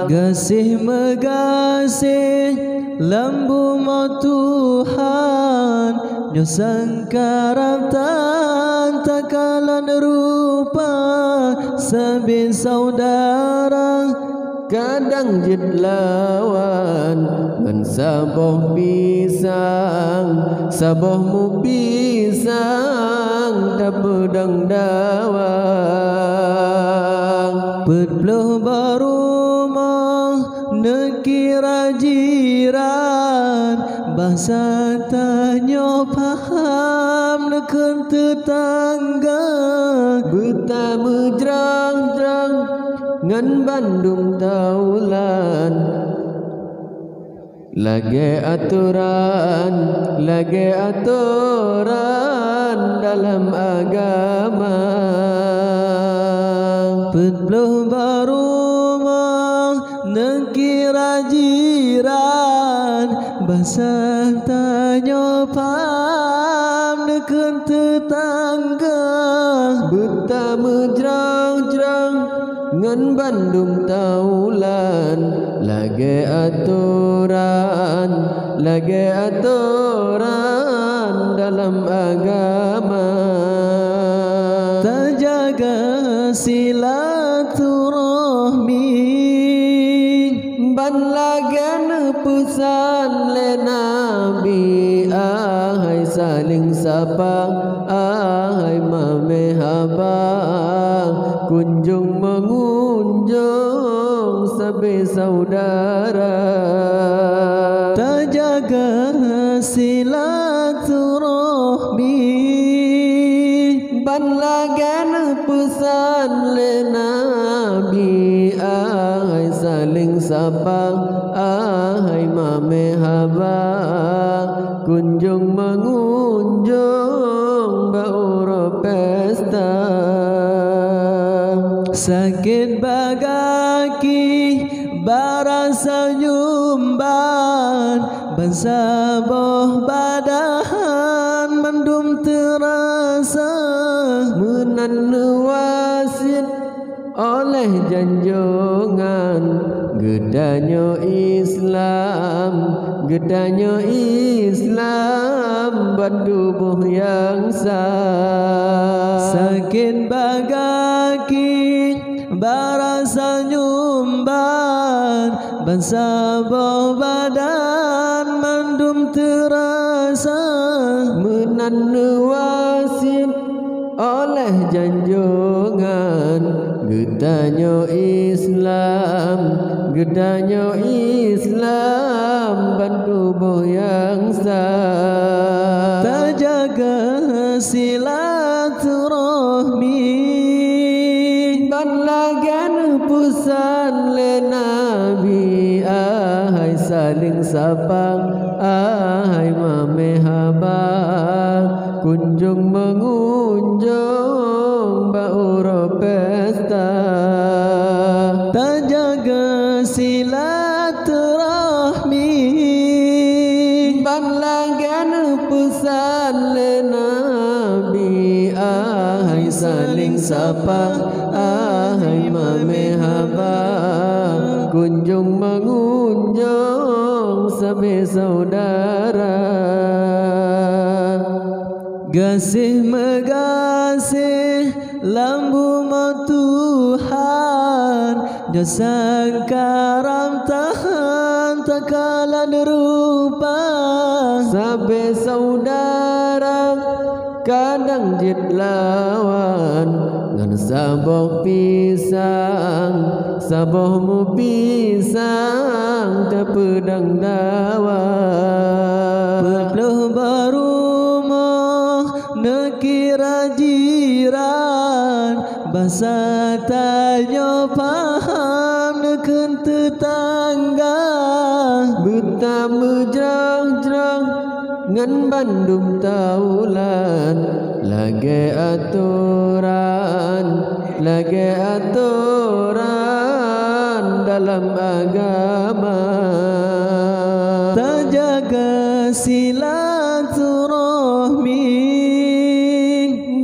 gasih megasih lambu mo Tuhan nyosang karaptan takalan rupa sabe saudara kadang jid lawan ngan saboh pisang saboh mu pisang tak pedang dawa Pedloh barumah nekira jiran bahasa tanya paham neken tetangga buta mejrang-jrang ngan Bandung taulan lagi aturan dalam agama Pedloh barumah nekira jiran bahasa tanya paham neken tetangga buta mejrang-jrang ngan Bandung taulan lagi aturan dalam agama terjaga silaturahmi ban lagan pesan le Nabi ahai saling sapa ahai mamehaba kunjung mengunjung sabe saudara terjaga silaturahmi ban lagan pesan le Nabi ahai saling sapa ahai mamehaba kunjung mengunjung bauro pesta sakit bagaki barasa nyumban bansaboh badahan mendum terasa menan wasit oleh janjongan gedanyo Islam bandubuh yang sah sakit bagaki barasa nyumban bansaboh badan mendum terasa menan wasit oleh janjongan gedanyo Islam bantubuh yang sah terjaga silaturahmi ban lagan pusan le Nabi ahai saling sapa ahai mamehaba kunjung mengunjung bauro pesta terjaga silaturahmi ban lagan pusan le Nabi ahai saling sapa ahai mamehaba kunjung mengunjung sabe saudara gasih megasih lambu mo Tuhan jasa karam tahan takalan rupa sabe saudara kadang jid lawan ngan saboh pisang saboh mu pisang te pedang dawa Pedloh barumah bahasa tanya paham neken tetangga buta mejrang-jrang ngan Bandung taulan lage aturan dalam agama tak jaga silaturahmi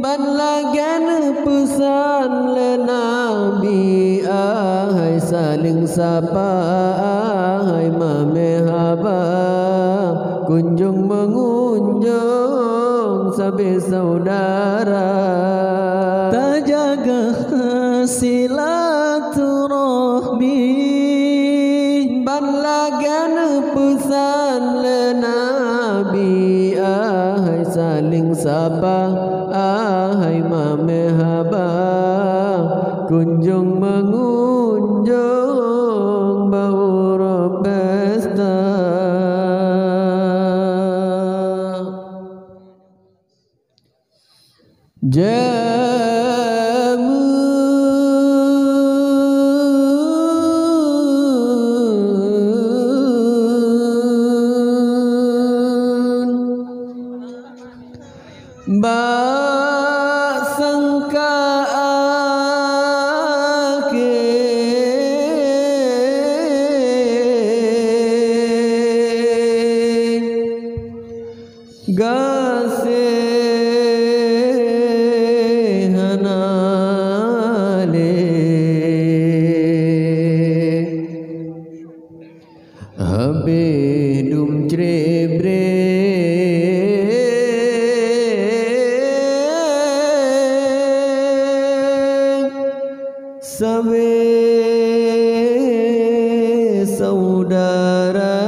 ban lagen pesan le Nabi ahai saling sapa ahai mamehaba kunjung mengunjung sabe saudara tak jaga silaturahmi ban lagen pesan le Nabi ahai saling sapa ahai mamehaba kunjung mengunjung bauro pesta jamun bak sangka gasihanale habis dum cebre sabe saudara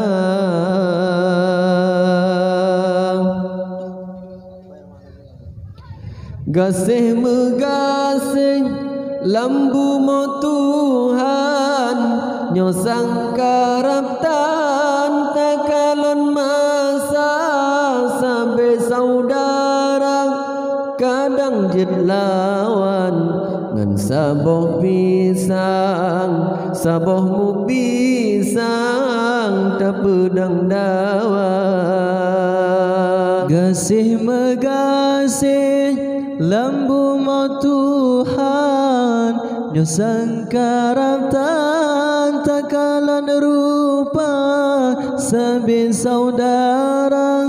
gasih megasih lambu mo Tuhan nyosang karaptan takalon masa sampai saudara kadang jid lawan ngan saboh mu pisang tak pedang dawa gasih megasih lambu mo Tuhan nyosang karaptan takalan rupa sabe saudara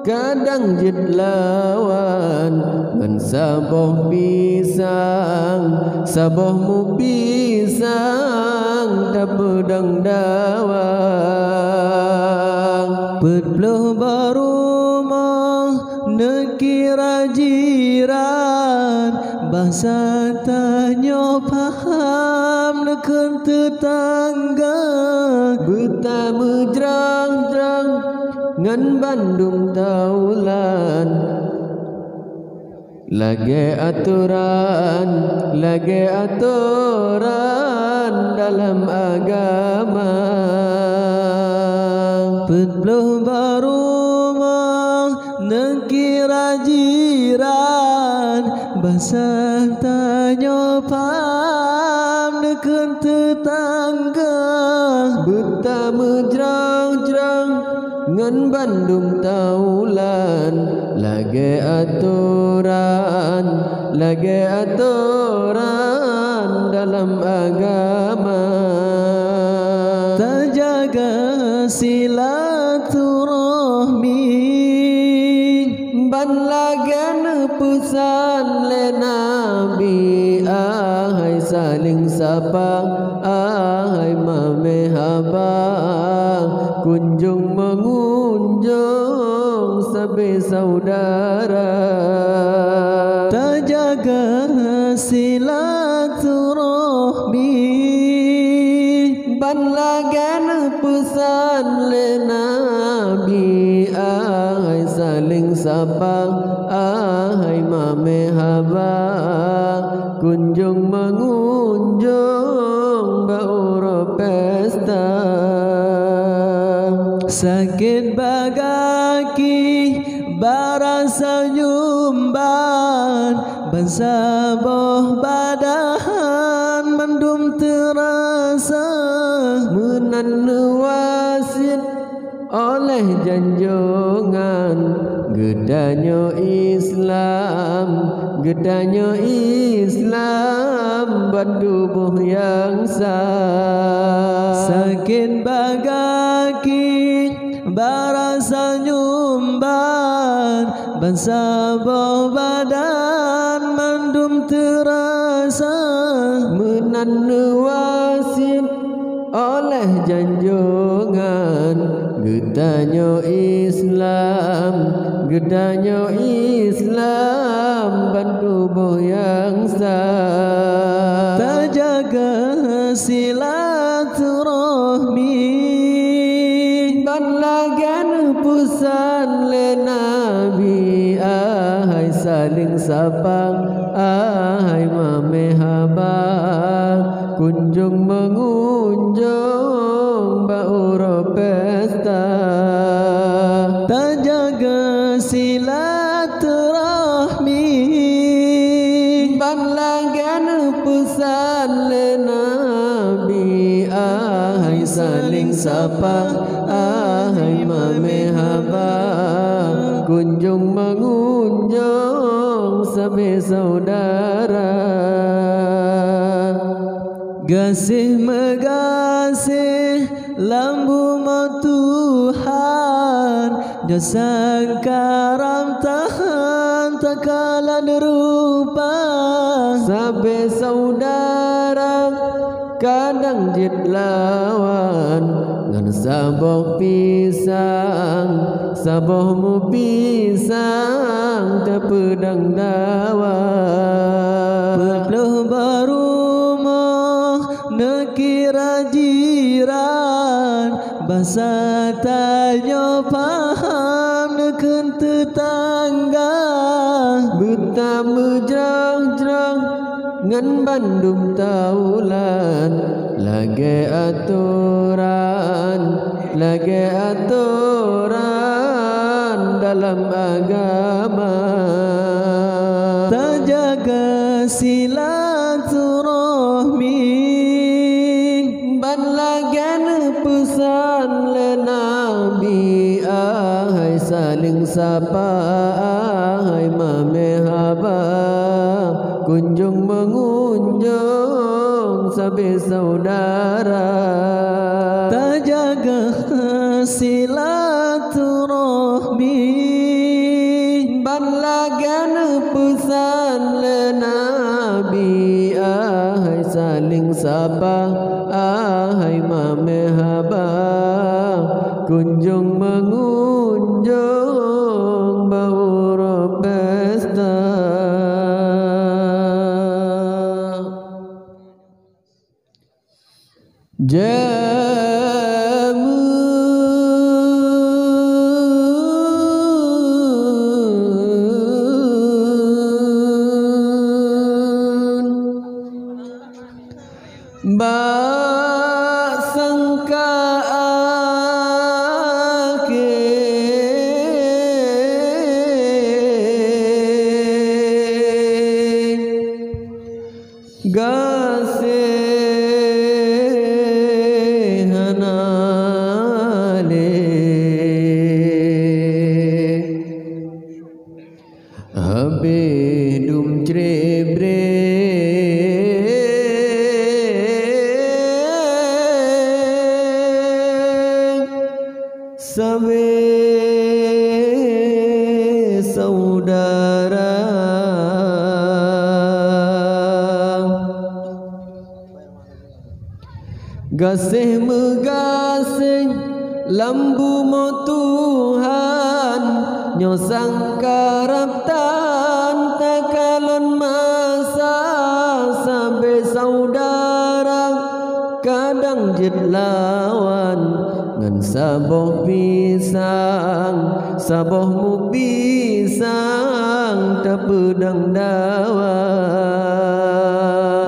kadang jid lawan ngan saboh mu pisang tak pedang dawa Pedloh barumah nekira jiran bahasa tanya paham neken tetangga buta mejrang-jrang ngan Bandung taulan lage aturan dalam agama Pedloh barumah nekira jiran bahasa tanya paham neken tetangga buta mejrang-jrang ngan Bandung taulan lage aturan dalam agama tak jaga silaturahmi ban lagen pesan le Nabi ahai saling sapa ahai mamehaba kunjung mengunjung sabe saudara tak jaga silaturahmi ban lagen pesan le Nabi ahai saling sapa ahai mamehaba kunjung mengunjung bauro pesta sakit bagi Tajagaki barasa nyumban bangsa boh badahan mendum terasa menan wasit oleh janjongan gedanyo Islam bandubuh yang sah sakin bagaki barasa nyumban bangsa boh badan mendum terasa menan wasit oleh janjongan gedanyo Islam bantubuh yang sah tajaga silaturahmi ban lagan pusan le nabi ahai saling sapa ahai mamehaba kunjung mengunjung bauro pesta tajaga silaturahmi ban lagan pusan le nabi ahai saling sapa ahai mamehaba kunjung mengunjung sabe saudara gasih megasih lambu Tuhan jasa karam tahan takalan rupa sabe saudara kadang jid lawan ngan saboh mu pisang tepedang dawan Berpeluh barumah nekira jiran bahasa tanya paham neken tetangga buta mejrang-jrang ngan bandum taulan lage aturan dalam agama tajaga silaturahmi ban lagan pesan le nabi ahai saling sapa ahai mamehaba kunjung mengunjung sabe saudara tajaga silaturahmi ban lagan pesan le nabi ahai saling sapa ahai mamehaba kunjung mengunjung bauro pesta jamun bak sangka gasihanale habis dum cebre sabe saudara gasih megasih lambu mo Tuhan nyosang karaptan takalon masa sabe saudara kadang jid lawan ngan saboh mu pisang tepedang dawa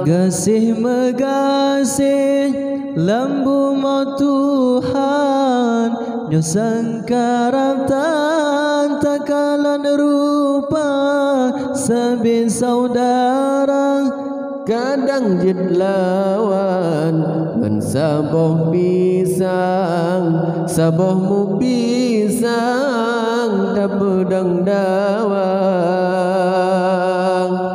gasih megasih lambu mo Tuhan Nyosangkaratan takalan rupa Sabi saudara kadang jid lawan ngan saboh pisang sabohmu pisang tak pedang dawang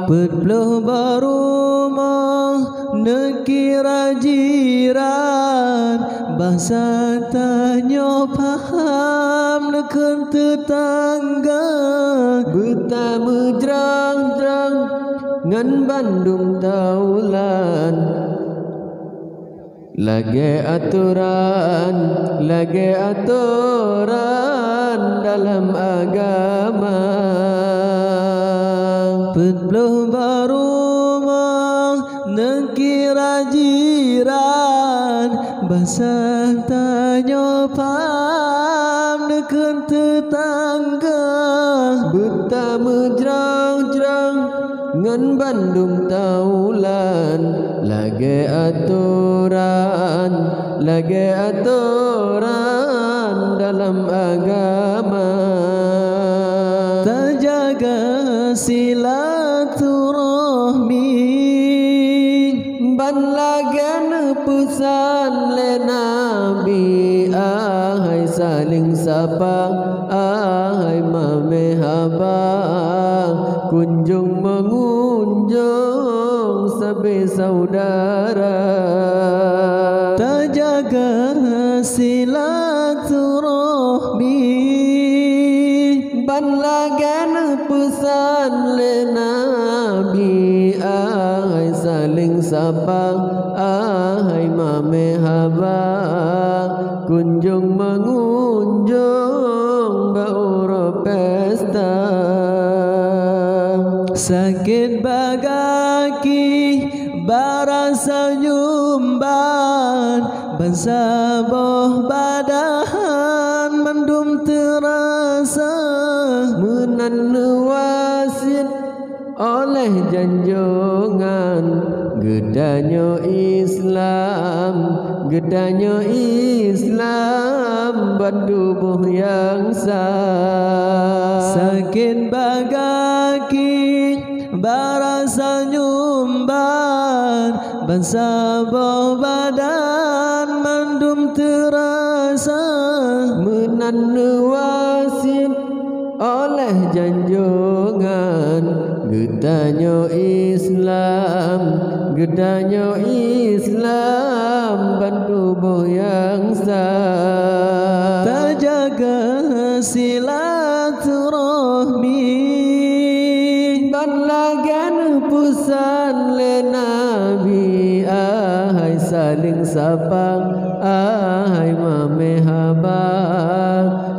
Pedloh barumah nekira jiran Bahasa tanya paham neken tetangga Betama jerang-jerang ngan Bandung taulan lagi aturan dalam agama Pedloh barumah nekira jiran Bahasa tanya paham neken tetangga Betama jerang-jerang ngan Bandung taulan lagi aturan dalam agama Terjaga silaturahmi ban lagan pesan le Nabi ahai saling sapa ahai mame haba kunjung mengunjung sabe saudara Terjaga silaturahmi ban lagan pesan le Nabi ahai saling sapa ahai mame haba kunjung mengunjung bauro pesta Sakit bagaki barasa nyumban Bansaboh badan mendum terasa menan wasit oleh janjongan gedanya Islam bandubuh yang sah Sakit bagaki barasa nyumban Bansaboh badan mendum terasa menan wasit oleh janjongan gedanya Islam bantubuh yang sah Terjaga silaturahmi ban lagan pusan le Nabi ahai saling sapa ahai mame haba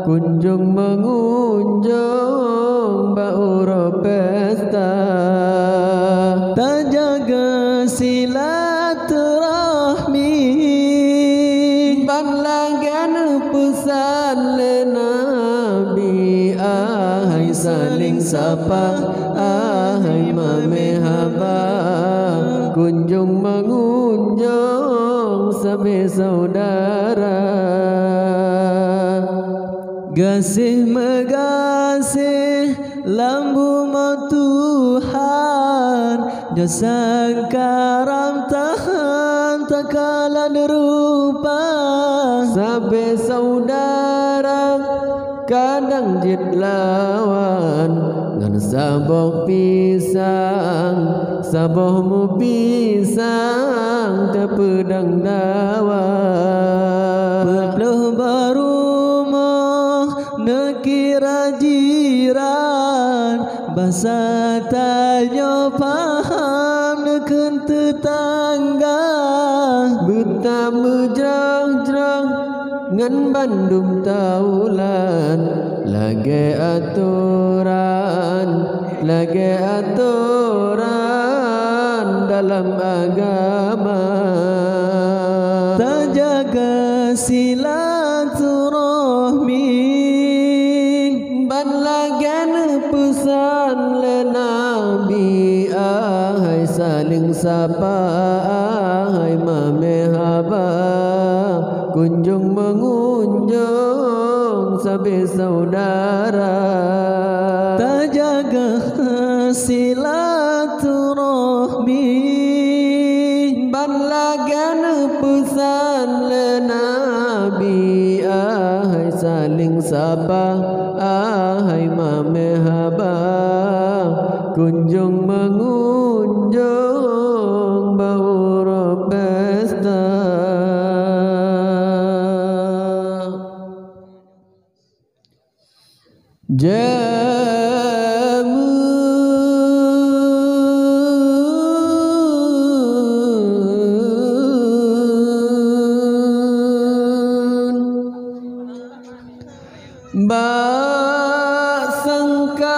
kunjung mengunjung bauro pesta Terjaga silaturahmi ban lagan pusan le Nabi ahai saling sapa ahai mame haba kunjung mengunjung sabe saudara Gasih megasih lambu mau Tuhan Jasa karam tahan takalan rupa sabe saudara kadang jid lawan ngan saboh pisang sabohmu pisang te pedang dawang Pedloh barumah nekira jiran Bahasa tanya paham neken tetangga betama jerang-jerang ngan Bandung taulan lagi aturan dalam agama Terjaga silaturahmi ban lagan pesan le Nabi ahai saling sapa ahai mame haba kunjung mengunjung sabe saudara terjaga silaturahmi ban lagan pesan le Nabi ahai saling sapa ahai mame haba kunjung mengunjung bauro pesta jamun ba sangka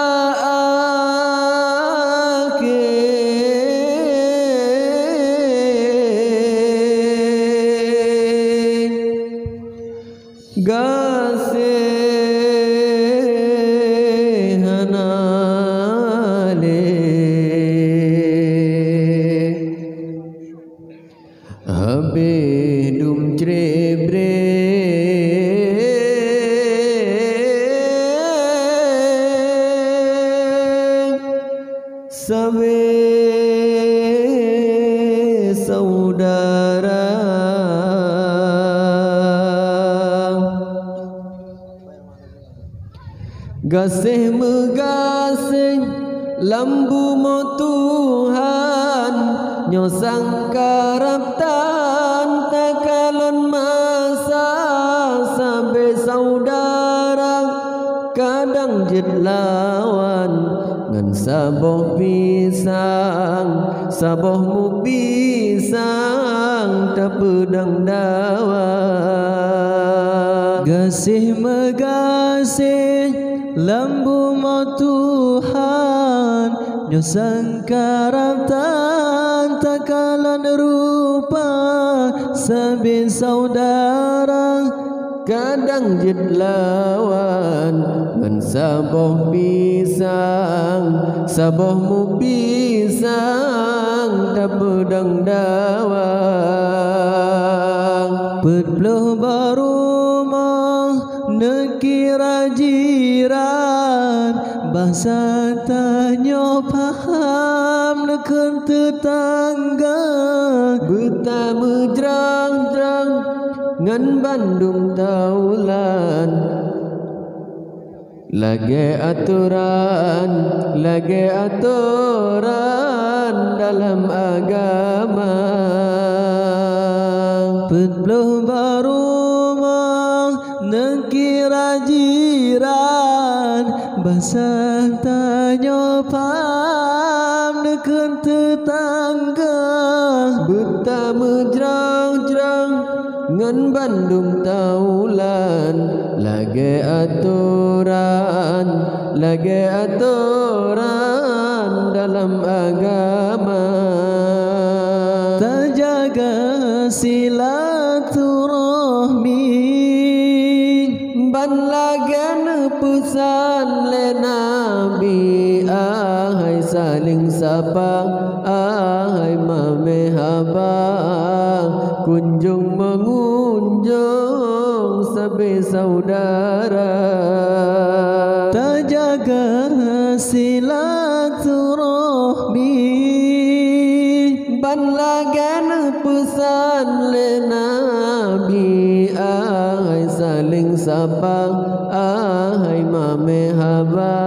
Habedum cerebre sabe saudara gasih megasih lambu mo Tuhan nyosang karaptan takalon masa sampai saudara kadang jid lawan ngan saboh pisang saboh mu pisang tapedang dawa gasih megasih lambu mo Tuhan nyosang karaptan takalan rupa sabe saudara kadang jid lawan ngan saboh pisang saboh mu pisang tapedang dawa Pedloh barumah nekira jiran bahasa tanya paham neken tetangga buta mejrang-jrang ngan Bandung taulan lage aturan dalam agama Pedloh barumah nekira jiran bahasa tanya paham neken tetangga buta mejrang-jrang ngan Bandung taulan lage aturan dalam agama terjaga silaturahmi ban lagan pesan le Nabi ahai saling sapa ahai mame haba kunjung mengunjung sabe saudara terjaga silaturahmi ban lagan pesan le Nabi ahai saling sapa ahai mame haba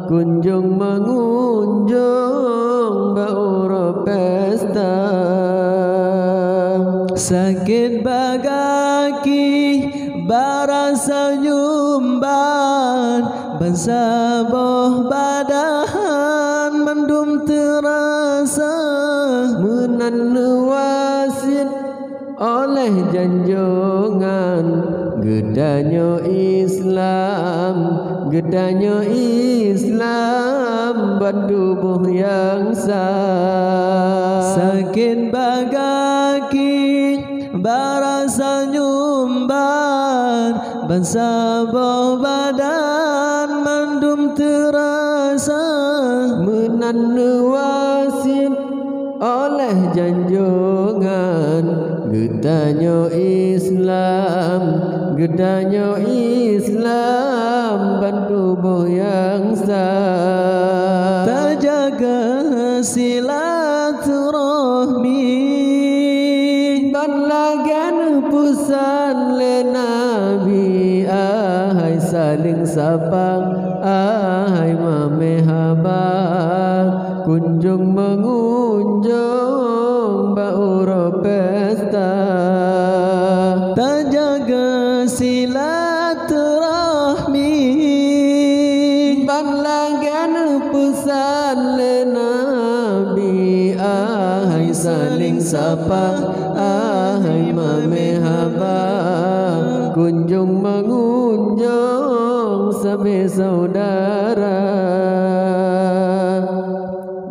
kunjung mengunjung bauro pesta sakit bagaki barasa nyumban bansaboh badan mendum terasa menan wasit oleh janjongan gedanyo Islam bandubuh yang sah sakit bagaki barasa nyumban bansaboh badan mendum terasa menan wasit oleh janjongan gedanyo Islam Gedanya Islam bertubuh yang sah. Terjaga silaturahmi Banlagan pusan le Nabi. Ahai saling sapa, ahai mamehaba, kunjung mengunjung bauro pesta. terjaga silaturahmi Banlagan pusan le Nabi. Ahai saling sapa, ahai mamehaba, kunjung mengunjung sabe saudara.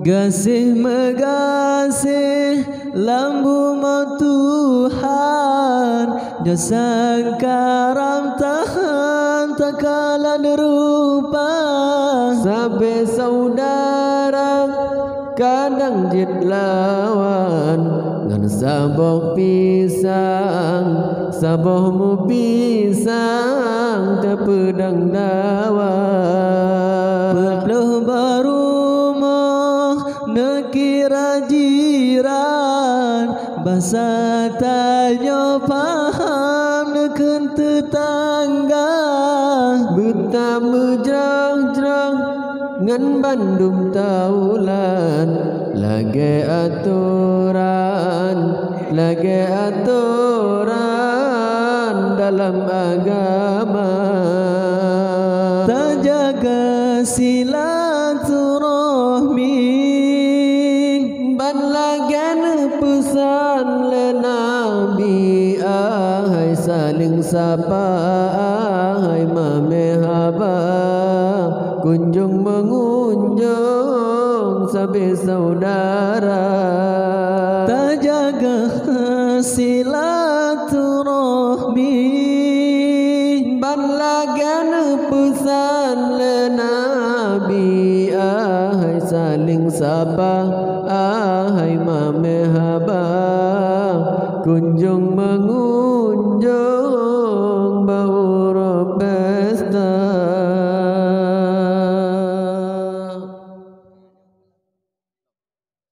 gasih megasih lambu Tuhan jasa karam tahan takalan rupa Sabe saudara kadang jid lawan ngan saboh pisang, sabohmu pisang te pedang dawan. Perlu berumah nekira jiran bahasa tanya paham neken tetangga Buta mejrang-jrang ngan bandum taulan, lage aturan dalam agama. terjaga silaturahmi Banlagan pesan le Nabi. Ahai saling sapa, ahai mamehaba, kunjung mengunjung sabe saudara. terjaga silaturahmi Banlagan pesan le Nabi. Ahai saling sapa, ahai mamehaba, kunjung mengunjung bawa